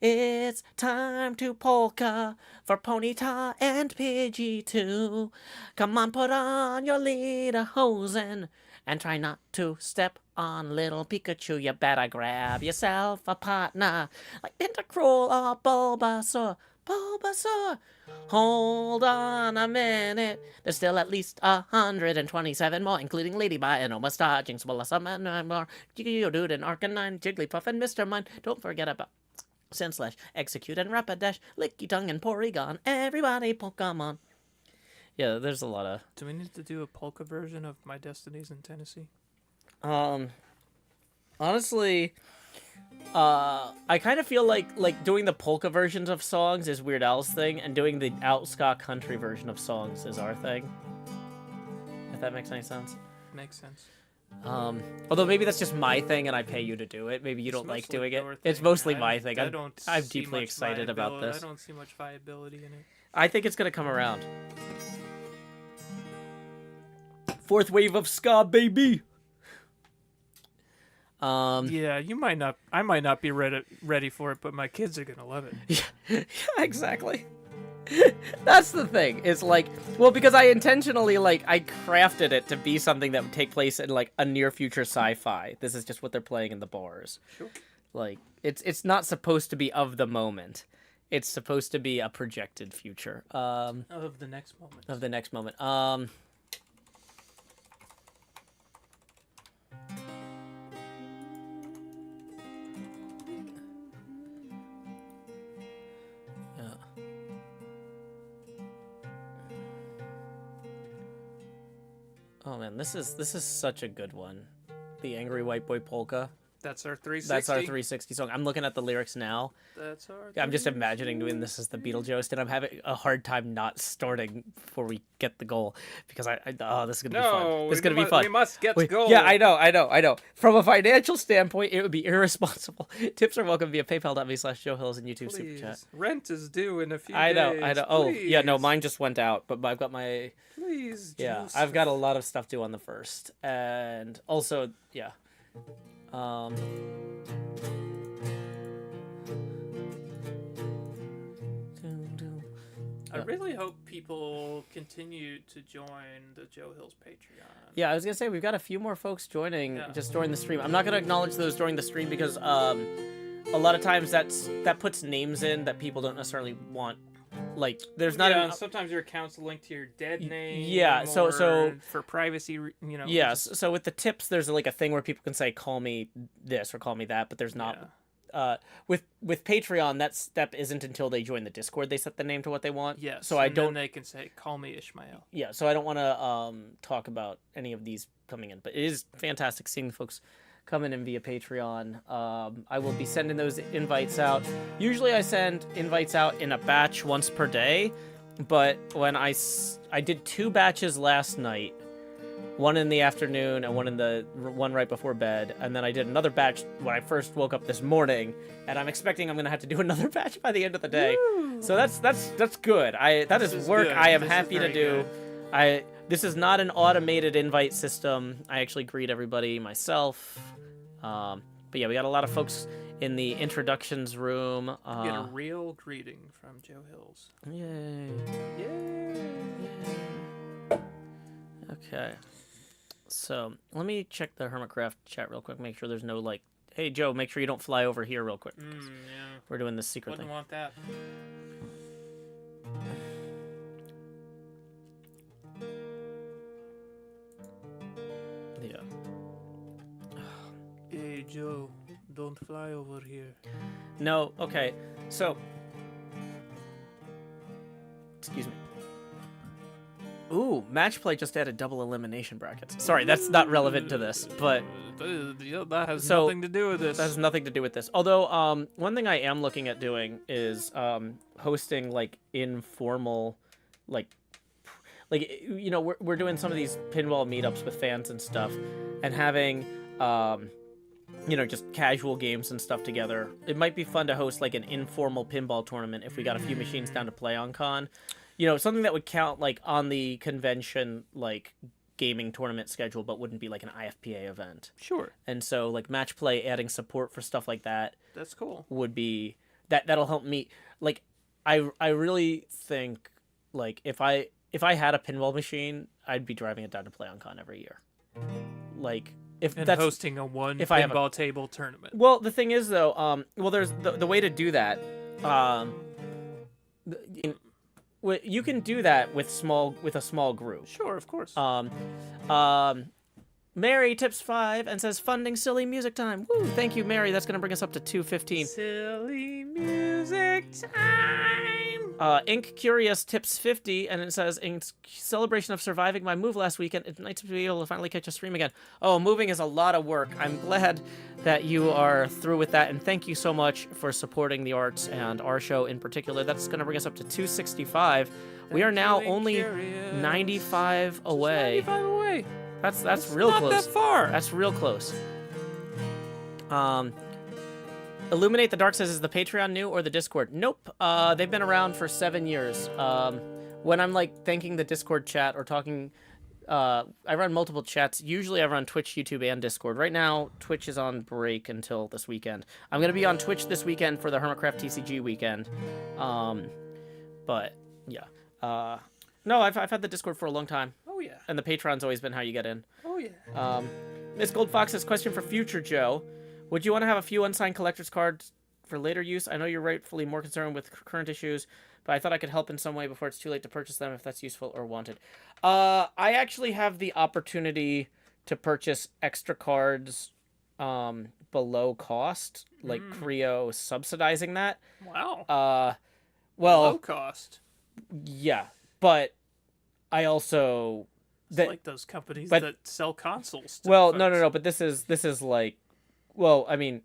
it's time to polka for Ponyta and Pidgey too. Come on, put on your lederhosen and try not to step on little Pikachu. You better grab yourself a partner like Tentacruel or Bulbasaur. Hold on a minute. There's still at least 127 more, including Ladybite and Omastar, Jinx, Blossom, and more. Geodude and Arcanine, Jigglypuff, and Mr. Mime. Don't forget about Sandslash, Execute, and Rapidash, Licky Tongue, and Porygon. Everybody Pokemon. Yeah, there's a lot of... Do we need to do a polka version of My Destinies in Tennessee? Honestly... I kind of feel like doing the polka versions of songs is Weird Al's thing, and doing the Outska country version of songs is our thing. If that makes any sense. Makes sense. Although maybe that's just my thing and I pay you to do it. Maybe you don't like doing it. It's mostly my thing. I'm deeply excited about this. I don't see much viability in it. I think it's gonna come around. Fourth wave of ska, baby! Yeah, I might not be ready for it, but my kids are gonna love it. Yeah, exactly. That's the thing. It's like, well, because I intentionally, I crafted it to be something that would take place in, a near future sci-fi. This is just what they're playing in the bars. Sure. It's not supposed to be of the moment. It's supposed to be a projected future. Of the next moment. Of the next moment. Oh man, this is such a good one. The Angry White Boy Polka. That's our 360. That's our 360 song. I'm looking at the lyrics now. That's our. I'm just imagining doing this as the Beetlejuice, and I'm having a hard time not starting before we get the goal because this is gonna be fun. This is gonna be fun. We must get the goal. Yeah, I know. From a financial standpoint, it would be irresponsible. Tips are welcome via PayPal.me/Joe Hills and YouTube Super Chat. Rent is due in a few days. I know. Oh yeah, no, mine just went out, but I've got my. Please. Yeah, Joseph. I've got a lot of stuff due on the 1st, and also yeah. I really hope people continue to join the Joe Hills Patreon. Yeah, I was gonna say we've got a few more folks joining just during the stream. I'm not gonna acknowledge those during the stream because a lot of times that puts names in that people don't necessarily want. There's not sometimes your account's linked to your dead name. Yeah, so for privacy, Yes, so with the tips, there's a thing where people can say, "Call me this" or "Call me that," but there's not. Yeah. With Patreon, that step isn't until they join the Discord. They set the name to what they want. Yes. So then they can say, "Call me Ishmael." Yeah. So I don't want to talk about any of these coming in, but it is fantastic seeing the folks coming in via Patreon. I will be sending those invites out. Usually I send invites out in a batch once per day, but when I did 2 batches last night, one in the afternoon and one right before bed, and then I did another batch when I first woke up this morning, and I'm expecting I'm gonna have to do another batch by the end of the day. Woo! So that's good. That is work I am happy to do. This is not an automated invite system. I actually greet everybody myself. But yeah, we got a lot of folks in the introductions room. Get a real greeting from Joe Hills. Yay. Yay! Okay. So let me check the HermitCraft chat real quick. Make sure there's no like, hey Joe, make sure you don't fly over here real quick. 'Cause Yeah. we're doing this secret Wouldn't thing. want that. Yeah. Hey Joe, don't fly over here. No. Okay. So. Excuse me. Ooh, match play just added double elimination brackets. Sorry, that's not relevant to this, but That has So, nothing to do with this. that has nothing to do with this. Although, one thing I am looking at doing is hosting like informal, like you know, we're doing some of these pinball meetups with fans and stuff, and having you know, just casual games and stuff together. It might be fun to host like an informal pinball tournament if we got a few machines down to play on con. You know, something that would count like on the convention like gaming tournament schedule, but wouldn't be like an IFPA event. Sure. And so like match play, adding support for stuff like that That's cool. would be that'll help me. Like I really think like if I had a pinball machine, I'd be driving it down to play on con every year. Like if And that's hosting a one if I have a- pinball table tournament. well, the thing is though, well, there's the way to do that. You can do that with a small group. Sure, of course. Mary tips 5 and says funding silly music time. Woo! Thank you, Mary. That's gonna bring us up to 215. Silly music time. Ink Curious tips 50 and it says in celebration of surviving my move last weekend, it's nice to be able to finally catch a stream again. Oh, moving is a lot of work. I'm glad that you are through with that, and thank you so much for supporting the arts and our show in particular. That's gonna bring us up to 265. We are now only 95 away. 95 away. That's real not close. that far. That's real close. Illuminate the Dark says, is the Patreon new or the Discord? Nope. They've been around for 7 years. When I'm like thanking the Discord chat or talking, I run multiple chats. Usually I run Twitch, YouTube, and Discord. Right now, Twitch is on break until this weekend. I'm gonna be on Twitch this weekend for the HermitCraft TCG weekend. But yeah. No, I've had the Discord for a long time. Oh yeah. And the Patreon's always been how you get in. Oh yeah. Miss Gold Fox's question for future Joe. Would you want to have a few unsigned collector's cards for later use? I know you're rightfully more concerned with current issues, but I thought I could help in some way before it's too late to purchase them if that's useful or wanted. I actually have the opportunity to purchase extra cards below cost, like Creo subsidizing that. Wow. Well, Low cost. yeah, but I also... It's that- like those companies but- that sell consoles. To Well, folks. no, but this is like, well, I mean,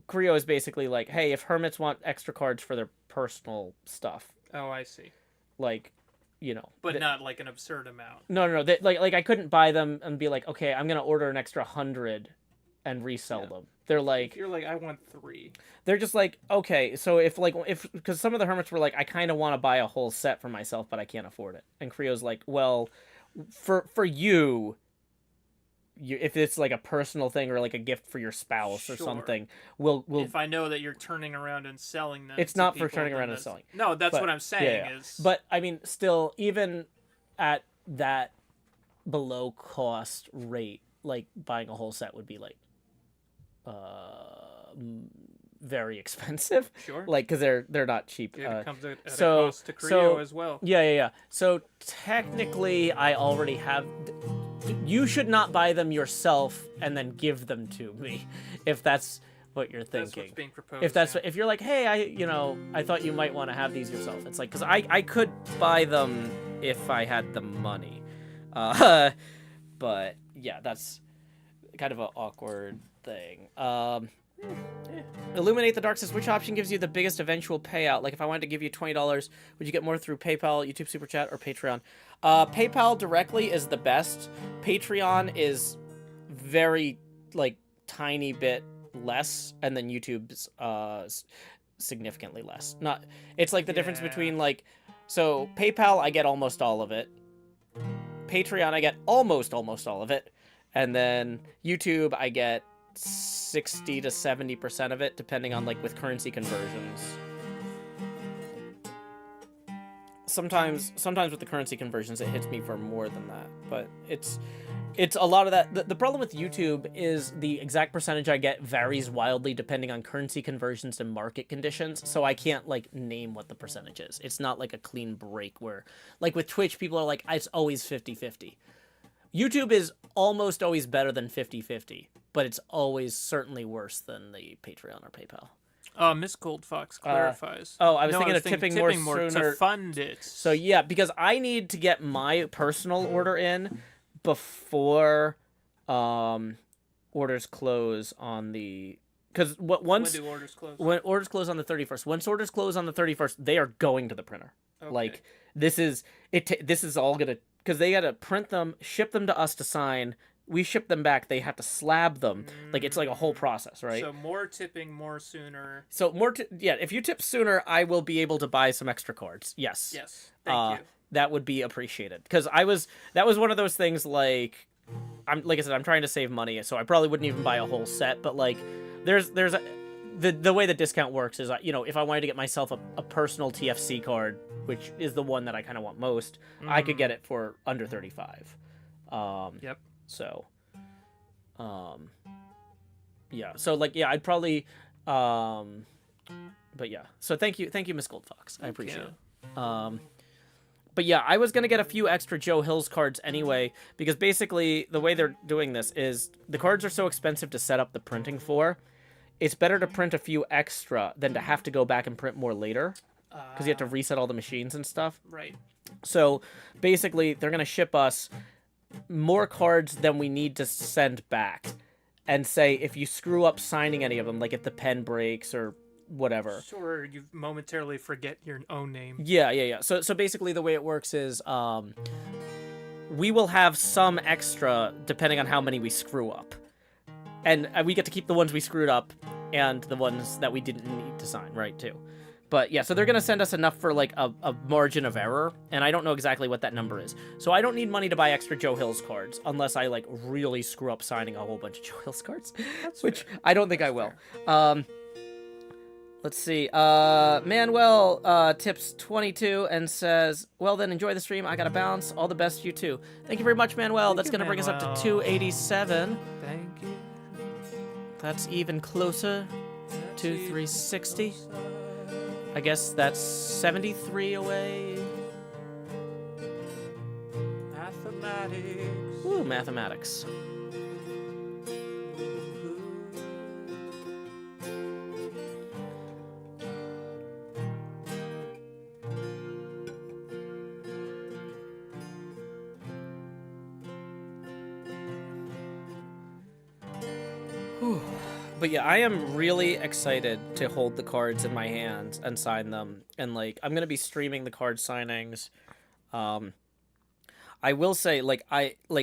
Creo is basically like, hey, if hermits want extra cards for their personal stuff, Oh, I see. like, you know, But not like an absurd amount. no, like I couldn't buy them and be like, okay, I'm gonna order an extra 100 and resell Yeah. them. They're like, If you're like, I want 3. they're just like, okay, so if because some of the hermits were like, I kind of want to buy a whole set for myself, but I can't afford it, and Creo's like, well, for you, if it's like a personal thing or like a gift for your spouse or Sure. something, we'll If I know that you're turning around and selling them, It's to not for people, turning then around and that's- selling. No, that's But- what I'm saying. yeah. Is But I mean, still, even at that below cost rate, like buying a whole set would be like very expensive. Sure. Like, because they're not cheap. it comes at so- a cost to Creo so- as well. Yeah. So technically, I already have. You should not buy them yourself and then give them to me, if that's what you're That's thinking. what's being proposed. If that's yeah. if you're like, hey, I thought you might want to have these yourself. It's like, because I could buy them if I had the money, but yeah, that's kind of an awkward thing. Illuminate the Dark says, which option gives you the biggest eventual payout? Like, if I wanted to give you $20, would you get more through PayPal, YouTube Super Chat, or Patreon? PayPal directly is the best. Patreon is very, like, tiny bit less, and then YouTube's significantly less. It's like the difference Yeah. between, like, so PayPal, I get almost all of it. Patreon, I get almost all of it. And then YouTube, I get 60 to 70% of it, depending on like with currency conversions. Sometimes with the currency conversions, it hits me for more than that, but it's a lot of that. The problem with YouTube is the exact percentage I get varies wildly depending on currency conversions and market conditions, so I can't like name what the percentage is. It's not like a clean break where, like with Twitch, people are like, it's always 50-50. YouTube is almost always better than 50-50, but it's always certainly worse than the Patreon or PayPal. Miss Goldfox clarifies. I was thinking of tipping more sooner. To fund it. So yeah, because I need to get my personal order in before orders close on the... Because when do orders close? When orders close on the 31st. Once orders close on the 31st, they are going to the printer. Okay. Like, this is all going to... Because they got to print them, ship them to us to sign... We ship them back. They have to slab them. Like, it's like a whole process, right? So more tipping, more sooner. So if you tip sooner, I will be able to buy some extra cards. Yes. Yes. Thank you. That would be appreciated. Because that was one of those things like I said, I'm trying to save money, so I probably wouldn't even buy a whole set. But like, the way the discount works is, if I wanted to get myself a personal TFC card, which is the one that I kind of want most, I could get it for under $35. Yep. So, yeah. So like, yeah, I'd probably, but yeah. So thank you, Miss Goldfox. I appreciate it. But yeah, I was gonna get a few extra Joe Hills cards anyway, because basically the way they're doing this is the cards are so expensive to set up the printing for. It's better to print a few extra than to have to go back and print more later, because you have to reset all the machines and stuff. Right. So basically, they're gonna ship us more cards than we need to send back, and say if you screw up signing any of them, like if the pen breaks or whatever, sure, you momentarily forget your own name. Yeah. So basically the way it works is we will have some extra depending on how many we screw up, and we get to keep the ones we screwed up and the ones that we didn't need to sign, right, too. But yeah, so they're going to send us enough for like a margin of error, and I don't know exactly what that number is. So I don't need money to buy extra Joe Hills cards unless I like really screw up signing a whole bunch of Joe Hills cards, which fair. I don't think I will. Let's see. Manuel tips 22 and says, well then, enjoy the stream. I got to bounce. All the best to you too. Thank you very much, Manuel. That's going to bring us up to 287. Thank you. That's even closer to 360. I guess that's 73 away. Mathematics. Ooh, mathematics. Whew. But yeah, I am really excited to hold the cards in my hands and sign them. And like, I'm gonna be streaming the card signings. I will say, like,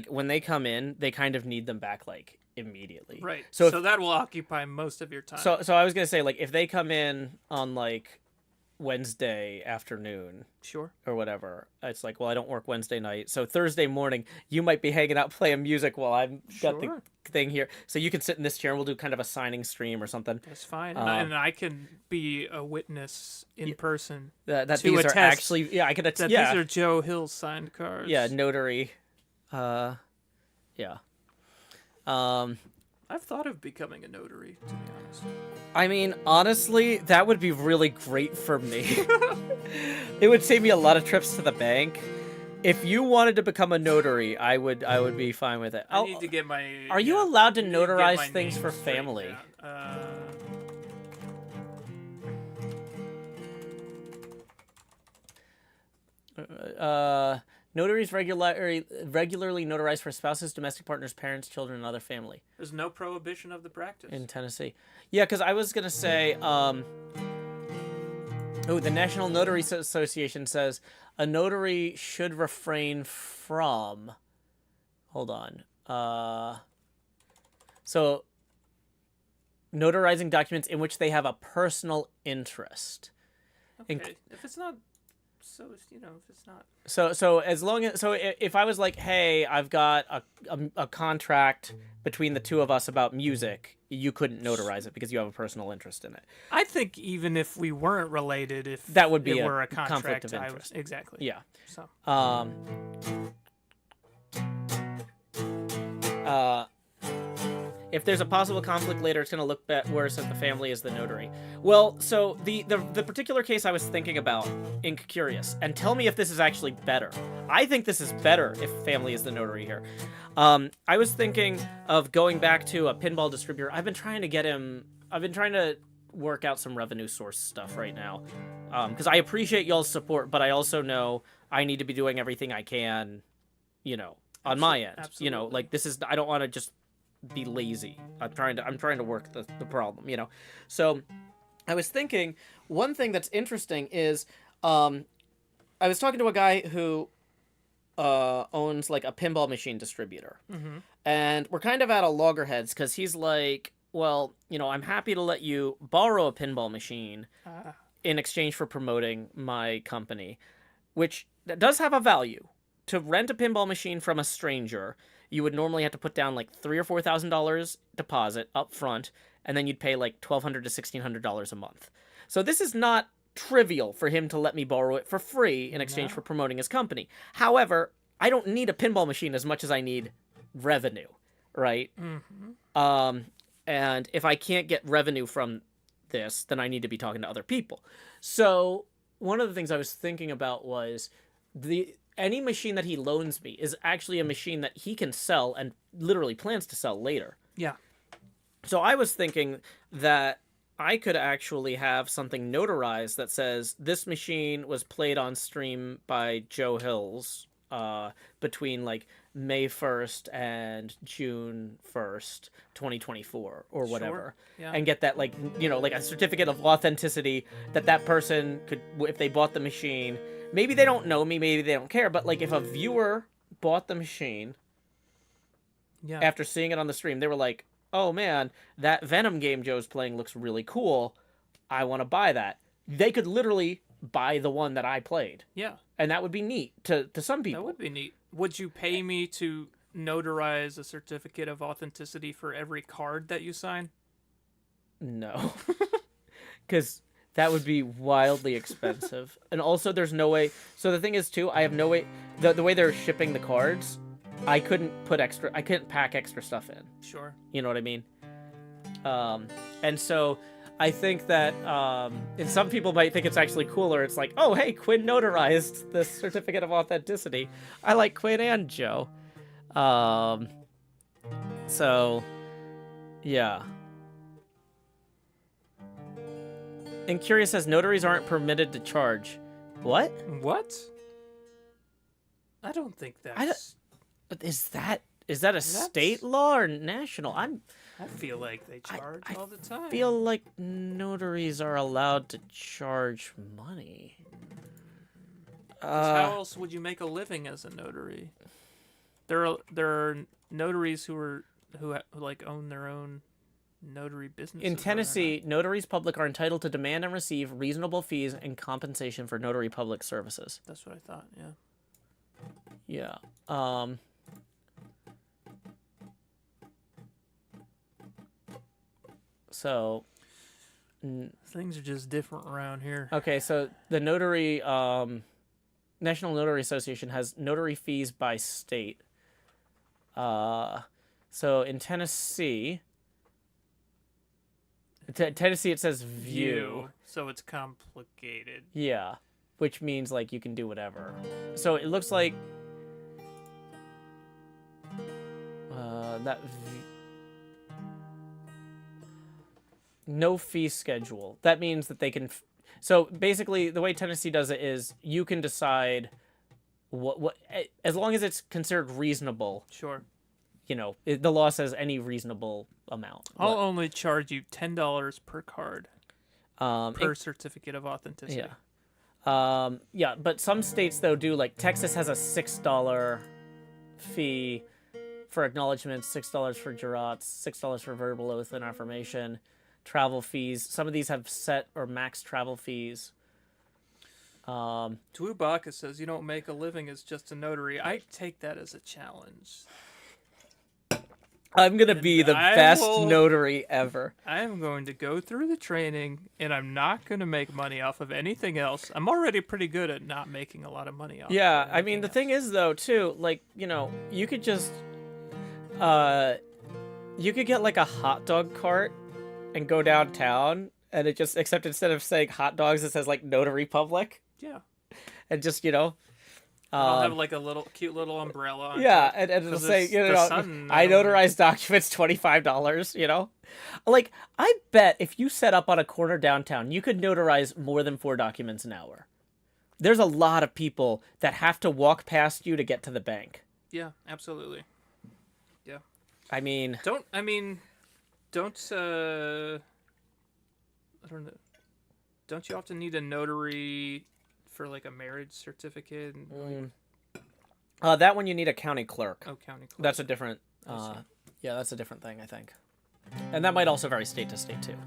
when they come in, they kind of need them back like immediately. Right. So that will occupy most of your time. So I was gonna say, like, if they come in on like Wednesday afternoon, sure, or whatever, it's like, well, I don't work Wednesday night, so Thursday morning you might be hanging out playing music while I've got the thing here, so you can sit in this chair and we'll do kind of a signing stream or something. That's fine. And I can be a witness in person that to these attest are actually these are Joe Hill signed cards. Yeah, notary. Yeah. I've thought of becoming a notary, to be honest. I mean, honestly, that would be really great for me. It would save me a lot of trips to the bank. If you wanted to become a notary, I would be fine with it. I need to get my... Are you allowed to notarize things for family? Notaries regularly notarized for spouses, domestic partners, parents, children, and other family. There's no prohibition of the practice. In Tennessee. Yeah, because I was going to say, the National Notary Association says a notary should refrain from... Hold on. So, notarizing documents in which they have a personal interest. Okay. If it's not So if it's not. So as long as if I was like, hey, I've got a contract between the two of us about music, you couldn't notarize it because you have a personal interest in it. I think even if we weren't related, if That would be it a were a contract, conflict of interest. Exactly. Yeah. So. If there's a possible conflict later, it's going to look worse if the family is the notary. Well, so the particular case I was thinking about, curious, and tell me if this is actually better. I think this is better if family is the notary here. I was thinking of going back to a pinball distributor. I've been trying to work out some revenue source stuff right now. Because I appreciate y'all's support, but I also know I need to be doing everything I can, on my end. Absolutely. I don't want to just be lazy. I'm trying to work the problem, So I was thinking one thing that's interesting is I was talking to a guy who owns like a pinball machine distributor. Mm-hmm. And we're kind of at a loggerheads because he's like, well, I'm happy to let you borrow a pinball machine in exchange for promoting my company, which does have a value. To rent a pinball machine from a stranger, you would normally have to put down like $3,000 or $4,000 deposit up front, and then you'd pay like $1,200 to $1,600 a month. So this is not trivial for him to let me borrow it for free in exchange for promoting his company. However, I don't need a pinball machine as much as I need revenue, right? Mm-hmm. And if I can't get revenue from this, then I need to be talking to other people. So one of the things I was thinking about was any machine that he loans me is actually a machine that he can sell and literally plans to sell later. Yeah. So I was thinking that I could actually have something notarized that says this machine was played on stream by Joe Hills between like May 1st and June 1st, 2024 or whatever. Yeah. And get that like a certificate of authenticity that person could, if they bought the machine, maybe they don't know me, maybe they don't care, but like if a viewer bought the machine after seeing it on the stream, they were like, oh man, that Venom game Joe's playing looks really cool. I want to buy that. They could literally buy the one that I played. Yeah. And that would be neat to some people. That would be neat. Would you pay me to notarize a certificate of authenticity for every card that you sign? No. Because that would be wildly expensive. And also there's no way. So the thing is too, I have no way. The way they're shipping the cards, I couldn't pack extra stuff in. Sure. You know what I mean? And so I think that, and some people might think it's actually cooler. It's like, oh, hey, Quinn notarized this certificate of authenticity. I like Quinn and Joe. So, yeah. And Curious says notaries aren't permitted to charge. What? What? I don't think that's... Is that a state law or national? I feel like they charge all the time. I feel like notaries are allowed to charge money. 'Cause how else would you make a living as a notary? There are notaries who like own their own notary businesses. In Tennessee, notaries public are entitled to demand and receive reasonable fees and compensation for notary public services. That's what I thought. Yeah. Yeah. So Things are just different around here. okay, so the notary National Notary Association has notary fees by state. So in Tennessee, Tennessee it says view. So it's complicated. Yeah, which means like you can do whatever. So it looks like no fee schedule. That means that they can. So basically, the way Tennessee does it is you can decide what as long as it's considered reasonable. Sure. The law says any reasonable amount. I'll only charge you $10 per card. Per certificate of authenticity. Yeah. Yeah, but some states though do, like Texas has a $6 fee for acknowledgments, $6 for jurats, $6 for verbal oath and affirmation, travel fees. Some of these have set or max travel fees. Drew Bacchus says you don't make a living as just a notary. I take that as a challenge. I'm gonna be the best notary ever. I am going to go through the training, and I'm not going to make money off of anything else. I'm already pretty good at not making a lot of money off. Yeah, I mean the thing is though too, like you could just, you could get like a hot dog cart and go downtown, and it just except instead of saying hot dogs, it says like Notary Public. Yeah. And just I'll have like a cute little umbrella. On yeah, and it'll say, I notarize documents, $25, Like, I bet if you set up on a corner downtown, you could notarize more than 4 documents an hour. There's a lot of people that have to walk past you to get to the bank. Yeah, absolutely. Yeah. I don't know. Don't you often need a notary for like a marriage certificate? That one you need a county clerk. Oh, county clerk. That's a different. That's a different thing, I think, and that might also vary state to state too.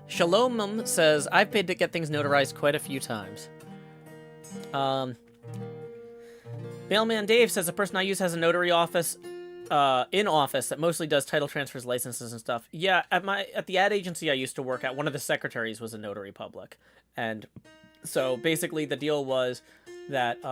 Shalomum says I've paid to get things notarized quite a few times. Mailman Dave says the person I use has a notary office. In office that mostly does title transfers, licenses, and stuff. Yeah, at the ad agency I used to work at, one of the secretaries was a notary public, and so basically the deal was that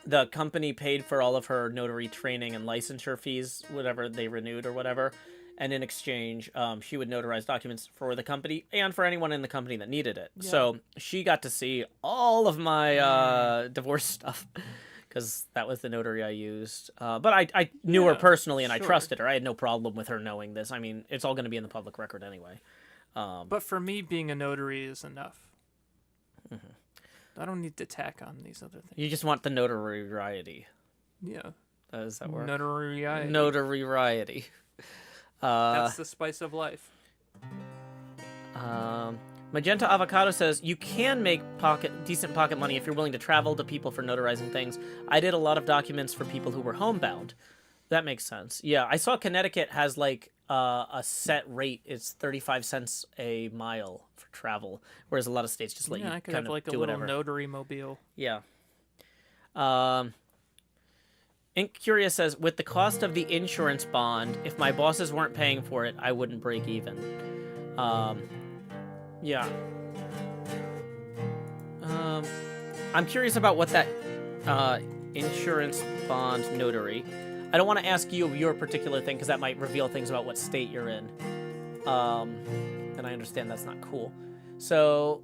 the company paid for all of her notary training and licensure fees, whatever they renewed or whatever, and in exchange, she would notarize documents for the company and for anyone in the company that needed it. Yeah. So she got to see all of my divorce stuff. Because that was the notary I used. But I knew her personally, and I trusted her. I had no problem with her knowing this. I mean, it's all going to be in the public record anyway. But for me, being a notary is enough. Mm-hmm. I don't need to tack on these other things. You just want the notoriety. Yeah. Does that work? Notoriety. Notoriety. That's the spice of life. Magenta Avocado says, you can make decent pocket money if you're willing to travel to people for notarizing things. I did a lot of documents for people who were homebound. That makes sense. Yeah, I saw Connecticut has like a set rate. It's 35 cents a mile for travel, whereas a lot of states just let you I could kind have like of a do little whatever. notary mobile. Yeah. Ink Curious says, with the cost of the insurance bond, if my bosses weren't paying for it, I wouldn't break even. Yeah. I'm curious about what that insurance bond notary. I don't want to ask you your particular thing because that might reveal things about what state you're in. And I understand that's not cool. So,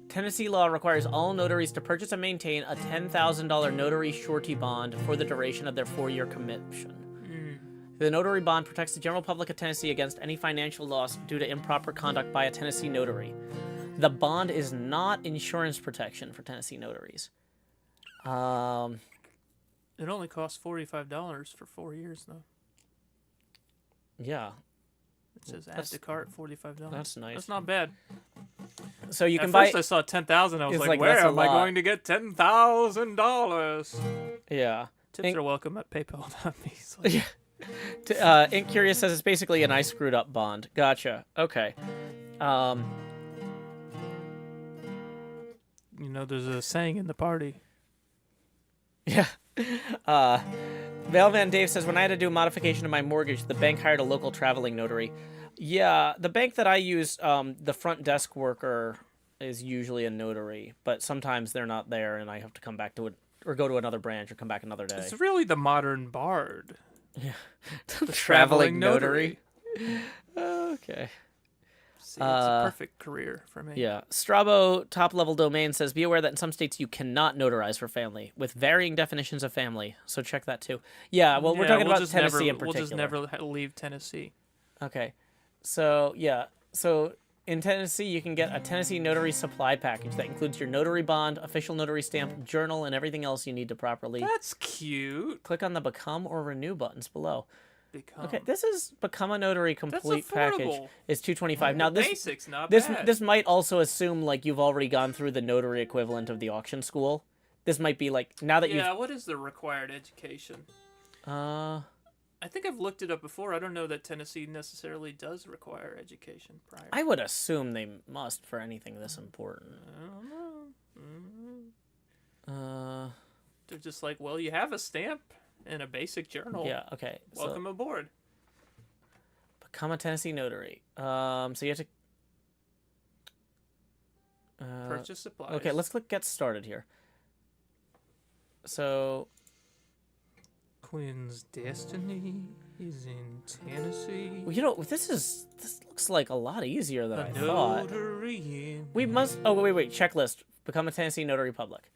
Tennessee law requires all notaries to purchase and maintain a $10,000 notary surety bond for the duration of their 4-year commission. The notary bond protects the general public of Tennessee against any financial loss due to improper conduct by a Tennessee notary. The bond is not insurance protection for Tennessee notaries. It only costs $45 for 4 years, though. Yeah. It says add to cart, $45. That's nice. That's not bad. So you can At buy. first I saw 10,000. I was It's like, like, that's where a am I lot. going to get $10,000? Yeah. Tips are welcome at PayPal.me. Ink Curious says it's basically an I screwed up bond. Gotcha. Okay. There's a saying in the party. Yeah. Mailman Dave says, when I had to do a modification to my mortgage, the bank hired a local traveling notary. Yeah, the bank that I use, the front desk worker is usually a notary, but sometimes they're not there and I have to come back to it or go to another branch or come back another day. It's really the modern bard. Yeah. The traveling notary. Okay. See, it's a perfect career for me. Yeah. Strabo Top Level Domain says, be aware that in some states you cannot notarize for family, with varying definitions of family. So check that too. Yeah, well, we're talking about Tennessee in particular. We'll just never leave Tennessee. Okay. So, yeah. So in Tennessee, you can get a Tennessee notary supply package that includes your notary bond, official notary stamp, journal, and everything else you need to properly... That's cute. Click on the Become or Renew buttons below. Become. Okay, this is Become a Notary Complete That's package. affordable. Is $225. Now this basics, not this bad. this might also assume like you've already gone through the notary equivalent of the auction school. This might be like now that you've what is the required education? I think I've looked it up before. I don't know that Tennessee necessarily does require education prior. I would assume they must for anything this important. I don't know. They're just like, well, you have a stamp and a basic journal. Yeah, okay. Welcome aboard. Become a Tennessee notary. So you have to... Purchase supplies. Okay, let's click Get Started here. So... Quinn's destiny is in Tennessee. Well, you know, this looks like a lot easier than I thought. Notary. We must... Oh, wait. Checklist. Become a Tennessee notary public.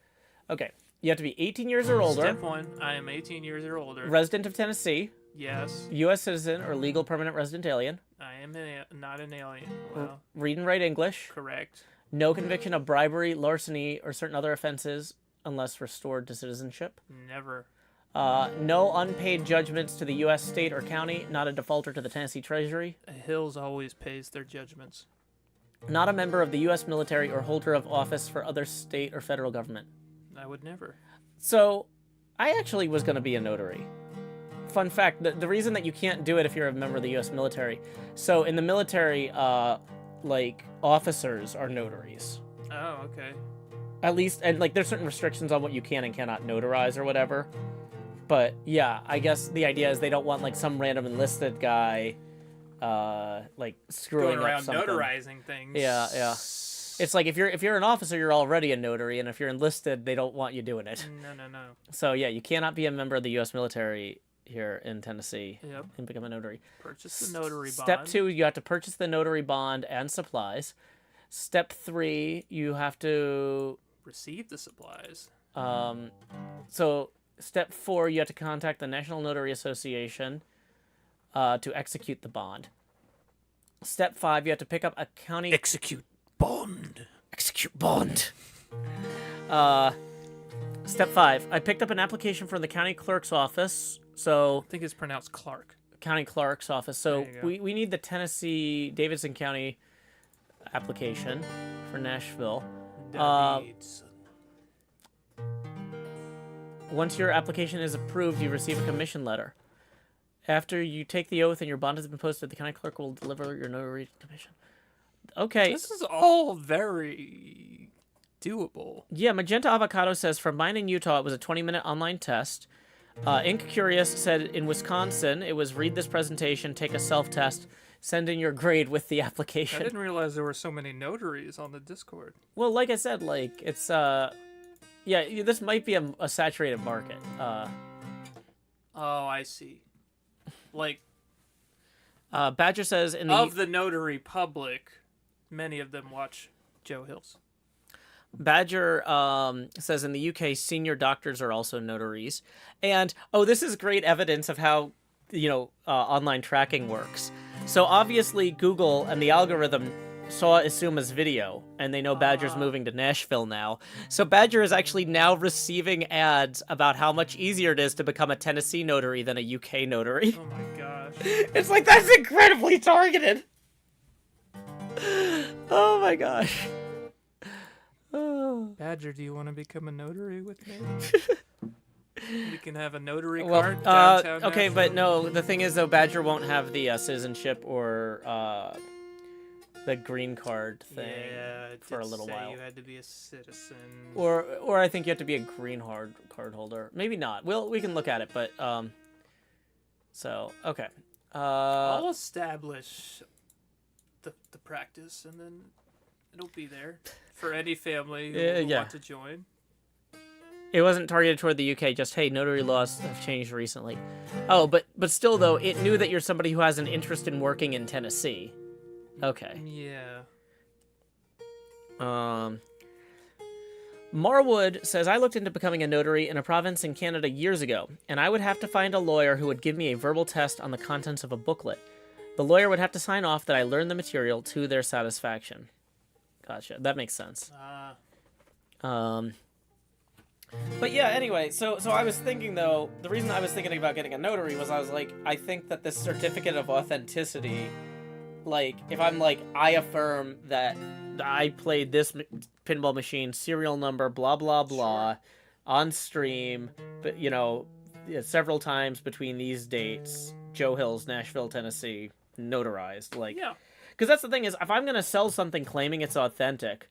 Okay. You have to be 18 years or older. Step 1. I am 18 years or older. Resident of Tennessee. Yes. U.S. citizen or legal permanent resident alien. I am not an alien. Well, Read and write English. correct. No conviction of bribery, larceny, or certain other offenses unless restored to citizenship. Never. No unpaid judgments to the U.S. state or county. Not a defaulter to the Tennessee Treasury. Hills always pays their judgments. Not a member of the U.S. military or holder of office for other state or federal government. I would never. So, I actually was going to be a notary. Fun fact, the reason that you can't do it if you're a member of the U.S. military. So, in the military, like, officers are notaries. Oh, okay. At least, and, like, there's certain restrictions on what you can and cannot notarize or whatever. But, yeah, I guess the idea is they don't want, like, some random enlisted guy, like, screwing Going around up something. notarizing things. Yeah. It's like if you're an officer, you're already a notary, and if you're enlisted, they don't want you doing it. No. So yeah, you cannot be a member of the U.S. military here in Tennessee Yep. and become a notary. Purchase the notary bond. Step 2, you have to purchase the notary bond and supplies. Step 3, you have to Receive the supplies. so step 4, you have to contact the National Notary Association to execute the bond. Step 5, you have to pick up a county Execute bond. Execute bond. Step 5. I picked up an application from the county clerk's office. So I think it's pronounced Clark. county clerk's office. So There you go. we need the Tennessee Davidson County application for Nashville. Davidson. Once your application is approved, you receive a commission letter. After you take the oath and your bond has been posted, the county clerk will deliver your notary commission. Okay. This is all very doable. Yeah, Magenta Avocado says, from mine in Utah, it was a 20-minute online test. Ink Curious said in Wisconsin, it was read this presentation, take a self-test, send in your grade with the I application. didn't realize there were so many notaries on the Discord. Well, like I said, like, it's, yeah, this might be a saturated market. Oh, I see. Like, Badger says in the... of the notary public, many of them watch Joe Hills. Badger says in the UK, senior doctors are also notaries. And, oh, this is great evidence of how, online tracking works. So obviously Google and the algorithm saw Isuma's video, and they know Badger's moving to Nashville now. So Badger is actually now receiving ads about how much easier it is to become a Tennessee notary than a UK notary. Oh my gosh. It's like, that's incredibly targeted. Oh my gosh. Badger, do you want to become a notary with me? We can have a notary Well, card downtown okay, Nashville. but no, the thing is, though, Badger won't have the citizenship or the green card thing Yeah, it for a did little say while. you had to be a citizen. Or I think you have to be a green card holder. Maybe not. We can look at it, but so okay. I'll establish the practice, and then it'll be there for any family who Yeah. want to join. It wasn't targeted toward the UK. Just, hey, notary laws have changed recently. Oh, but still though, it knew that you're somebody who has an interest in working in Tennessee. Okay. Yeah. Marwood says, I looked into becoming a notary in a province in Canada years ago, and I would have to find a lawyer who would give me a verbal test on the contents of a booklet. The lawyer would have to sign off that I learned the material to their satisfaction. Gotcha. That makes sense. But yeah, anyway, so I was thinking, though, the reason I was thinking about getting a notary was I was like, I think that this certificate of authenticity, like, if I'm like, I affirm that I played this pinball machine, serial number, blah, blah, blah, on stream, but, several times between these dates, Joe Hills, Nashville, Tennessee, notarized. Like, Yeah. because that's the thing is, if I'm gonna sell something claiming it's authentic,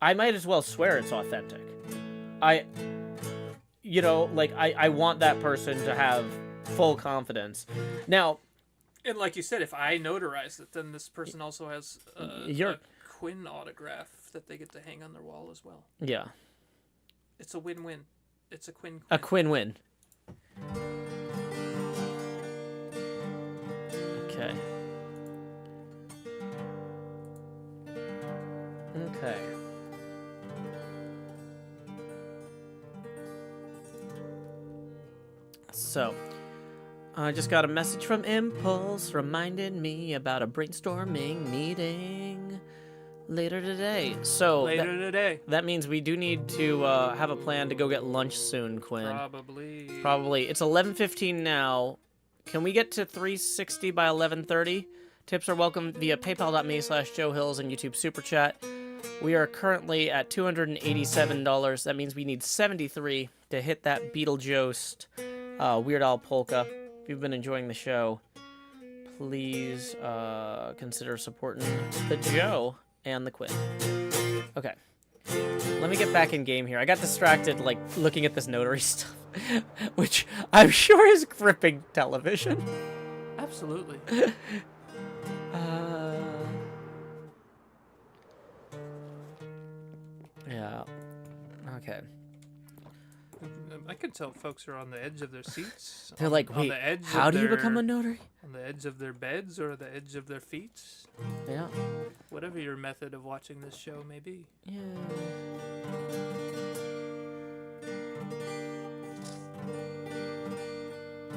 I might as well swear it's authentic. I want that person to have full confidence. Now, And like you said, if I notarize it, then this person also has a Quinn autograph that they get to hang on their wall as well. yeah, It's a win-win. It's a Quinn. a Quinn win. Okay. Okay. So, I just got a message from Impulse reminding me about a brainstorming meeting later today. So Later today. that means we do need to have a plan to go get lunch soon, Quinn. Probably. It's 11:15 now. Can we get to 360 by 11:30? Tips are welcome via paypal.me/Joe Hills and YouTube Super Chat. We are currently at $287. That means we need 73 to hit that Beetlejuice Weird Al polka. If you've been enjoying the show, please consider supporting the Joe and the Quinn. Okay. Let me get back in game here. I got distracted, like, looking at this notary stuff, which I'm sure is gripping television. Absolutely. Yeah. Okay. I can tell folks are on the edge of their seats. They're like, on wait, the edge how of do you their- become a notary? On the edge of their beds or the edge of their feet. Yeah. Whatever your method of watching this show may be. Yeah.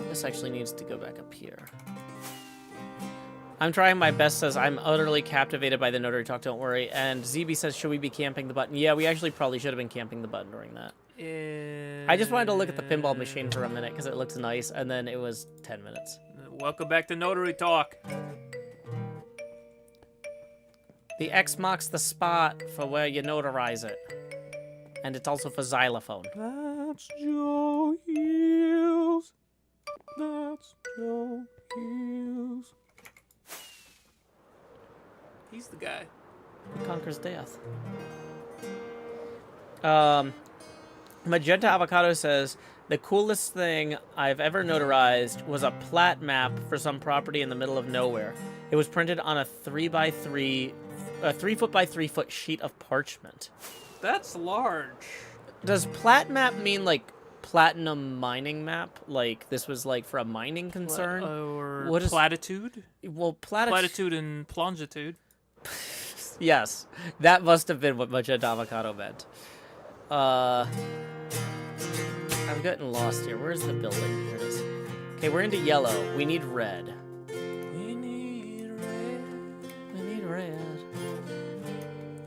This actually needs to go back up here. I'm trying my best, says, I'm utterly captivated by the notary talk, don't worry. And ZB says, should we be camping the button? Yeah, we actually probably should have been camping the button during that. I just wanted to look at the pinball machine for a minute because it looks nice, and then it was 10 minutes. Welcome back to Notary Talk. The X marks the spot for where you notarize it. And it's also for xylophone. That's Joe Hills. That's Joe Hills. He's the guy. Who conquers death? Magenta Avocado says, the coolest thing I've ever notarized was a plat map for some property in the middle of nowhere. It was printed on a 3 foot by 3 foot sheet of parchment. That's large. Does plat map mean like platinum mining map? Like this was like for a mining concern? Or What is- platitude? Well, Platitude and plongitude. Yes, that must have been what Magenta Avocado meant. I'm getting lost here. Where's the building? Here it is. Okay, we're into yellow. We need red. We need red. We need red.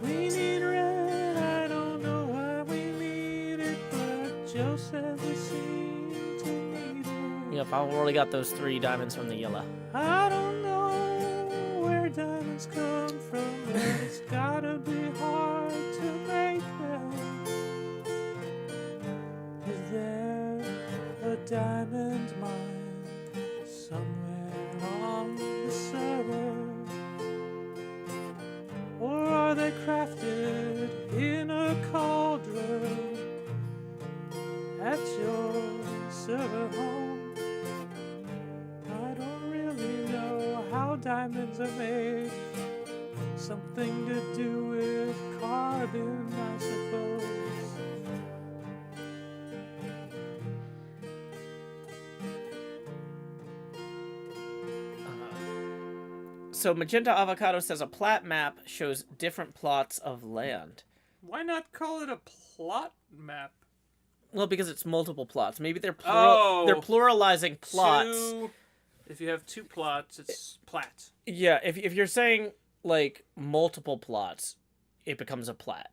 We need red. I don't know why we need it, but Joe said we seem to need it. Yep, I've already got those 3 diamonds from the yellow. I don't know where diamonds come from, but it's gotta be hard to make them. Is there a diamond mine somewhere on the server? Or are they crafted in a cauldron at your server home? I don't really know how diamonds are made. Something to do with carbon, I suppose. So Magenta Avocado says a plat map shows different plots of land. Why not call it a plot map? Well, because it's multiple plots. Maybe they're Oh. they're pluralizing plots. If you have 2 plots, it's plat. Yeah, if you're saying like multiple plots, it becomes a plat.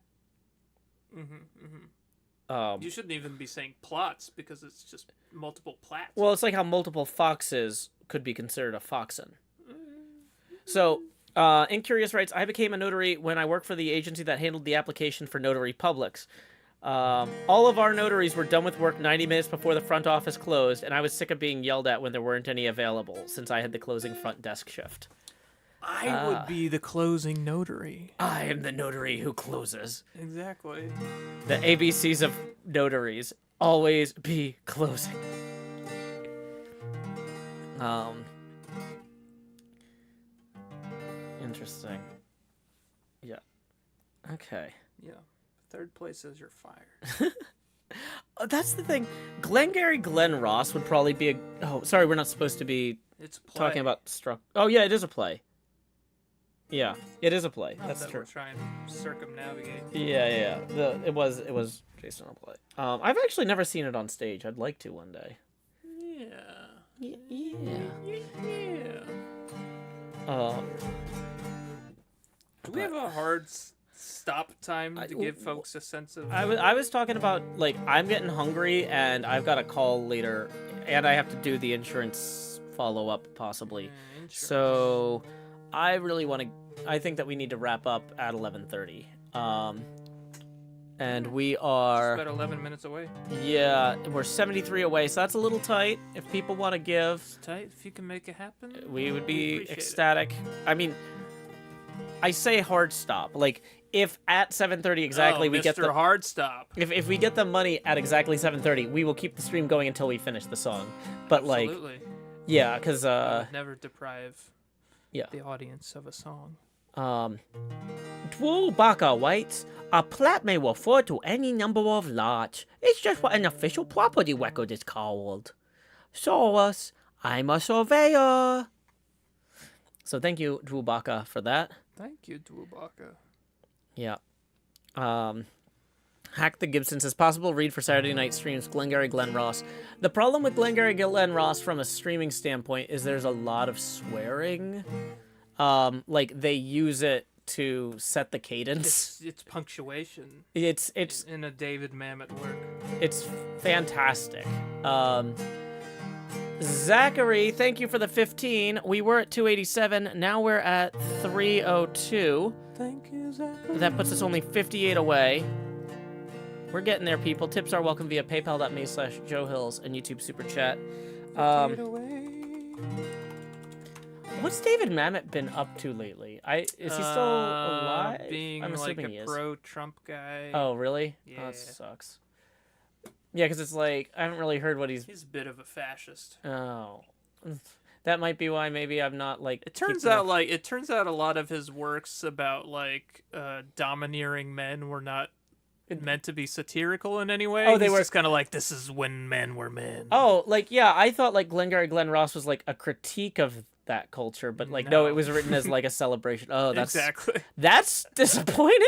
You shouldn't even be saying plots because it's just multiple plats. Well, it's like how multiple foxes could be considered a foxen. So, Incurious writes, I became a notary when I worked for the agency that handled the application for notary publics. All of our notaries were done with work 90 minutes before the front office closed, and I was sick of being yelled at when there weren't any available, since I had the closing front desk shift. I would be the closing notary. I am the notary who closes. Exactly. The ABCs of notaries. Always be closing. Interesting. Yeah. Okay. Yeah. Third place says you're fired. That's the thing. Glengarry Glen Ross would probably be a... Oh, sorry, we're not supposed to be It's a play. talking about struck. Oh, yeah, it is a play. Yeah, it is a play. Not That's that true. We're trying to circumnavigate. Yeah. It was Jason on a play. I've actually never seen it on stage. I'd like to one day. Yeah. Yeah. Do we have a hard stop time to give folks a sense of? I was talking about, like, I'm getting hungry and I've got a call later and I have to do the insurance follow-up possibly. Insurance. So I really want to... I think that we need to wrap up at 11:30. And we It's are... about 11 minutes away. Yeah, we're 73 away, so that's a little tight. If people want to give, It's tight. If you can make it happen, we would be appreciate it. ecstatic. I mean, I say hard stop. Like, if at 7:30 exactly we Mr. get the... Hard Stop. If we get the money at exactly 7:30, we will keep the stream going until we finish the song. But, like, Absolutely. yeah, because, I would never deprive yeah. the audience of a song. Drew Barker writes, a plat may refer to any number of lots. It's just what an official property record is called. Source, I'm a surveyor. So thank you, Drew Barker, for that. Thank you, Dwubaka. Yeah. Hack the Gibson says, possible read for Saturday night streams, Glengarry Glen Ross. The problem with Glengarry Glen Ross from a streaming standpoint is there's a lot of swearing. Like, they use it to set the cadence. It's punctuation. It's In a David Mamet work. It's fantastic. Zachary, thank you for the 15. We were at 287. Now we're at 302. Thank you, Zachary. That puts us only 58 away. We're getting there, people. Tips are welcome via paypal.me/Joe Hills and YouTube Super Chat. What's David Mamet been up to lately? Is he still alive? Being I'm like assuming a he is. pro-Trump guy. Oh, really? Yeah. Oh, that sucks. Yeah, because it's like, I haven't really heard what he's... He's a bit of a fascist. Oh. That might be why maybe I'm not, like... It turns out a lot of his works about, like, domineering men were not meant to be satirical in any way. Oh, they He's were just kind of like, this is when men were men. Oh, like, yeah, I thought, like, Glengarry Glen Ross was, like, a critique of that culture, but, like, no, No. it was written as, like, a celebration. Oh, that's... Exactly. That's disappointing.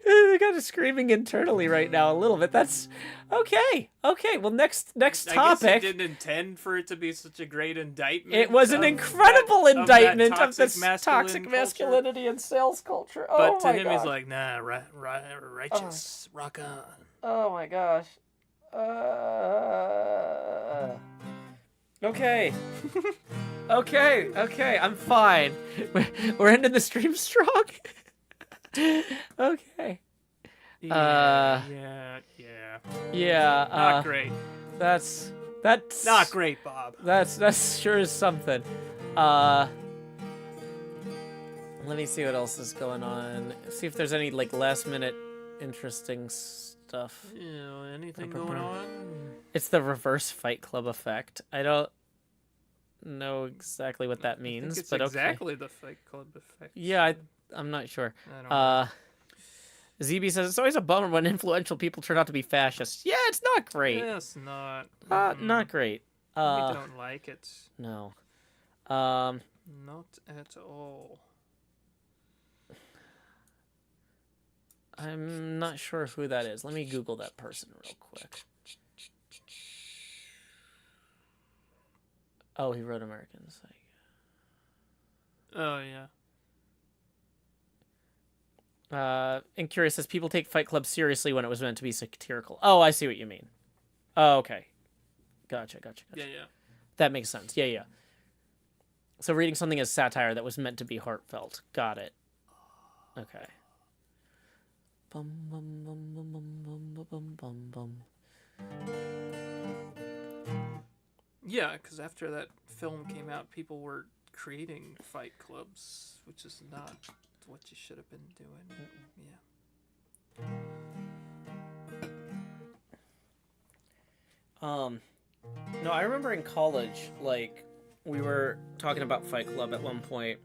I'm kind of screaming internally right now a little bit. That's... Okay, well, next I guess topic... he didn't intend for it to be such a great indictment. It was an of incredible that indictment of toxic this masculine toxic culture. masculinity and sales culture. Oh, But to my him, God. he's like, nah, righteous, rock on. Oh my gosh. Okay. okay, I'm fine. We're ending the stream strong. Okay. Yeah. Yeah. Not great. That's Not great, Bob. That's sure is something. Let me see what else is going on. See if there's any like last minute interesting stuff. Anything going on? It's the reverse Fight Club effect. I don't know exactly what that I means, think it's but exactly the Fight Club effect. Yeah, I'm not sure. I don't know. ZB says it's always a bummer when influential people turn out to be fascists. Yeah, it's not great. It's not. Not great. We don't like it. No. Not at all. I'm not sure who that is. Let me Google that person real quick. Oh, he wrote American Psycho. Oh, yeah. And Curious says people take Fight Club seriously when it was meant to be satirical. Oh, I see what you mean. Oh, okay. Gotcha. Yeah. That makes sense. Yeah. So reading something as satire that was meant to be heartfelt. Got it. Okay. Bum, bum, bum, bum, bum, bum, bum, bum, bum. Yeah, because after that film came out, people were creating fight clubs, which is not what you should have been doing. Yeah. No, I remember in college, like, we were talking about Fight Club at one point,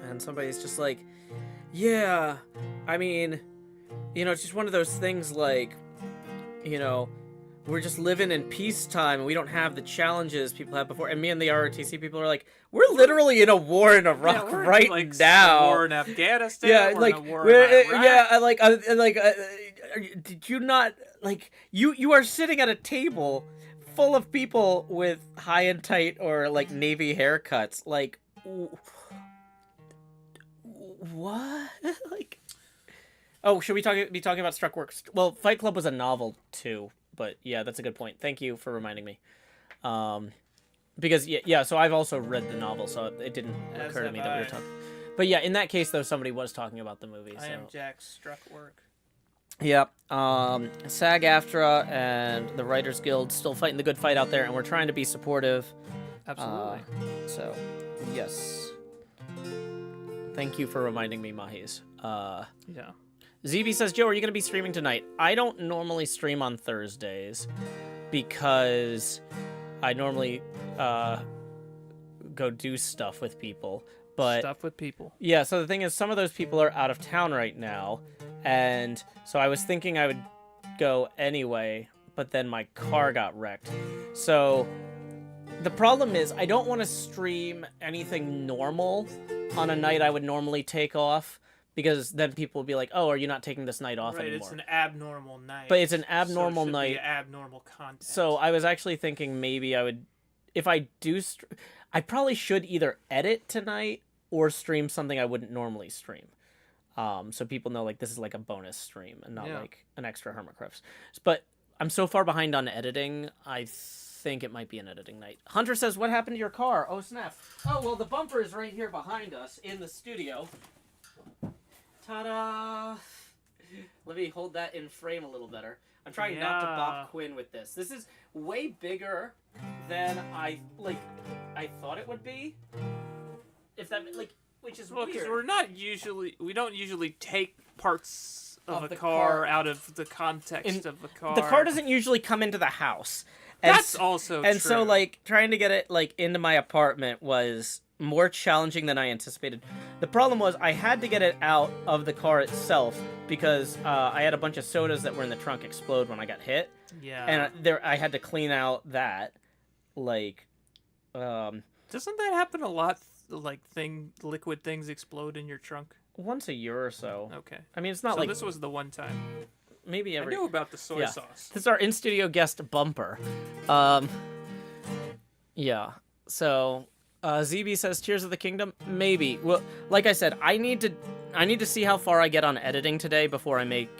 and somebody's just like, yeah, I mean, you know, it's just one of those things like, you know, we're just living in peacetime and we don't have the challenges people had before. And me and the ROTC people are like, we're literally in a war in Iraq we're right like now. A war in Afghanistan. Yeah, we're like in a war we're in Iraq. did you not like you are sitting at a table full of people with high and tight or like navy haircuts, like what? Like, oh, should we be talking about Struck Works? Well, Fight Club was a novel too, but yeah, that's a good point. Thank you for reminding me. Because yeah, so I've also read the novel, so it didn't occur to me that we were talking. But yeah, in that case though, somebody was talking about the movie. I am Jack's Struck Work. Yep. SAG-AFTRA and the Writers Guild still fighting the good fight out there, and we're trying to be supportive. Absolutely. So, yes. Thank you for reminding me, Mahis. Yeah. ZB says, Joe, are you going to be streaming tonight? I don't normally stream on Thursdays because I normally go do stuff with people. But Stuff with people. yeah, so the thing is, some of those people are out of town right now, and so I was thinking I would go anyway, but then my car got wrecked. So the problem is I don't want to stream anything normal on a night I would normally take off, because then people will be like, oh, are you not taking this night off anymore? It's an abnormal night. But it's an abnormal so it should night. Be abnormal content. So I was actually thinking maybe I would, if I do, I probably should either edit tonight or stream something I wouldn't normally stream. So people know, like, this is like a bonus stream and not like an extra HermitCraft. But I'm so far behind on editing, I think it might be an editing night. Hunter says, what happened to your car? Oh, snap. Oh, well, the bumper is right here behind us in the studio. Ta-da! Let me hold that in frame a little better. I'm trying not to bop Quinn with this. This is way bigger than I thought it would be. If that, like, which is because weird. we don't usually take parts of a the car out of the context of the car. The car doesn't usually come into the house. That's also true. And so, like, trying to get it, like, into my apartment was more challenging than I anticipated. The problem was I had to get it out of the car itself because I had a bunch of sodas that were in the trunk explode when I got hit. Yeah. And I had to clean out that, like, Doesn't that happen a lot? Like liquid things explode in your trunk? once a year or so. Okay. I mean, it's not So like this was the one time. maybe every. I knew about the soy sauce. This is our in-studio guest bumper. Yeah. So, ZB says, Tears of the Kingdom? Maybe. Well, like I said, I need to see how far I get on editing today before I make...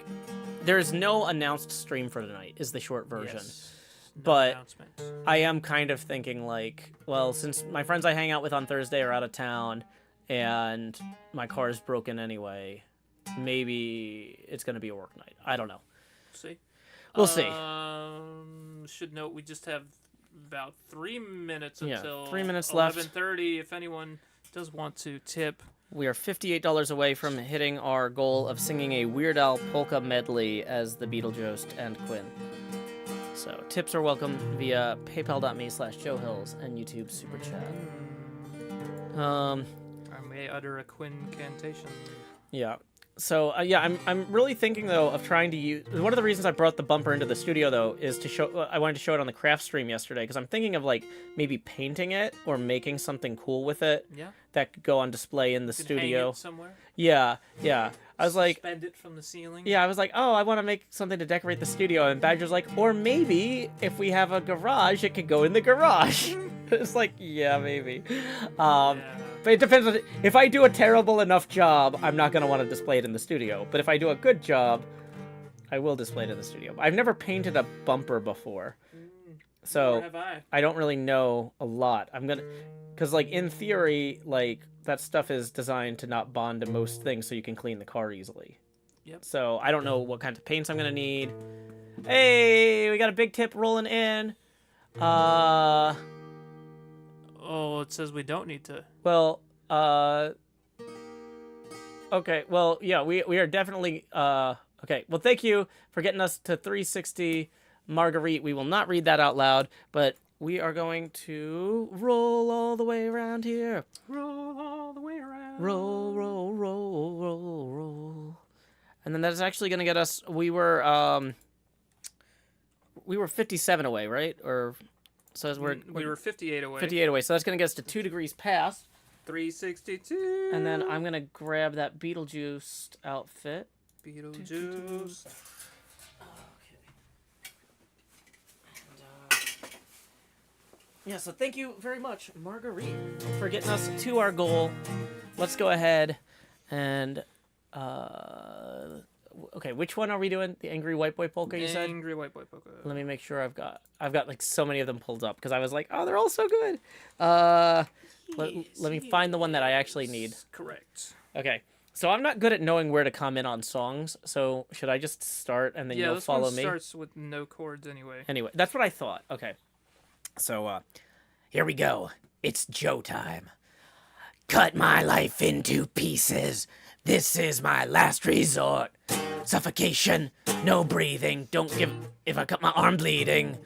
There's no announced stream for tonight, is the short version. Yes. No But announcements. I am kind of thinking, like, well, since my friends I hang out with on Thursday are out of town, and my car is broken anyway, maybe it's going to be a work night. I don't know. See? We'll see. Should note we just have about 3 minutes Yeah, until 3 minutes left. 11:30. If anyone does want to tip, We are $58 away from hitting our goal of singing a Weird Al polka medley as the Beetlejuice and Quinn. So tips are welcome via paypal.me/Joe Hills and YouTube Super Chat. I may utter a Quinn cantation. Yeah. So yeah, I'm really thinking though of trying to use. One of the reasons I brought the bumper into the studio though is to show. I wanted to show it on the craft stream yesterday because I'm thinking of like maybe painting it or making something cool with it. Yeah. That could go on display in the You can studio. hang it somewhere. Yeah. I was like, Suspend it from the ceiling. yeah, I was like, oh, I want to make something to decorate the studio, and Badger's like, or maybe if we have a garage, it could go in the garage. It's like, yeah, maybe. Yeah. But it depends on if I do a terrible enough job, I'm not gonna want to display it in the studio. But if I do a good job, I will display it in the studio. I've never painted a bumper before, so Nor have I. I don't really know a lot. Because like in theory, like that stuff is designed to not bond to most things, so you can clean the car easily. Yep. So I don't know what kinds of paints I'm gonna need. Hey, we got a big tip rolling in. Oh, it says we don't need to. Well, okay, well, yeah, we are definitely, okay. Well, thank you for getting us to 360 Marguerite. We will not read that out loud, but we are going to roll all the way around here. Roll all the way around. Roll, roll, roll, roll, roll. And then that's actually going to get us, we were 57 away, right? Or, so as We were 58 away. 58 away, so that's going to get us to 2 degrees past. 362. And then I'm going to grab that Beetlejuice outfit. Beetlejuice. Yeah, so thank you very much, Marguerite, for getting us to our goal. Let's go ahead and, okay, which one are we doing? The Angry White Boy Polka, you said? Angry White Boy Polka. Let me make sure I've got like so many of them pulled up because I was like, oh, they're all so good. Let me find the one that I actually need. Correct. Okay, so I'm not good at knowing where to comment on songs, so should I just start and then you'll follow me? Yeah, this one starts with no chords anyway. Anyway, that's what I thought. Okay. So, here we go. It's Joe time. Cut my life into pieces. This is my last resort. Suffocation, no breathing. Don't give if I cut my arm bleeding.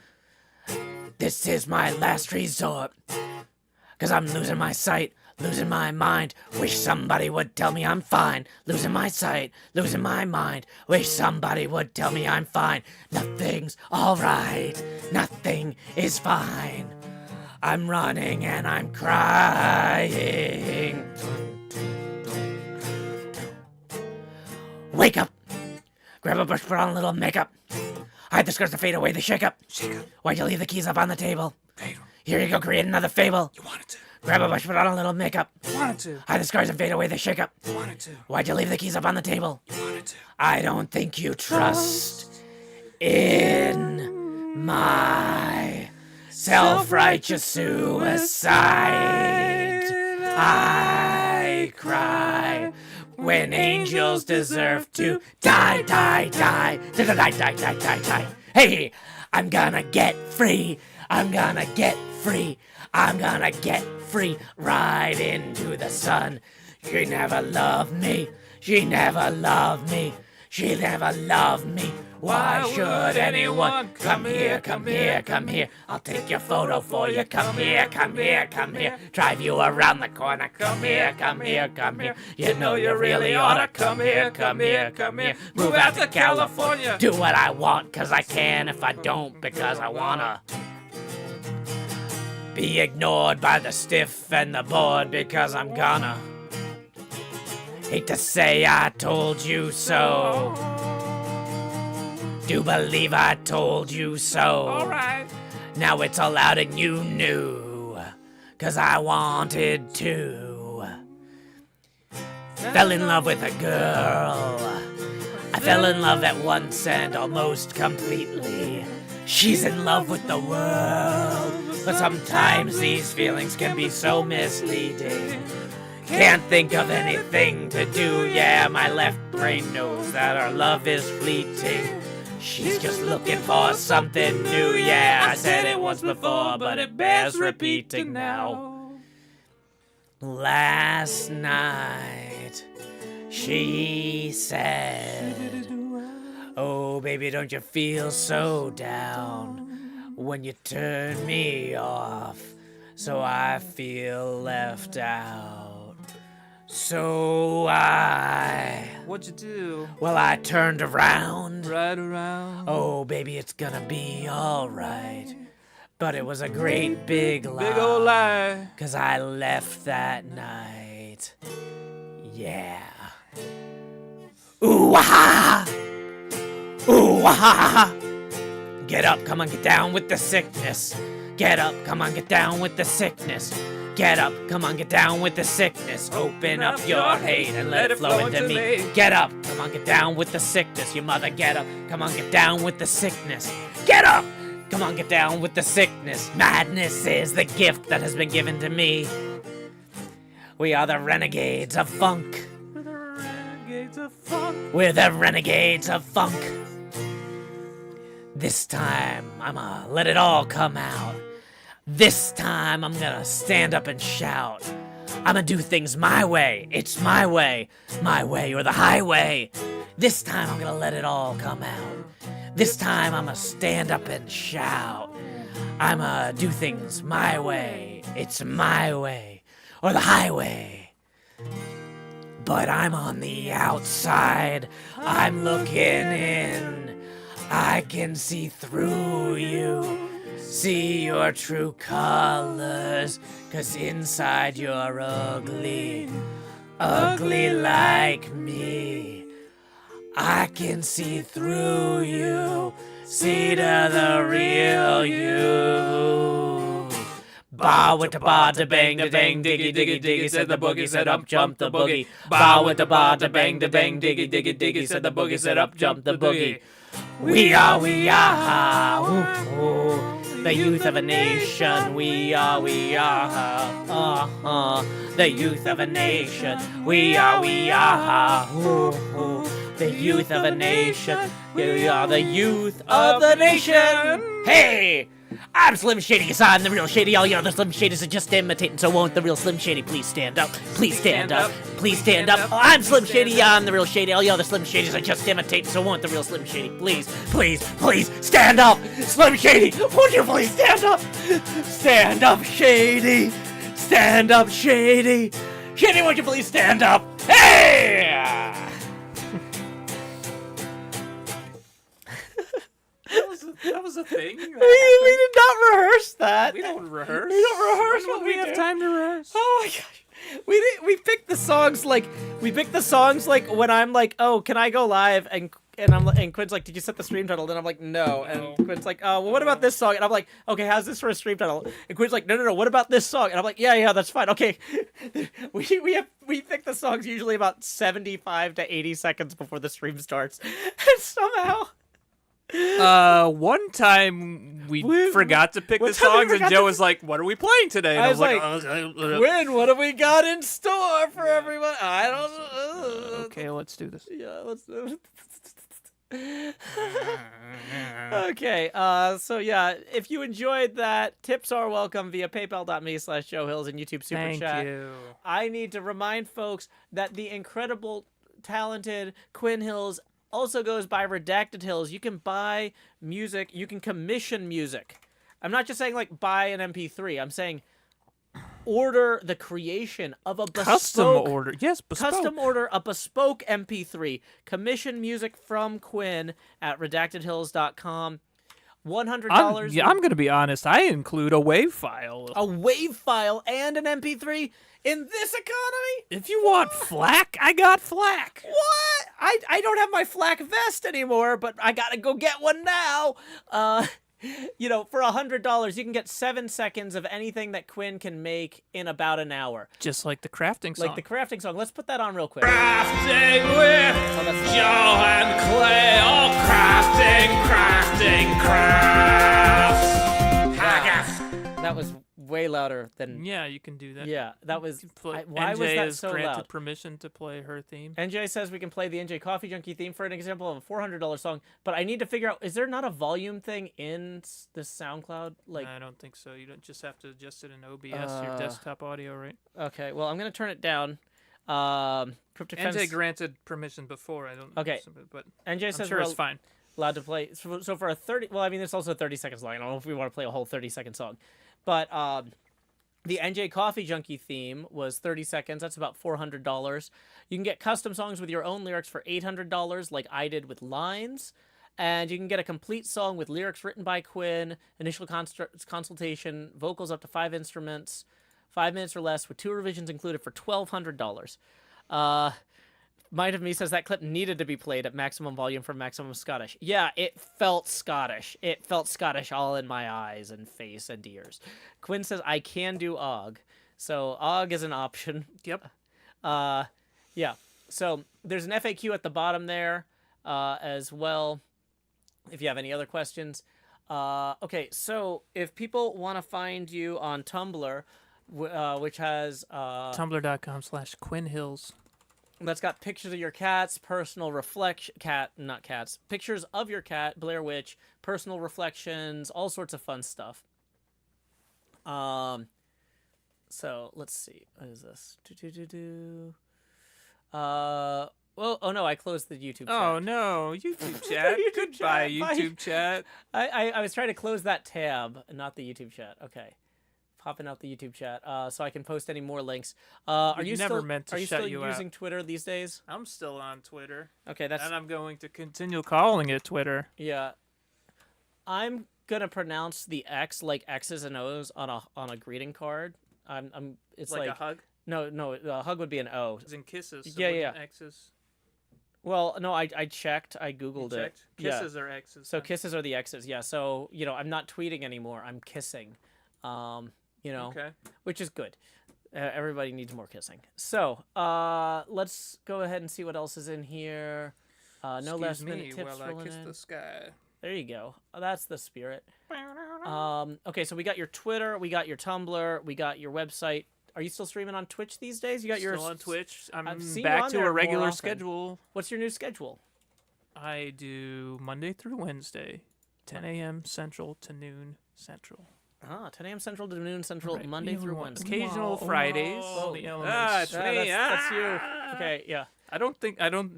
This is my last resort. 'Cause I'm losing my sight, losing my mind. Wish somebody would tell me I'm fine. Losing my sight, losing my mind. Wish somebody would tell me I'm fine. Nothing's alright, nothing is fine. I'm running and I'm crying. Wake up! Grab a brush, put on a little makeup. Hide the skirts to fade away the shake-up. Why'd you leave the keys up on the table? Here you go, create another fable. You wanted to. Grab a brush, put on a little makeup. Wanted to. Hide the scars and fade away the shake-up. Wanted to. Why'd you leave the keys up on the table? You wanted to. I don't think you trust in my self-righteous suicide. I cry when angels deserve to die, die, die, die, die, die, die, die, die. Hey, I'm gonna get free. I'm gonna get free. I'm gonna get free. Right into the sun. She never loved me. She never loved me. She never loved me. Why should anyone come here, come here, come here? I'll take your photo for you. Come here, come here, come here. Drive you around the corner. Come here, come here, come here. You know you really oughta come here, come here, come here. Move out to California. Do what I want, 'cause I can. If I don't, because I wanna. Be ignored by the stiff and the bored, because I'm gonna. Hate to say I told you so. Do believe I told you so. Alright. Now it's all out and you knew. 'Cause I wanted to. Fell in love with a girl. I fell in love at once and almost completely. She's in love with the world. But sometimes these feelings can be so misleading. Can't think of anything to do. Yeah, my left brain knows that our love is fleeting. She's just looking for something new. Yeah, I said it once before, but it bears repeating now. Last night, she said, oh, baby, don't you feel so down when you turn me off? So I feel left out. So What'd you do? well, I turned around. Right around. Oh, baby, it's gonna be alright. But it was a great big lie. Big old lie. 'Cause I left that night. Yeah. Ooh, ah! Ooh, ah! Get up, come on, get down with the sickness. Get up, come on, get down with the sickness. Get up, come on, get down with the sickness. Open up your hate and let it flow into me. Get up, come on, get down with the sickness. Your mother, get up, come on, get down with the sickness. Get up, come on, get down with the sickness. Madness is the gift that has been given to me. We are the renegades of funk. renegades of funk. We're the renegades of funk. This time, I'ma let it all come out. This time, I'm gonna stand up and shout. I'ma do things my way. It's my way or the highway. This time, I'm gonna let it all come out. This time, I'ma stand up and shout. I'ma do things my way. It's my way or the highway. But I'm on the outside. I'm looking in. I can see through you. See your true colors. 'Cause inside you're ugly. Ugly like me. I can see through you. See to the real you. Ba with the ba da bang da bang diggy diggy diggy said the boogie said up jump the boogie. Ba with the ba da bang da bang diggy diggy diggy said the boogie said up jump the boogie. We are ooh, ooh, the youth of a nation. We are the youth of a nation. We are ooh, ooh, the youth of a nation. We are the youth of the nation. Hey! I'm Slim Shady, yes, I'm the real Shady. All you other Slim Shadys are just imitating, so won't the real Slim Shady please stand up? Please stand up. Please stand up. Oh, I'm Slim Shady, yeah, I'm the real Shady. All you other Slim Shadys are just imitating, so won't the real Slim Shady please stand up? Slim Shady, won't you please stand up? Stand up, Shady. Stand up, Shady. Shady, won't you please stand up? Hey! That was a thing. We did not rehearse that. We don't rehearse. We don't rehearse When what would we we have do. time to rehearse? Oh my gosh. We picked the songs like when I'm like, oh, can I go live? And Quinn's like, did you set the stream title? And I'm like, no. And Quinn's like, oh, well, what about this song? And I'm like, okay, how's this for a stream title? And Quinn's like, no, what about this song? And I'm like, yeah, that's fine. Okay. we pick the songs usually about 75 to 80 seconds before the stream starts. And somehow One time we forgot to pick the songs, and Joe was like, "What are we playing today?" And I was like, "Oh, Quinn, what have we got in store for everyone? I don't know. okay, let's do this." Yeah, let's do it. Okay, so yeah, if you enjoyed that, tips are welcome via paypal.me/JoeHills and YouTube Super Thank Chat. you. I need to remind folks that the incredible, talented Quinn Hills also goes by Redacted Hills. You can buy music. You can commission music. I'm not just saying like buy an MP3. I'm saying order the creation of a bespoke Custom order. Yes, bespoke. Custom order a bespoke MP3. Commission music from Quinn at redactedhills.com. $100. I'm going to be honest. I include a WAV file. A WAV file and an MP3 in this economy? If you want flack, I got flack. What? I don't have my flak vest anymore, but I gotta go get one now. For $100, you can get 7 seconds of anything that Quinn can make in about an hour. Just like the crafting song. Like the crafting song. Let's put that on real quick. Crafting with Joe and Clay. Oh, crafting, crafts. That was way louder than... Yeah, you can do that. Yeah, that was... Why NJ was that is so granted loud? permission to play her theme. NJ says we can play the NJ Coffee Junkie theme for an example of a $400 song, but I need to figure out, is there not a volume thing in the SoundCloud? Like, I don't think so. You don't just have to adjust it in OBS, your desktop audio, right? okay, well, I'm going to turn it down. Cryptic NJ Fence... granted permission before. I don't Okay. but NJ I'm says sure we're it's fine. allowed to play. So for a 30... Well, I mean, it's also 30 seconds long. I don't know if we want to play a whole 30-second song. But the NJ Coffee Junkie theme was 30 seconds. That's about $400. You can get custom songs with your own lyrics for $800, like I did with Lines. And you can get a complete song with lyrics written by Quinn, initial consultation, vocals up to 5 instruments, 5 minutes or less, with 2 revisions included for $1,200. Mind of Me says that clip needed to be played at maximum volume for maximum Scottish. Yeah, it felt Scottish. It felt Scottish all in my eyes and face and ears. Quinn says I can do OGG. So OGG is an option. Yep. Yeah. So there's an FAQ at the bottom there as well, if you have any other questions. Okay, so if people want to find you on Tumblr, which has... Tumblr.com/Quinn Hills. that's got pictures of your cats, personal reflection, not cats, pictures of your cat, Blair Witch, personal reflections, all sorts of fun stuff. So let's see, what is this? Well, oh no, I closed the YouTube chat. Oh no, YouTube chat. YouTube Goodbye, chat. Bye. YouTube chat. I was trying to close that tab, not the YouTube chat. Okay. Popping out the YouTube chat, so I can post any more links. Are you never still, meant to are you shut still you using out. Twitter these days? I'm still on Twitter, Okay, that's and I'm going to continue calling it Twitter. yeah. I'm gonna pronounce the X like X's and O's on a greeting card. It's Like a hug, no, a hug would be an O. as in kisses. Yeah, it yeah. wasn't X's. Well, no, I checked, I You googled it. checked? Kisses are X's. So then. kisses are the X's, yeah. So I'm not tweeting anymore. I'm kissing. Okay. Which is good. Everybody needs more kissing. So, let's go ahead and see what else is in here. No Excuse last me minute tips while I rolling kiss in. the sky. There you go. That's the spirit. Okay, so we got your Twitter, we got your Tumblr, we got your website. Are you still streaming on Twitch these days? You got your Still on Twitch. I'm I've seen you back on to there a more regular often. schedule. What's your new schedule? I do Monday through Wednesday, 10 a.m. Central to noon Central. 10 a.m. Central to noon Central, Right, Monday you through want Wednesday. occasional Fridays. Whoa. The It's elements. that's you. Okay, yeah. I don't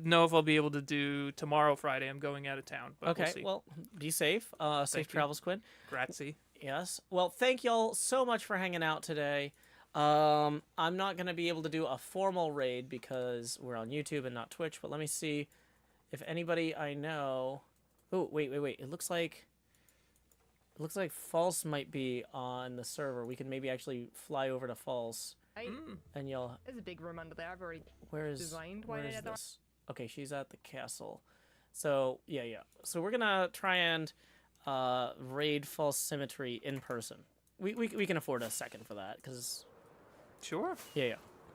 know if I'll be able to do tomorrow Friday. I'm going out of town, but Okay, we'll see. well, be safe. Safe Thank you. travels, Quinn. Grazie. Yes. Well, thank y'all so much for hanging out today. I'm not going to be able to do a formal raid because we're on YouTube and not Twitch, but let me see if anybody I know... Oh, wait. It looks like False might be on the server. We can maybe actually fly over to False and y'all... There's a big room under there. I've already Where is designed where one is of them. this? Okay, she's at the castle. So, yeah. So we're going to try and raid False Symmetry in person. We can afford a second for that because... Sure. Yeah.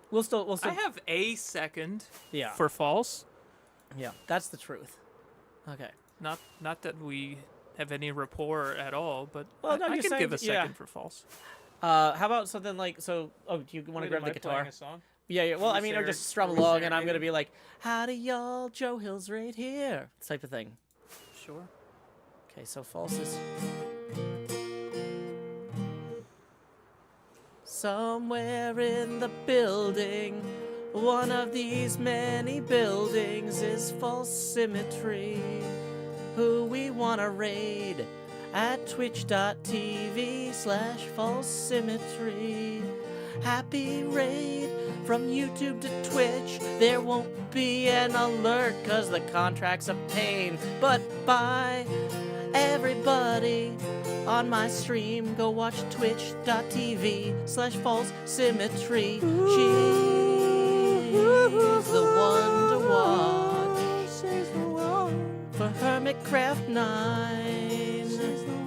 We'll still. I have a second Yeah. for false. Yeah. That's the truth. Okay. Not that we have any rapport at all, but Well, no, I you're can saying give a that- yeah. second for false. How about something like so? Oh, do you want to grab the guitar? Yeah. Well, I mean, or just strum along, and I'm gonna be like, "Howdy, y'all, Joe Hill's right here," type of thing. Sure. Okay. So false is. Somewhere in the building, one of these many buildings is False Symmetry, who we wanna raid at twitch.tv/False Symmetry. Happy raid from YouTube to Twitch. There won't be an alert cause the contract's a pain, but bye everybody. On my stream, go watch twitch.tv/False Symmetry. She's the one to watch for HermitCraft 9.